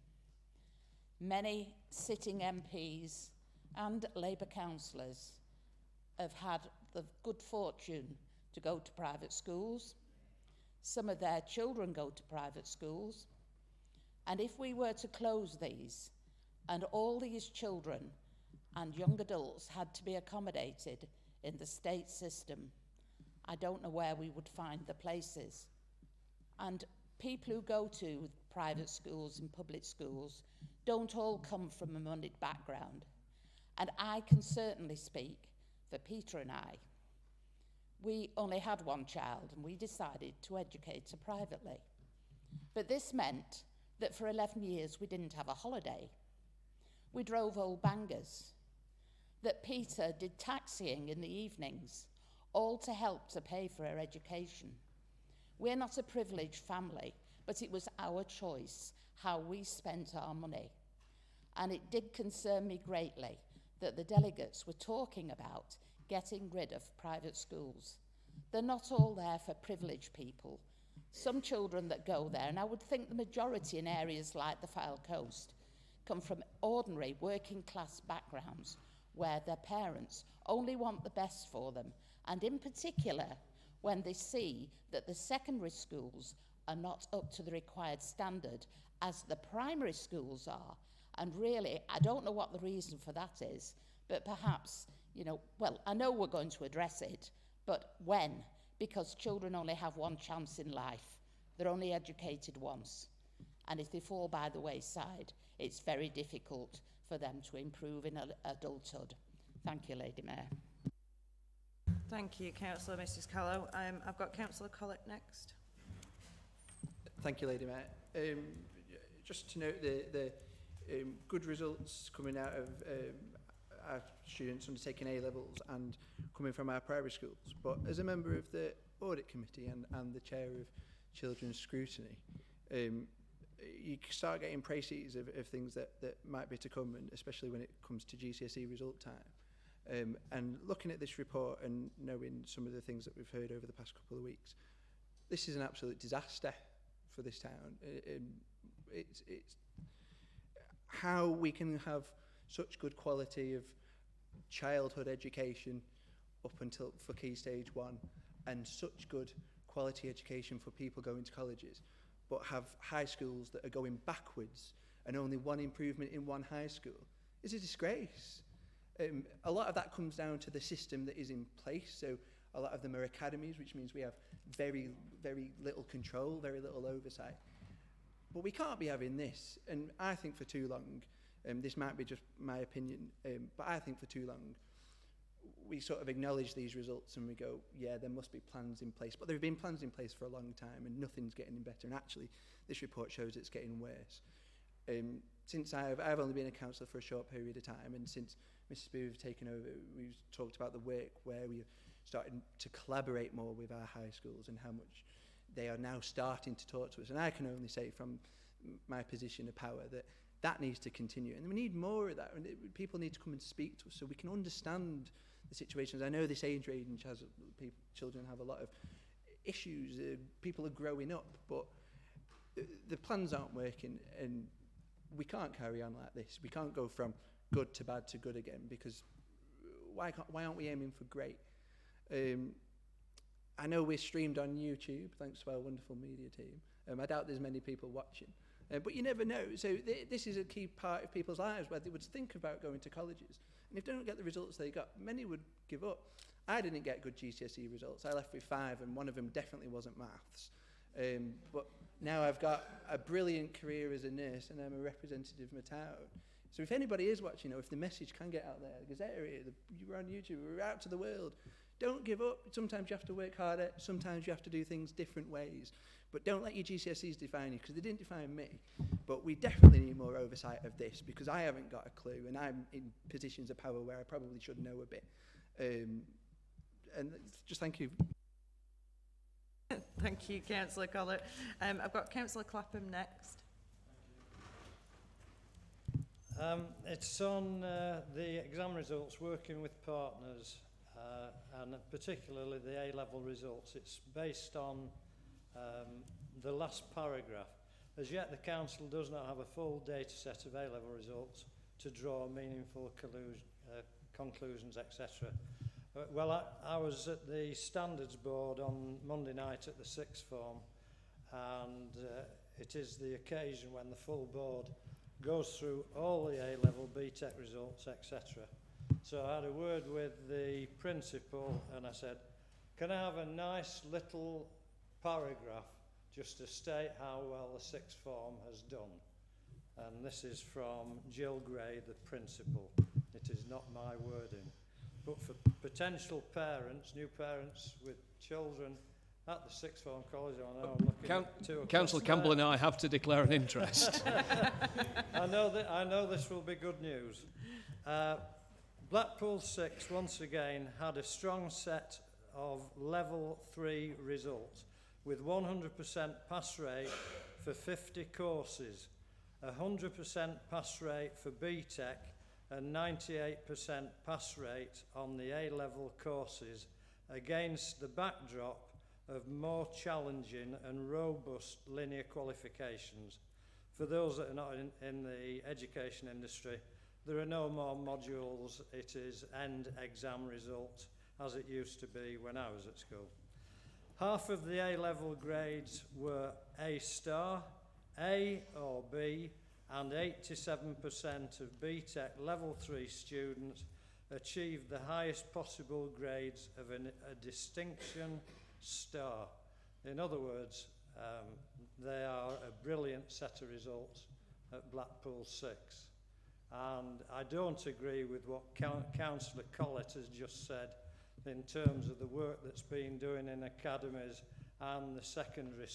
Many sitting MPs and Labour councillors have had the good fortune to go to private schools. Some of their children go to private schools. And if we were to close these and all these children and young adults had to be accommodated in the state system, I don't know where we would find the places. And people who go to private schools and public schools don't all come from a moneyed background. And I can certainly speak for Peter and I. We only had one child and we decided to educate her privately. But this meant that for 11 years we didn't have a holiday. We drove old bangers. That Peter did taxiing in the evenings, all to help to pay for her education. We're not a privileged family, but it was our choice how we spent our money. And it did concern me greatly that the delegates were talking about getting rid of private schools. They're not all there for privileged people. Some children that go there, and I would think the majority in areas like the Fylde Coast, come from ordinary working class backgrounds where their parents only want the best for them, and in particular when they see that the secondary schools are not up to the required standard as the primary schools are. And really, I don't know what the reason for that is, but perhaps, you know, well, I know we're going to address it, but when? Because children only have one chance in life. They're only educated once. And if they fall by the wayside, it's very difficult for them to improve in adulthood. Thank you, Lady Mayor. Thank you, Councillor Mrs. Callow. I've got Councillor Collett next. Thank you, Lady Mayor. Just to note the good results coming out of our students undertaking A-levels and coming from our primary schools. But as a member of the Audit Committee and the Chair of Children's Scrutiny, you start getting précises of things that might be to come, and especially when it comes to GCSE result time. And looking at this report and knowing some of the things that we've heard over the past couple of weeks, this is an absolute disaster for this town. It's how we can have such good quality of childhood education up until for Key Stage 1 and such good quality education for people going to colleges, but have high schools that are going backwards and only one improvement in one high school is a disgrace. A lot of that comes down to the system that is in place. So a lot of them are academies, which means we have very, very little control, very little oversight. But we can't be having this. And I think for too long, this might be just my opinion, but I think for too long, we sort of acknowledge these results and we go, yeah, there must be plans in place. But there have been plans in place for a long time and nothing's getting any better. And actually, this report shows it's getting worse. Since I've only been a councillor for a short period of time, and since Mrs. Booth have taken over, we've talked about the work where we've started to collaborate more with our high schools and how much they are now starting to talk to us. And I can only say from my position of power that that needs to continue. And we need more of that. And people need to come and speak to us so we can understand the situations. I know this age range has children have a lot of issues. People are growing up, but the plans aren't working, and we can't carry on like this. We can't go from good to bad to good again, because why aren't we aiming for great? I know we're streamed on YouTube thanks to our wonderful media team. I doubt there's many people watching, but you never know. So this is a key part of people's lives where they would think about going to colleges. And if they don't get the results they got, many would give up. I didn't get good GCSE results. I left with 5, and one of them definitely wasn't maths. But now I've got a brilliant career as a nurse, and I'm a representative of my town. So if anybody is watching, or if the message can get out there, the Gazette are here, you're on YouTube, we're out to the world. Don't give up. Sometimes you have to work harder. Sometimes you have to do things different ways. But don't let your GCSEs define you, because they didn't define me. But we definitely need more oversight of this, because I haven't got a clue, and I'm in positions of power where I probably should know a bit. And just thank you. Thank you, Councillor Collett. I've got Councillor Clapham next. It's on the exam results, working with partners, and particularly the A-level results. It's based on the last paragraph. As yet, the Council does not have a full data set of A-level results to draw meaningful conclusions, etc. Well, I was at the Standards Board on Monday night at the sixth form, and it is the occasion when the full board goes through all the A-level, BTEC results, etc. So I had a word with the principal and I said, can I have a nice little paragraph just to state how well the sixth form has done? And this is from Jill Gray, the principal. It is not my wording. But for potential parents, new parents with children at the sixth form college, I know I'm looking at 2 o'clock. Councillor Campbell and I have to declare an interest. I know this will be good news. Blackpool 6 once again had a strong set of level 3 results with 100% pass rate for 50 courses, 100% pass rate for BTEC, and 98% pass rate on the A-level courses against the backdrop of more challenging and robust linear qualifications. For those that are not in the education industry, there are no more modules. It is end exam result as it used to be when I was at school. Half of the A-level grades were A star, A or B, and 87% of BTEC level 3 students achieved the highest possible grades of a distinction star. In other words, they are a brilliant set of results at Blackpool 6. And I don't agree with what Councillor Collett has just said in terms of the work that's been doing in academies and the secondary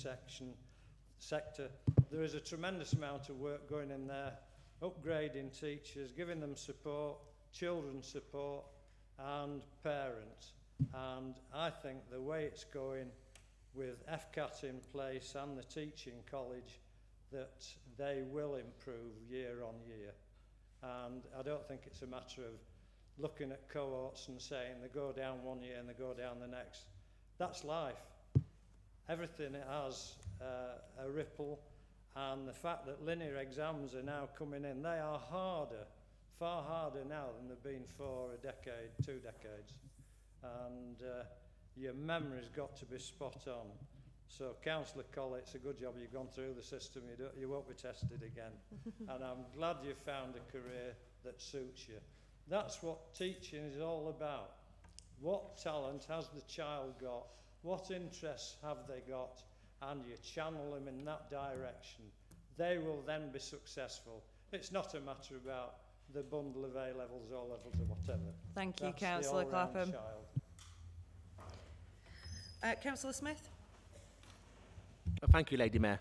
sector. There is a tremendous amount of work going in there, upgrading teachers, giving them support, children support, and parents. And I think the way it's going with FCAT in place and the teaching college, that they will improve year on year. And I don't think it's a matter of looking at cohorts and saying they go down one year and they go down the next. That's life. Everything has a ripple, and the fact that linear exams are now coming in, they are harder, far harder now than they've been for a decade, 2 decades. And your memory's got to be spot on. So, Councillor Collett, it's a good job you've gone through the system. You won't be tested again. And I'm glad you found a career that suits you. That's what teaching is all about. What talent has the child got? What interests have they got? And you channel them in that direction. They will then be successful. It's not a matter about the bundle of A-levels, O-levels or whatever. Thank you, That's Councillor the all-round Clapham. child. Councillor Smith? Thank you, Lady Mayor.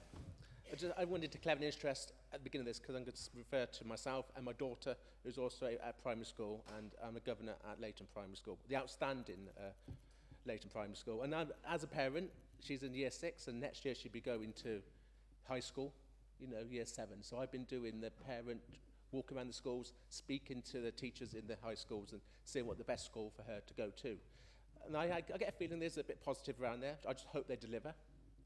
I wanted to declare an interest at the beginning of this because I'm going to refer to myself and my daughter, who's also at primary school, and I'm a governor at Leighton Primary School, the outstanding Leighton Primary School. And as a parent, she's in year 6, and next year she'll be going to high school, you know, year 7. So I've been doing the parent walk around the schools, speaking to the teachers in the high schools and seeing what the best school for her to go to. And I get a feeling there's a bit positive around there. I just hope they deliver.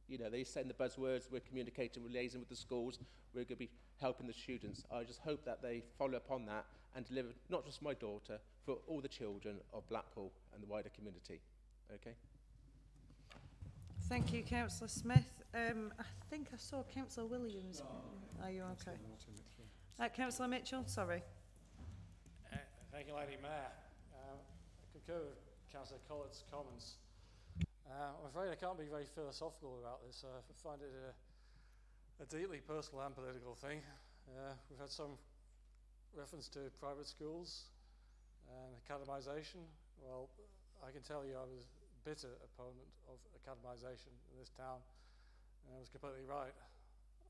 You know, they send the buzzwords, we're communicating, we're liaising with the schools, we're going to be helping the students. I just hope that they follow up on that and deliver, not just my daughter, for all the children of Blackpool and the wider community. Okay? Thank you, Councillor Smith. I think I saw Councillor Williams. Are you okay? Councillor Mitchell, sorry. Thank you, Lady Mayor. I concur with Councillor Collett's comments. I'm afraid I can't be very philosophical about this. I find it a deeply personal and political thing. We've had some reference to private schools and academisation. Well, I can tell you I was a bitter opponent of academisation in this town, and I was completely right.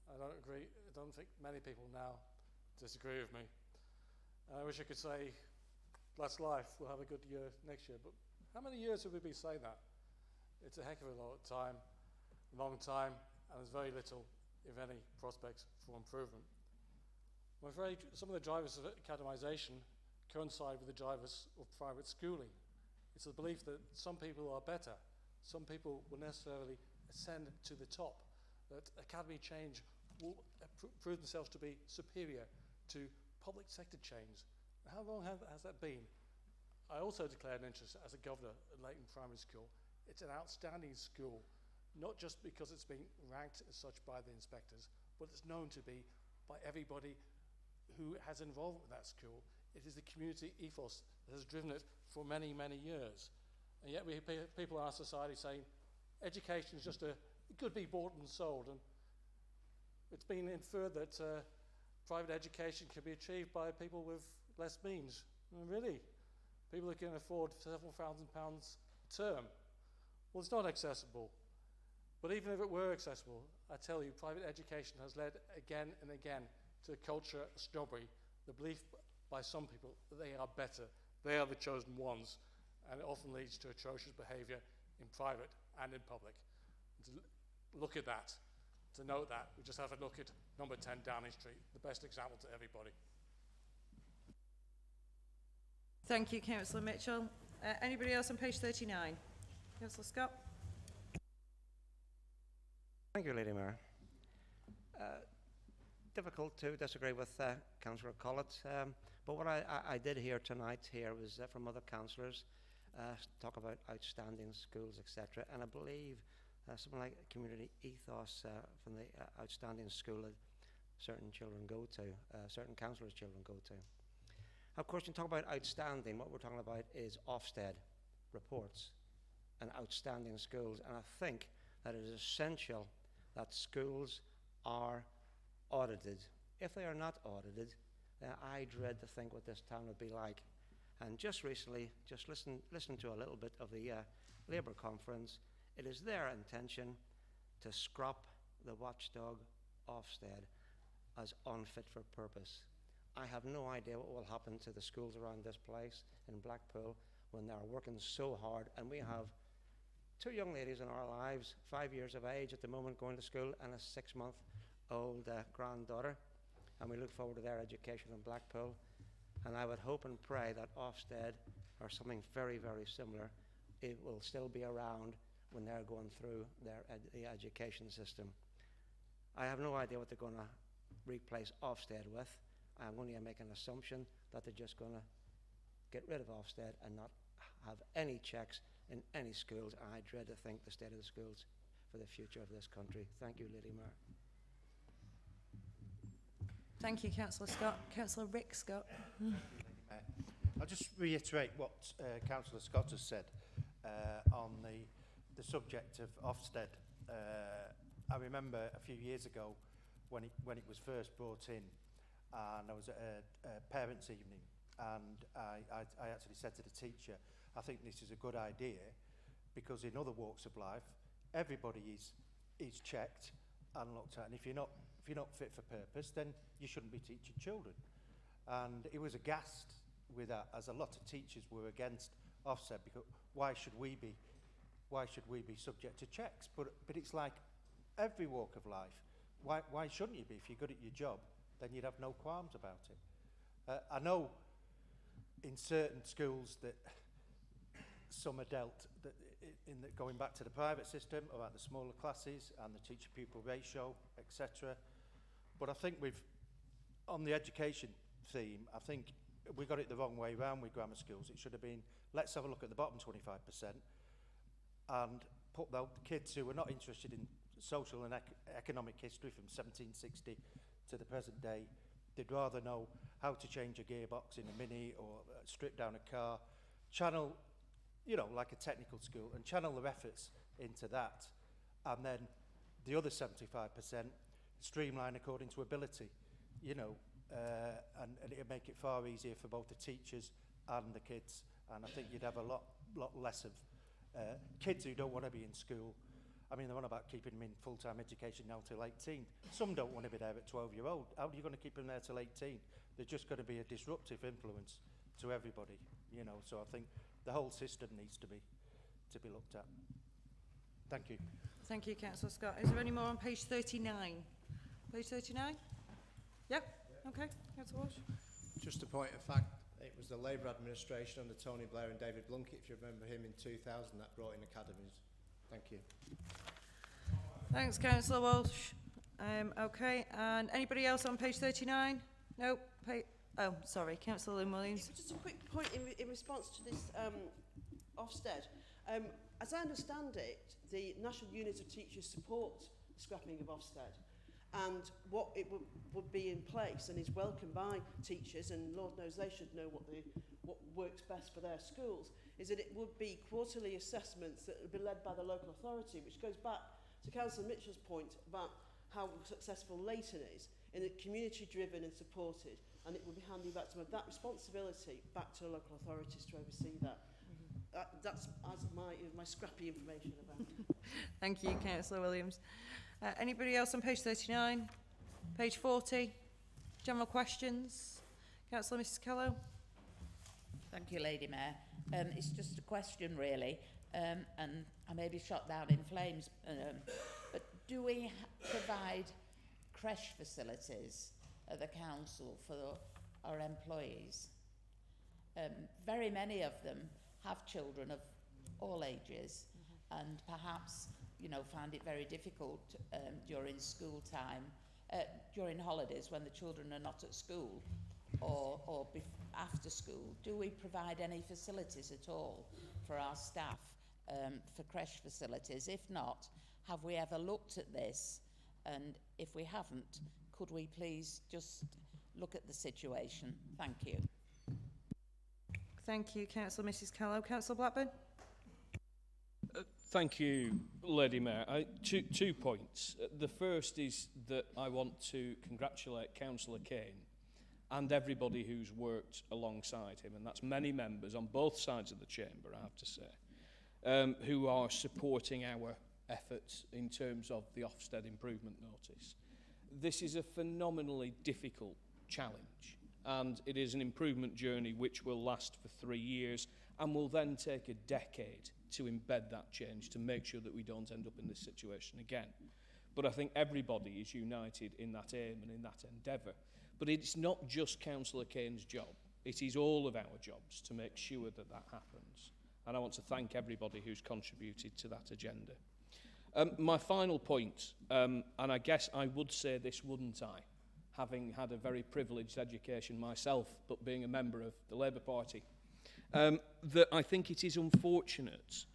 I don't agree. I don't think many people now disagree with me. And I wish I could say, that's life, we'll have a good year next year. But how many years have we been saying that? It's a heck of a long time, and there's very little, if any, prospects for improvement. I'm afraid some of the drivers of academisation coincide with the drivers of private schooling. It's the belief that some people are better, some people will necessarily ascend to the top, that academy change will prove themselves to be superior to public sector change. How long has that been? I also declared an interest as a governor at Leighton Primary School. It's an outstanding school, not just because it's been ranked as such by the inspectors, but it's known to be by everybody who has involvement with that school. It is the community ethos that has driven it for many, many years. And yet we hear people in our society saying, education is just it could be bought and sold. And it's been inferred that private education can be achieved by people with less means. And really, people who can afford several £1,000s a term. Well, it's not accessible. But even if it were accessible, I tell you, private education has led again and again to a culture of snobbery, the belief by some people that they are better, they are the chosen ones, and it often leads to atrocious behaviour in private and in public. And to look at that, to note that, we just have a look at number 10 Downing Street, the best example to everybody. Thank you, Councillor Mitchell. Anybody else on page 39? Councillor Scott. Thank you, Lady Mayor. Difficult to disagree with Councillor Collett, but what I did hear tonight here was from other councillors talk about outstanding schools, etc. And I believe something like community ethos from the outstanding school that certain children go to, certain councillors' children go to. Of course, when you talk about outstanding, what we're talking about is Ofsted reports and outstanding schools. And I think that it is essential that schools are audited. If they are not audited, I dread to think what this town would be like. And just recently, just listen to a little bit of the Labour conference. It is their intention to scrap the watchdog Ofsted as unfit for purpose. I have no idea what will happen to the schools around this place in Blackpool when they're working so hard. And we have 2 young ladies in our lives, 5 years of age at the moment, going to school, and a 6-month-old granddaughter. And we look forward to their education in Blackpool. And I would hope and pray that Ofsted or something very, very similar, it will still be around when they're going through the education system. I have no idea what they're going to replace Ofsted with. I'm only making an assumption that they're just going to get rid of Ofsted and not have any checks in any schools. I dread to think the state of the schools for the future of this country. Thank you, Lady Mayor. Thank you, Councillor Scott. Councillor Rick Scott. I'll just reiterate what Councillor Scott has said on the subject of Ofsted. I remember a few years ago when it was first brought in, and I was at a parents' evening, and I actually said to the teacher, I think this is a good idea, because in other walks of life, everybody is checked and looked at, and if you're not fit for purpose, then you shouldn't be teaching children. And it was aghast with that, as a lot of teachers were against Ofsted, because why should we be subject to checks? But it's like every walk of life. Why shouldn't you be? If you're good at your job, then you'd have no qualms about it. I know in certain schools that some are dealt that going back to the private system about the smaller classes and the teacher-pupil ratio, etc. But I think on the education theme, I think we got it the wrong way round with grammar schools. It should have been, let's have a look at the bottom 25% and put the kids who are not interested in social and economic history from 1760 to the present day. They'd rather know how to change a gearbox in a Mini or strip down a car, channel, like a technical school, and channel their efforts into that. And then the other 75% streamline according to ability, and it'd make it far easier for both the teachers and the kids. And I think you'd have a lot less of kids who don't want to be in school. I mean, they're on about keeping them in full-time education now till 18. Some don't want to be there at 12-year-old. How are you going to keep them there till 18? They're just going to be a disruptive influence to everybody, So I think the whole system needs to be looked at. Thank you. Thank you, Councillor Scott. Is there any more on page 39? Page 39? Yep. Okay. Councillor Walsh. Just a point of fact, it was the Labour administration under Tony Blair and David Blunkett, if you remember him, in 2000 that brought in academies. Thank you. Thanks, Councillor Walsh. Okay, and anybody else on page 39? No. Oh, sorry, Councillor Lynn Williams. Just a quick point in response to this Ofsted. As I understand it, the National Unit of Teachers support the scrapping of Ofsted, and what it would be in place and is welcomed by teachers, and Lord knows they should know what works best for their schools, is that it would be quarterly assessments that would be led by the local authority, which goes back to Councillor Mitchell's point about how successful Leighton is, in that community-driven and supported, and it would be handing back some of that responsibility back to the local authorities to oversee that. That's as my scrappy information about it. Thank you, Councillor Williams. Anybody else on page 39? Page 40? General questions? Councillor Mrs Kello. Thank you, Lady Mayor. It's just a question, really, and I may be shot down in flames, but do we provide creche facilities at the council for our employees? Very many of them have children of all ages, and perhaps, find it very difficult during school time, during holidays when the children are not at school, or after school. Do we provide any facilities at all for our staff, for creche facilities? If not, have we ever looked at this? And if we haven't, could we please just look at the situation? Thank you. Thank you, Councillor Mrs Kello. Councillor Blackburn. Thank you, Lady Mayor. Two points. The first is that I want to congratulate Councillor Kane and everybody who's worked alongside him, and that's many members on both sides of the chamber, I have to say, who are supporting our efforts in terms of the Ofsted Improvement Notice. This is a phenomenally difficult challenge, and it is an improvement journey which will last for 3 years and will then take a decade to embed that change to make sure that we don't end up in this situation again. But I think everybody is united in that aim and in that endeavour. But it's not just Councillor Kane's job. It is all of our jobs to make sure that that happens. And I want to thank everybody who's contributed to that agenda. My final point, and I guess I would say this, wouldn't I, having had a very privileged education myself, but being a member of the Labour Party, that I think it is unfortunate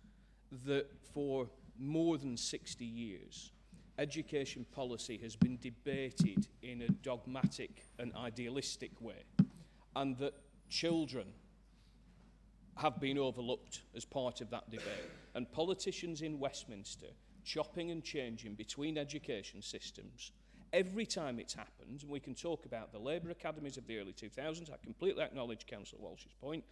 that for more than 60 years, education policy has been debated in a dogmatic and idealistic way, and that children have been overlooked as part of that debate. And politicians in Westminster chopping and changing between education systems. Every time it's happened, and we can talk about the Labour academies of the early 2000s, I completely acknowledge Councillor Walsh's point.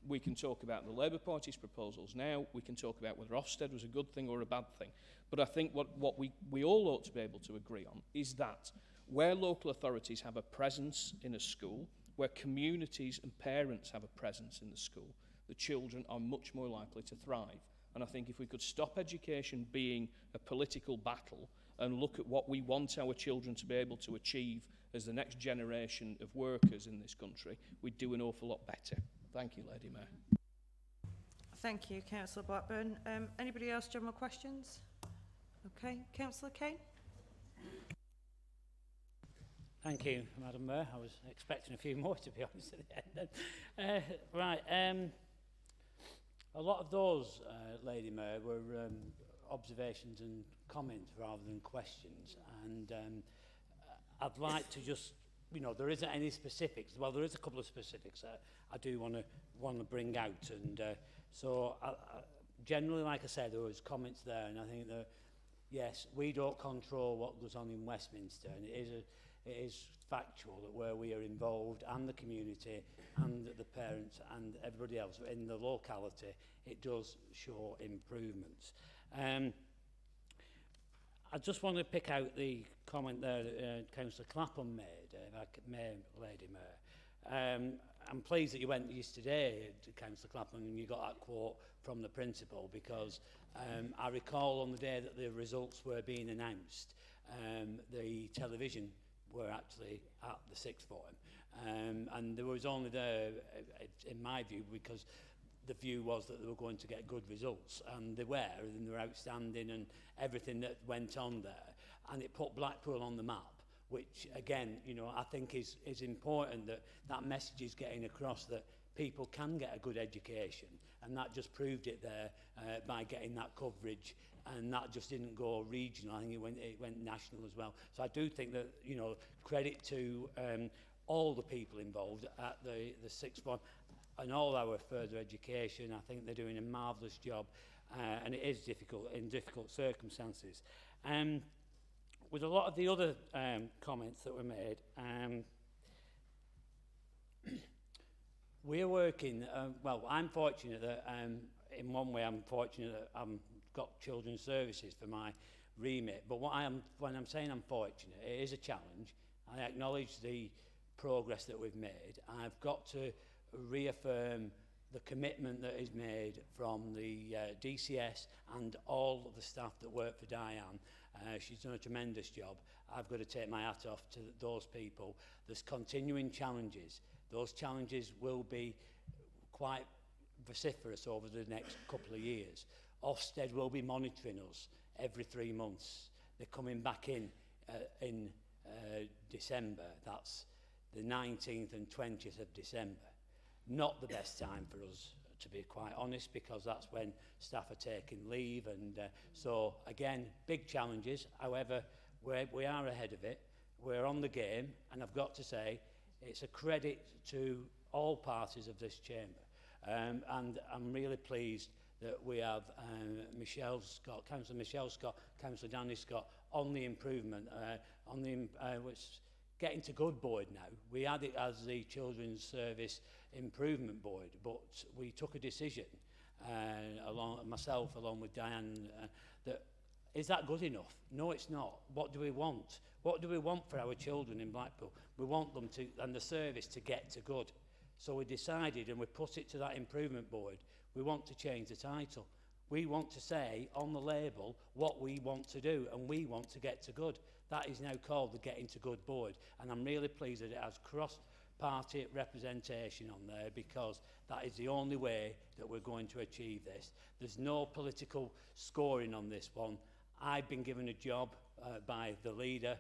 We can talk about the Labour Party's proposals now. We can talk about whether Ofsted was a good thing or a bad thing. But I think what we all ought to be able to agree on is that where local authorities have a presence in a school, where communities and parents have a presence in the school, the children are much more likely to thrive. And I think if we could stop education being a political battle and look at what we want our children to be able to achieve as the next generation of workers in this country, we'd do an awful lot better. Thank you, Lady Mayor. Thank you, Councillor Blackburn. Anybody else general questions? Okay, Councillor Kane. Thank you, Madam Mayor. I was expecting a few more, to be honest, at the end. Right. A lot of those, Lady Mayor, were observations and comments rather than questions. And I'd like to just, you know, there isn't any specifics. Well, there is a couple of specifics I do want to bring out. And so generally, like I said, there was comments there. And I think that, yes, we don't control what goes on in Westminster. And it is factual that where we are involved, and the community and the parents and everybody else in the locality, it does show improvements. I just want to pick out the comment there that Councillor Clapham made, Lady Mayor. I'm pleased that you went yesterday to Councillor Clapham and you got that quote from the principal, because I recall on the day that the results were being announced, the television were actually at the sixth form. And there was only there, in my view, because the view was that they were going to get good results, and they were outstanding, and everything that went on there. And it put Blackpool on the map, which, again, you know, I think is important that that message is getting across, that people can get a good education, and that just proved it there by getting that coverage. And that just didn't go regional. I think it went national as well. So I do think that, you know, credit to all the people involved at the sixth form and all our further education. I think they're doing a marvellous job, and it is difficult in difficult circumstances. With a lot of the other comments that were made, we're working. Well, I'm fortunate that in one way, I'm fortunate that I'm got children's services for my remit, but when I'm saying I'm fortunate, it is a challenge. I acknowledge the progress that we've made. I've got to reaffirm the commitment that is made from the DCS and all of the staff that work for Diane. She's done a tremendous job. I've got to take my hat off to those people. There's continuing challenges. Those challenges will be quite vociferous over the next couple of years. Ofsted will be monitoring us every 3 months. They're coming back in December. That's the 19th and 20th of December. Not the best time for us, to be quite honest, because that's when staff are taking leave. And so, again, big challenges. However, we are ahead of it. We're on the game. And I've got to say, it's a credit to all parties of this chamber. And I'm really pleased that we have Councillor Michelle Scott, Councillor Danny Scott on the improvement, which getting to good board now. We had it as the Children's Service Improvement Board, but we took a decision, myself along with Diane, that is that good enough? No, it's not. What do we want? What do we want for our children in Blackpool? We want them to, and the service to get to good. So we decided, and we put it to that improvement board, we want to change the title. We want to say on the label what we want to do, and we want to get to good. That is now called the Getting to Good Board, and I'm really pleased that it has party representation on there, because that is the only way that we're going to achieve this. There's no political scoring on this one. I've been given a job by the leader.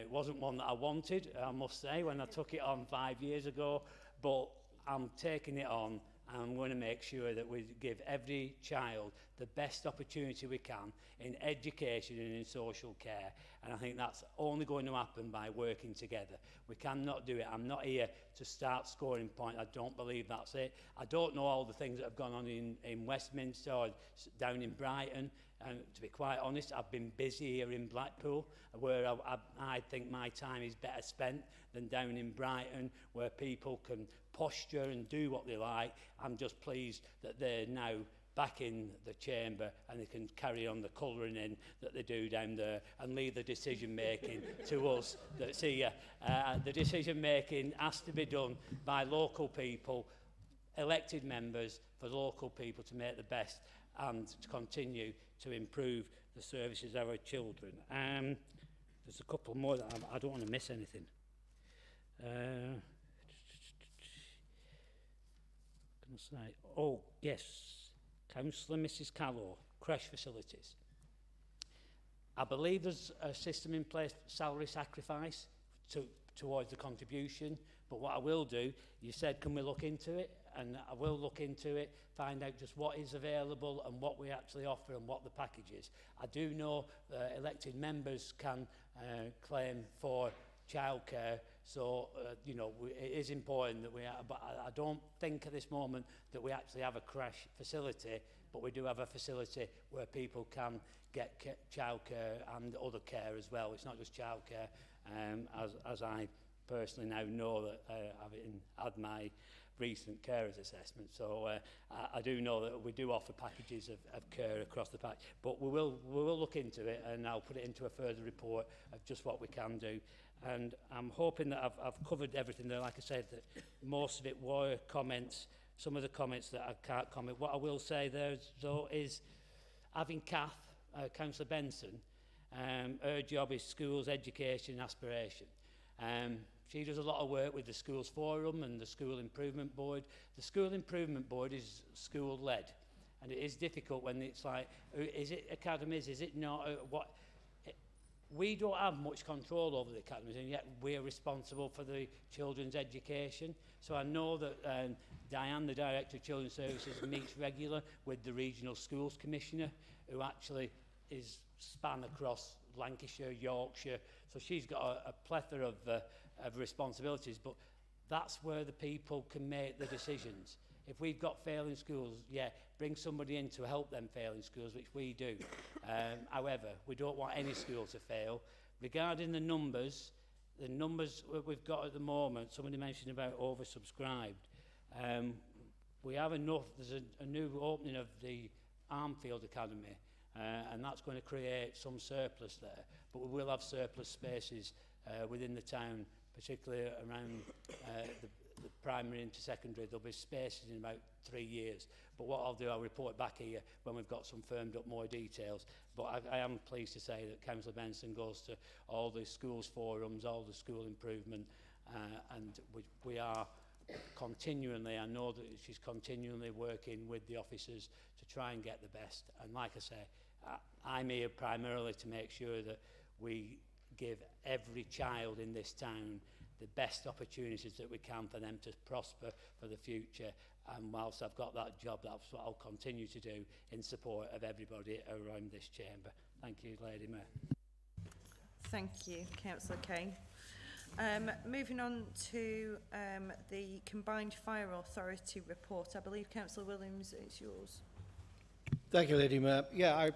It wasn't one that I wanted, I must say, when I took it on 5 years ago, but I'm taking it on, and I'm going to make sure that we give every child the best opportunity we can in education and in social care. And I think that's only going to happen by working together. We cannot do it. I'm not here to start scoring points. I don't believe that's it. I don't know all the things that have gone on in Westminster or down in Brighton. And to be quite honest, I've been busy here in Blackpool, where I think my time is better spent than down in Brighton, where people can posture and do what they like. I'm just pleased that they're now back in the chamber and they can carry on the colouring in that they do down there and leave the decision making to us that's here. The decision making has to be done by local people, elected members, for local people to make the best and to continue to improve the services of our children. There's a couple more that I don't want to miss anything. Oh, yes, Councillor Mrs Callow, creche facilities. I believe there's a system in place for salary sacrifice towards the contribution, but what I will do, you said, can we look into it? And I will look into it, find out just what is available and what we actually offer and what the package is. I do know elected members can claim for childcare, so you know, it is important that we have, but I don't think at this moment that we actually have a creche facility, but we do have a facility where people can get childcare and other care as well. It's not just childcare, as I personally now know that having had my recent carers assessment. So I do know that we do offer packages of care across the patch, but we will look into it, and I'll put it into a further report of just what we can do. And I'm hoping that I've covered everything there. Like I said, that most of it were comments, some of the comments that I can't comment. What I will say there, though, is having Kath, Councillor Benson, her job is schools, education, aspiration. She does a lot of work with the Schools Forum and the School Improvement Board. The School Improvement Board is school-led, and it is difficult when it's like, is it academies, is it not? We don't have much control over the academies, and yet we're responsible for the children's education. So I know that Diane, the Director of Children's Services, meets regular with the Regional Schools Commissioner, who actually is span across Lancashire, Yorkshire. So she's got a plethora of responsibilities, but that's where the people can make the decisions. If we've got failing schools, yeah, bring somebody in to help them failing schools, which we do. However, we don't want any school to fail. Regarding the numbers we've got at the moment, somebody mentioned about oversubscribed. We have enough. There's a new opening of the Armfield Academy, and that's going to create some surplus there. But we will have surplus spaces within the town, particularly around the primary into secondary. There'll be spaces in about 3 years. But what I'll do, I'll report back here when we've got some firmed up more details. But I am pleased to say that Councillor Benson goes to all the schools forums, all the school improvement, and we are continually, I know that she's continually working with the officers to try and get the best. And like I say, I'm here primarily to make sure that we give every child in this town the best opportunities that we can for them to prosper for the future. And whilst I've got that job, that's what I'll continue to do in support of everybody around this chamber. Thank you, Lady Mayor. Thank you, Councillor Kane. Moving on to the Combined Fire Authority report. I believe, Councillor Williams, it's yours. Thank you, Lady Mayor. Yeah, I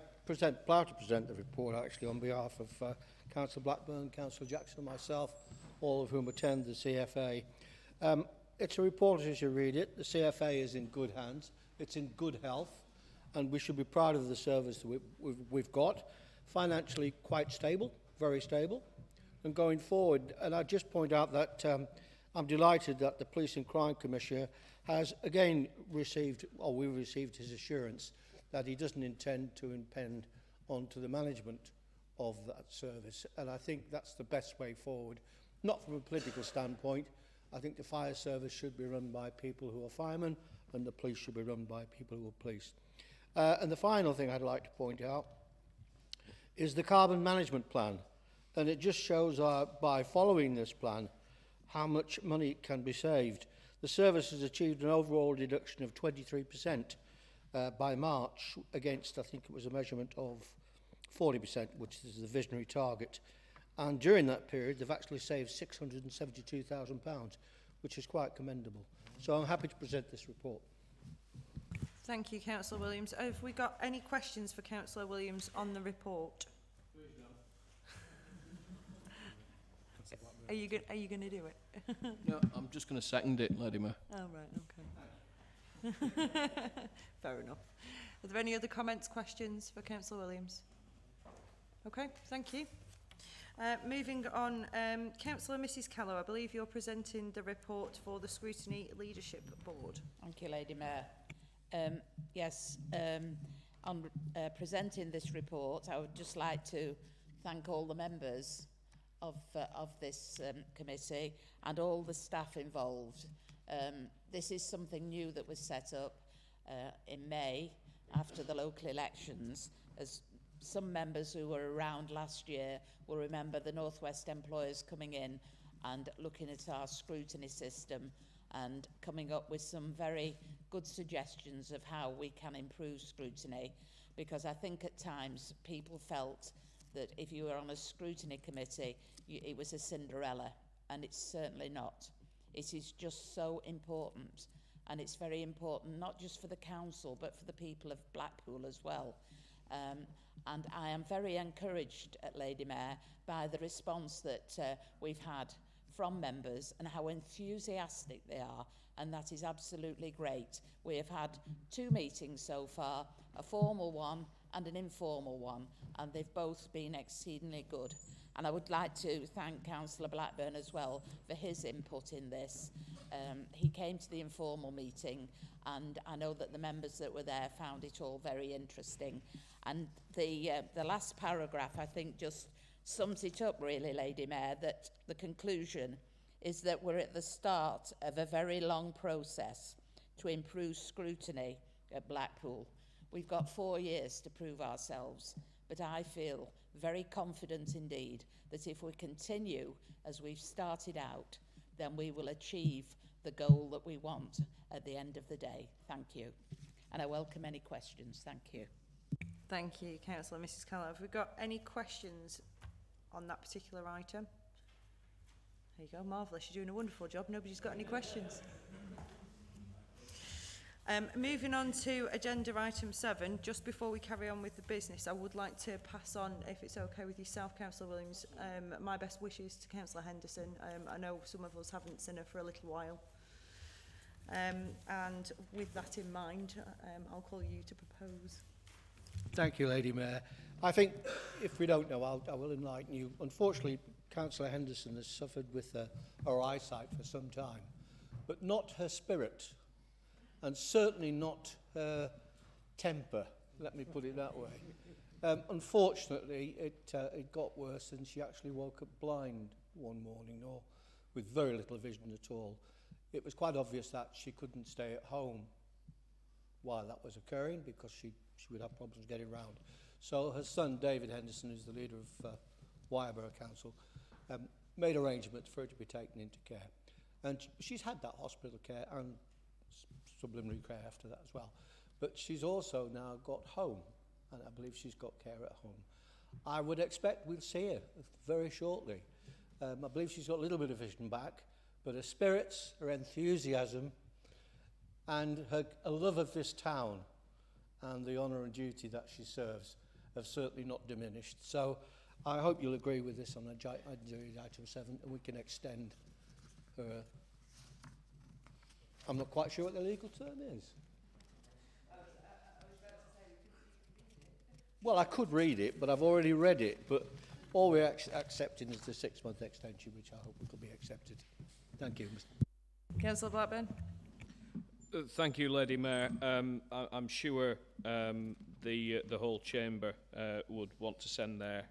proud to present the report actually on behalf of Councillor Blackburn, Councillor Jackson and myself, all of whom attend the CFA. It's a report as you read it. The CFA is in good hands. It's in good health, and we should be proud of the service that we've got. Financially quite stable, very stable. And going forward, and I just point out that I'm delighted that the Police and Crime Commissioner has again received, or we received his assurance that he doesn't intend to impend onto the management of that service. And I think that's the best way forward, not from a political standpoint, I think the fire service should be run by people who are firemen, and the police should be run by people who are police. And the final thing I'd like to point out is the carbon management plan. And it just shows by following this plan how much money can be saved. The service has achieved an overall reduction of 23% by March against, I think it was a measurement of 40%, which is the visionary target. And during that period, they've actually saved £672,000, which is quite commendable. So I'm happy to present this report. Thank you, Councillor Williams. Have we got any questions for Councillor Williams on the report? Are you going to do it? No, I'm just going to second it, Lady Mayor. Oh, right, okay. Fair enough. Are there any other comments, questions for Councillor Williams? Okay, thank you. Moving on, Councillor Mrs Keller, I believe you're presenting the report for the Scrutiny Leadership Board. Thank you, Lady Mayor. Yes, on presenting this report, I would just like to thank all the members of this committee and all the staff involved. This is something new that was set up in May after the local elections. As some members who were around last year will remember the North West employers coming in and looking at our scrutiny system and coming up with some very good suggestions of how we can improve scrutiny, because I think at times people felt that if you were on a scrutiny committee, it was a Cinderella, and it's certainly not. It is just so important, and it's very important not just for the council but for the people of Blackpool as well. And I am very encouraged, Lady Mayor, by the response that we've had from members and how enthusiastic they are, and that is absolutely great. We have had 2 meetings so far, a formal one and an informal one, and they've both been exceedingly good. And I would like to thank Councillor Blackburn as well for his input in this. He came to the informal meeting, and I know that the members that were there found it all very interesting. And the last paragraph, I think, just sums it up really, Lady Mayor, that the conclusion is that we're at the start of a very long process to improve scrutiny at Blackpool. We've got 4 years to prove ourselves, but I feel very confident indeed that if we continue as we've started out, then we will achieve the goal that we want at the end of the day. Thank you. And I welcome any questions. Thank you. Thank you, Councillor Mrs Keller. Have we got any questions on that particular item? There you go, marvellous. You're doing a wonderful job. Nobody's got any questions. Moving on to agenda item 7, just before we carry on with the business, I would like to pass on, if it's okay with yourself, Councillor Williams, my best wishes to Councillor Henderson. I know some of us haven't seen her for a little while. And with that in mind, I'll call you to propose. Thank you, Lady Mayor. I think, if we don't know, I will enlighten you. Unfortunately, Councillor Henderson has suffered with her eyesight for some time, but not her spirit, and certainly not her temper, let me put it that way. Unfortunately, it got worse, and she actually woke up blind one morning, or with very little vision at all. It was quite obvious that she couldn't stay at home while that was occurring, because she would have problems getting around. So her son, David Henderson, who's the leader of Wyreborough Council, made arrangements for her to be taken into care. And she's had that hospital care and sublunary care after that as well. But she's also now got home, and I believe she's got care at home. I would expect we'll see her very shortly. I believe she's got a little bit of vision back, but her spirits, her enthusiasm, and her love of this town and the honour and duty that she serves have certainly not diminished. So I hope you'll agree with this on item 7, and we can extend her. I'm not quite sure what the legal term is. Well, I could read it, but I've already read it. But all we're accepting is the 6-month extension, which I hope will be accepted. Thank you. Councillor Blackburn. Thank you, Lady Mayor. I'm sure the whole chamber would want to send their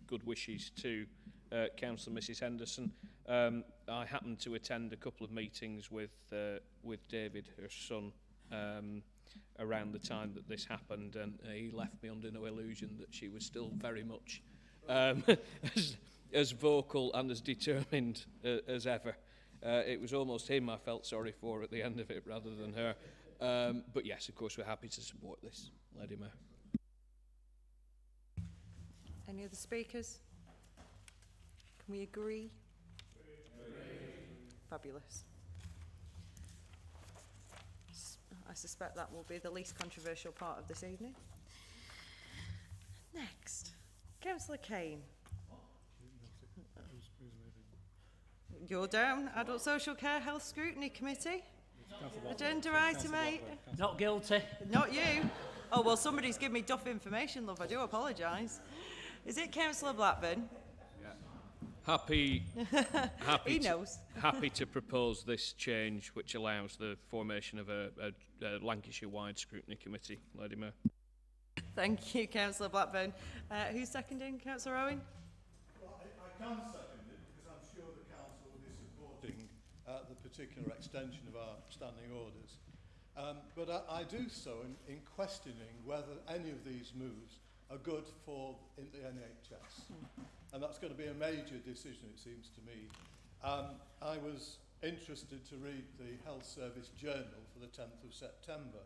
good wishes to Councillor Mrs Henderson. I happened to attend a couple of meetings with David, her son, around the time that this happened, and he left me under no illusion that she was still very much as vocal and as determined as ever. It was almost him I felt sorry for at the end of it rather than her. But yes, of course, we're happy to support this, Lady Mayor. Any other speakers? Can we agree? Fabulous. I suspect that will be the least controversial part of this evening. Next, Councillor Kane. You're down. Adult Social Care Health Scrutiny Committee. Agenda item 8. Not guilty. Not you. Oh, well, somebody's given me duff information, love. I do apologise. Is it Councillor Blackburn? Happy He knows. Happy to propose this change, which allows the formation of a Lancashire-wide scrutiny committee, Lady Mayor. Thank you, Councillor Blackburn. Who's seconding? Councillor Owen? Well, I can second it because I'm sure the council will be supporting the particular extension of our standing orders. But I do so in questioning whether any of these moves are good for the NHS. And that's going to be a major decision, it seems to me. I was interested to read the Health Service Journal for the 10th of September.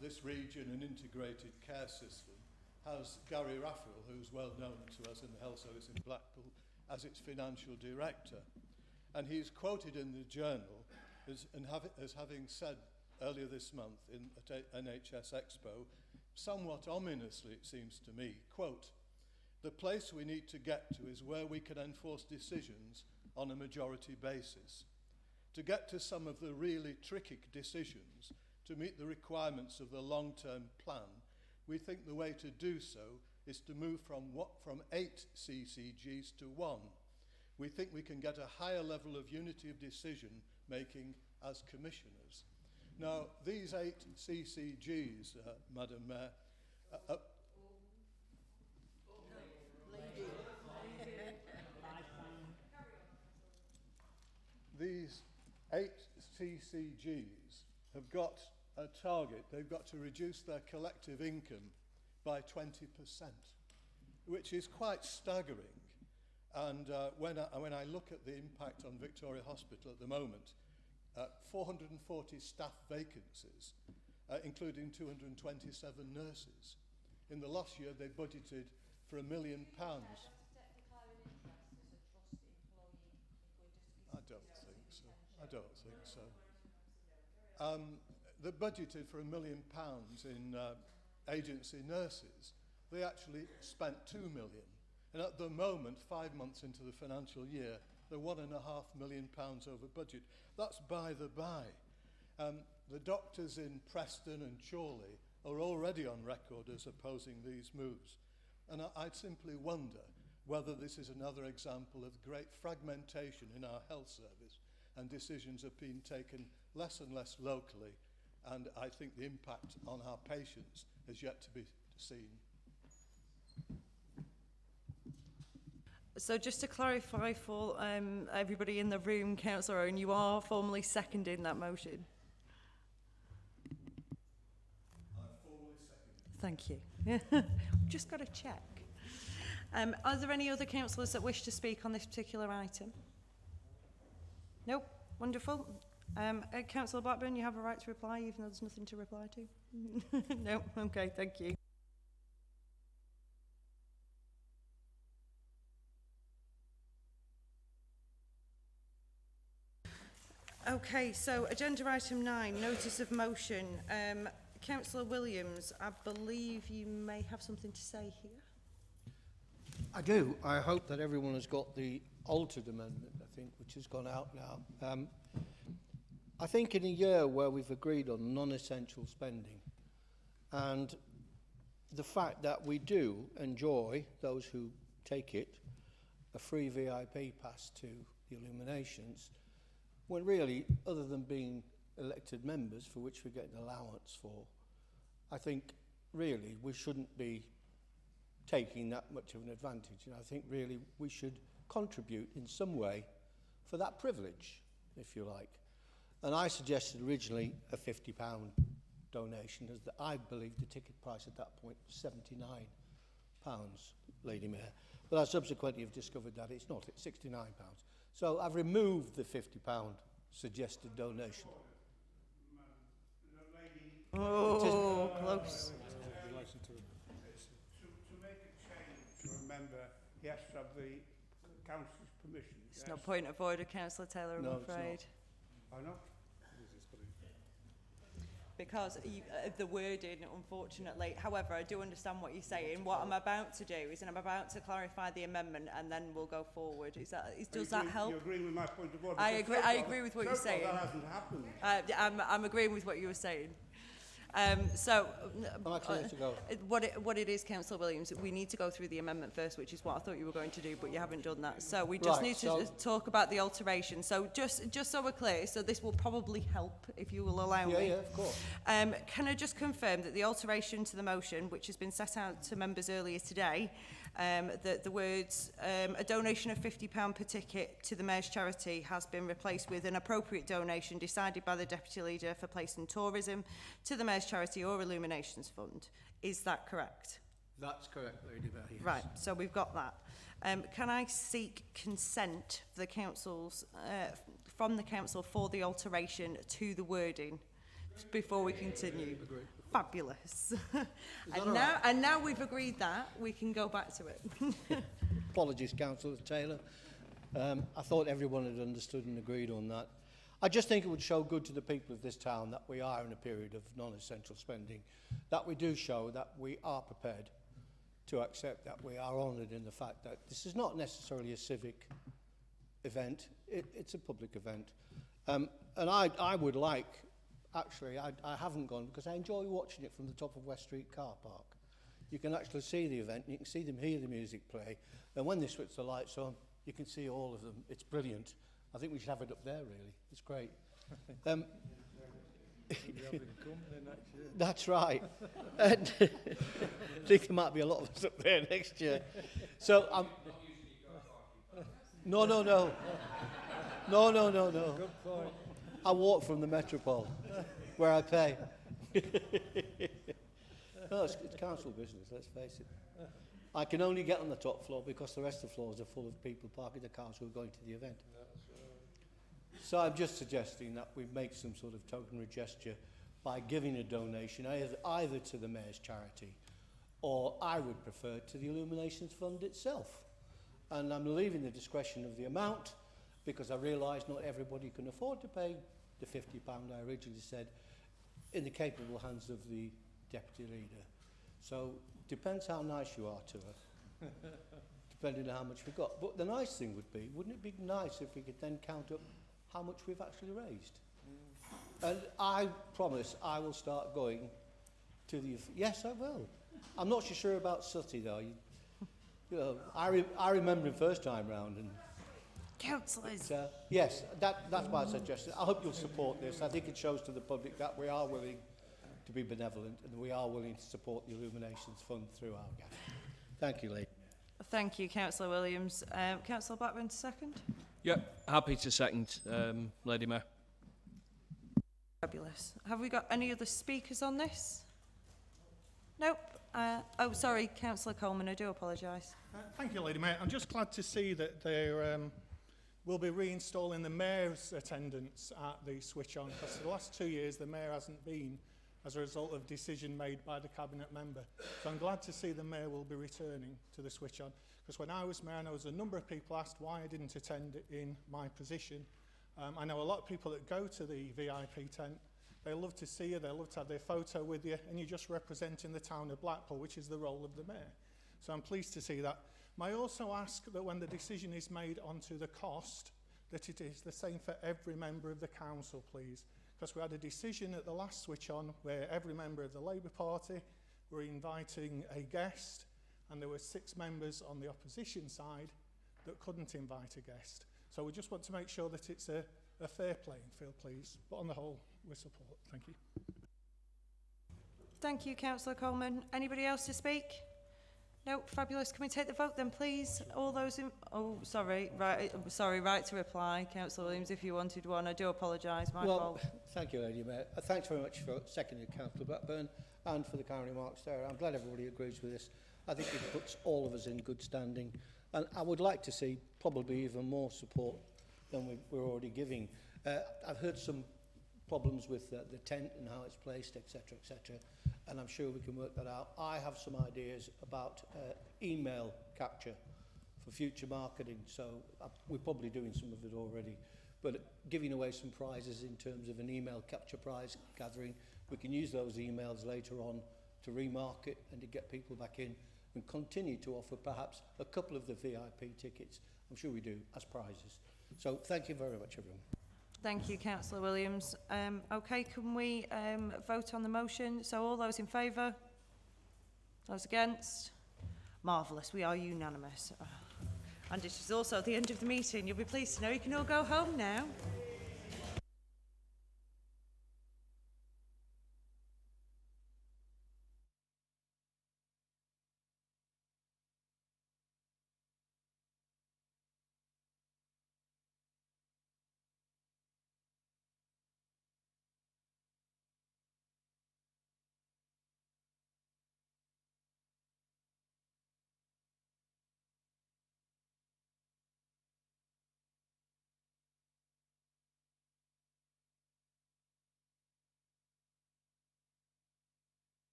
This region and integrated care system has Gary Raphael, who's well known to us in the Health Service in Blackpool, as its financial director. And he's quoted in the journal as having said earlier this month at NHS Expo, somewhat ominously it seems to me, quote, "The place we need to get to is where we can enforce decisions on a majority basis. To get to some of the really tricky decisions, to meet the requirements of the long-term plan, we think the way to do so is to move from 8 CCGs to 1. We think we can get a higher level of unity of decision making as commissioners." Now, these 8 CCGs, Madam Mayor, these 8 CCGs have got a target. They've got to reduce their collective income by 20%, which is quite staggering. And when I look at the impact on Victoria Hospital at the moment, 440 staff vacancies, including 227 nurses. In the last year, they budgeted for £1 million. I don't think so. I don't think so. They budgeted for £1 million in agency nurses. They actually spent £2 million. And at the moment, 5 months into the financial year, they're £1.5 million over budget. That's by the by. The doctors in Preston and Chorley are already on record as opposing these moves. And I'd simply wonder whether this is another example of great fragmentation in our health service, and decisions are being taken less and less locally, and I think the impact on our patients is yet to be seen. So just to clarify for everybody in the room, Councillor Owen, you are formally seconding that motion? I'm formally seconding. Thank you. Just got to check. Are there any other councillors that wish to speak on this particular item? Nope. Wonderful. Councillor Blackburn, you have a right to reply, even though there's nothing to reply to. No? Okay, thank you. Okay, so agenda item 9, notice of motion. Councillor Williams, I believe you may have something to say here. I do. I hope that everyone has got the altered amendment, I think, which has gone out now. I think in a year where we've agreed on non-essential spending, and the fact that we do enjoy, those who take it, a free VIP pass to the illuminations, when really, other than being elected members, for which we get an allowance for, I think really we shouldn't be taking that much of an advantage. And I think really we should contribute in some way for that privilege, if you like. And I suggested originally a £50 donation, as I believe the ticket price at that point was £79, Lady Mayor. But I subsequently have discovered that it's not, it's £69. So I've removed the £50 suggested donation. Oh, close. To make a change to a member, he has to have the council's permission. It's no point of order, Councillor Taylor, I'm afraid. Why not? Because of the wording, unfortunately. However, I do understand what you're saying. What I'm about to do is I'm about to clarify the amendment and then we'll go forward. Does that help? You agree with my point of order? I agree with what you're saying. That hasn't happened. I'm agreeing with what you were saying. What it is, Councillor Williams, we need to go through the amendment first, which is what I thought you were going to do, but you haven't done that. So we just need to talk about the alteration. So just so we're clear, so this will probably help, if you will allow me. Yeah, of course. Can I just confirm that the alteration to the motion, which has been set out to members earlier today, that the words a donation of £50 per ticket to the Mayor's charity has been replaced with an appropriate donation decided by the Deputy Leader for Place and Tourism to the Mayor's charity or Illuminations Fund. Is that correct? That's correct, Lady Mayor. Yes. Right, so we've got that. Can I seek consent for the council's, from the council for the alteration to the wording before we continue? Agreed. Fabulous. Right? And now we've agreed that, we can go back to it. Apologies, Councillor Taylor. I thought everyone had understood and agreed on that. I just think it would show good to the people of this town that we are in a period of non-essential spending, that we do show that we are prepared to accept that we are honoured in the fact that this is not necessarily a civic event, it's a public event. And I would like, actually, I haven't gone because I enjoy watching it from the top of West Street car park. You can actually see the event, you can see them hear the music play, and when they switch the lights on, you can see all of them. It's brilliant. I think we should have it up there, really. It's great. That's right. And I think there might be a lot of us up there next year. So No. No. Good point. I walk from the Metropole, where I pay. No, it's council business, let's face it. I can only get on the top floor because the rest of the floors are full of people parking their cars who are going to the event. So I'm just suggesting that we make some sort of tokenary gesture by giving a donation either to the Mayor's charity or I would prefer to the Illuminations Fund itself. And I'm leaving the discretion of the amount because I realise not everybody can afford to pay the £50 I originally said in the capable hands of the Deputy Leader. So depends how nice you are to her, depending on how much we've got. But the nice thing would be, wouldn't it be nice if we could then count up how much we've actually raised? And I promise I will start going to the... Yes, I will. I'm not so sure about Sutty, though. You know, I remember him first time round. And Councillors. Yes, that's my suggestion. I hope you'll support this. I think it shows to the public that we are willing to be benevolent and we are willing to support the Illuminations Fund through our gap. Thank you, Lee. Thank you, Councillor Williams. Councillor Blackburn, second. Yep, happy to second, Lady Mayor. Fabulous. Have we got any other speakers on this? Nope. Oh, sorry, Councillor Coleman, I do apologise. Thank you, Lady Mayor. I'm just glad to see that there will be reinstalling the Mayor's attendance at the switch on, because for the last 2 years the Mayor hasn't been as a result of decision made by the Cabinet member. So I'm glad to see the Mayor will be returning to the switch on, because when I was Mayor, I know a number of people asked why I didn't attend in my position. I know a lot of people that go to the VIP tent, they love to see you, they love to have their photo with you, and you're just representing the town of Blackpool, which is the role of the Mayor. So I'm pleased to see that. May I also ask that when the decision is made onto the cost, that it is the same for every member of the council, please. Because we had a decision at the last switch on where every member of the Labour Party were inviting a guest, and there were 6 members on the opposition side that couldn't invite a guest. So we just want to make sure that it's a fair playing field, please. But on the whole, we support. Thank you. Thank you, Councillor Coleman. Anybody else to speak? No, fabulous. Can we take the vote then, please? All those in... Oh, sorry. Right to reply, Councillor Williams, if you wanted one. I do apologise, my fault. Thank you, Lady Mayor. Thanks very much for seconding Councillor Blackburn and for the kind remarks there. I'm glad everybody agrees with this. I think it puts all of us in good standing. And I would like to see probably even more support than we're already giving. I've heard some problems with the tent and how it's placed, etc., etc. And I'm sure we can work that out. I have some ideas about email capture for future marketing, so we're probably doing some of it already. But giving away some prizes in terms of an email capture prize gathering, we can use those emails later on to remarket and to get people back in and continue to offer perhaps a couple of the VIP tickets. I'm sure we do, as prizes. So thank you very much, everyone. Thank you, Councillor Williams. OK, can we vote on the motion? So all those in favour? Those against? Marvellous, we are unanimous. And it is also the end of the meeting. You'll be pleased to know you can all go home now.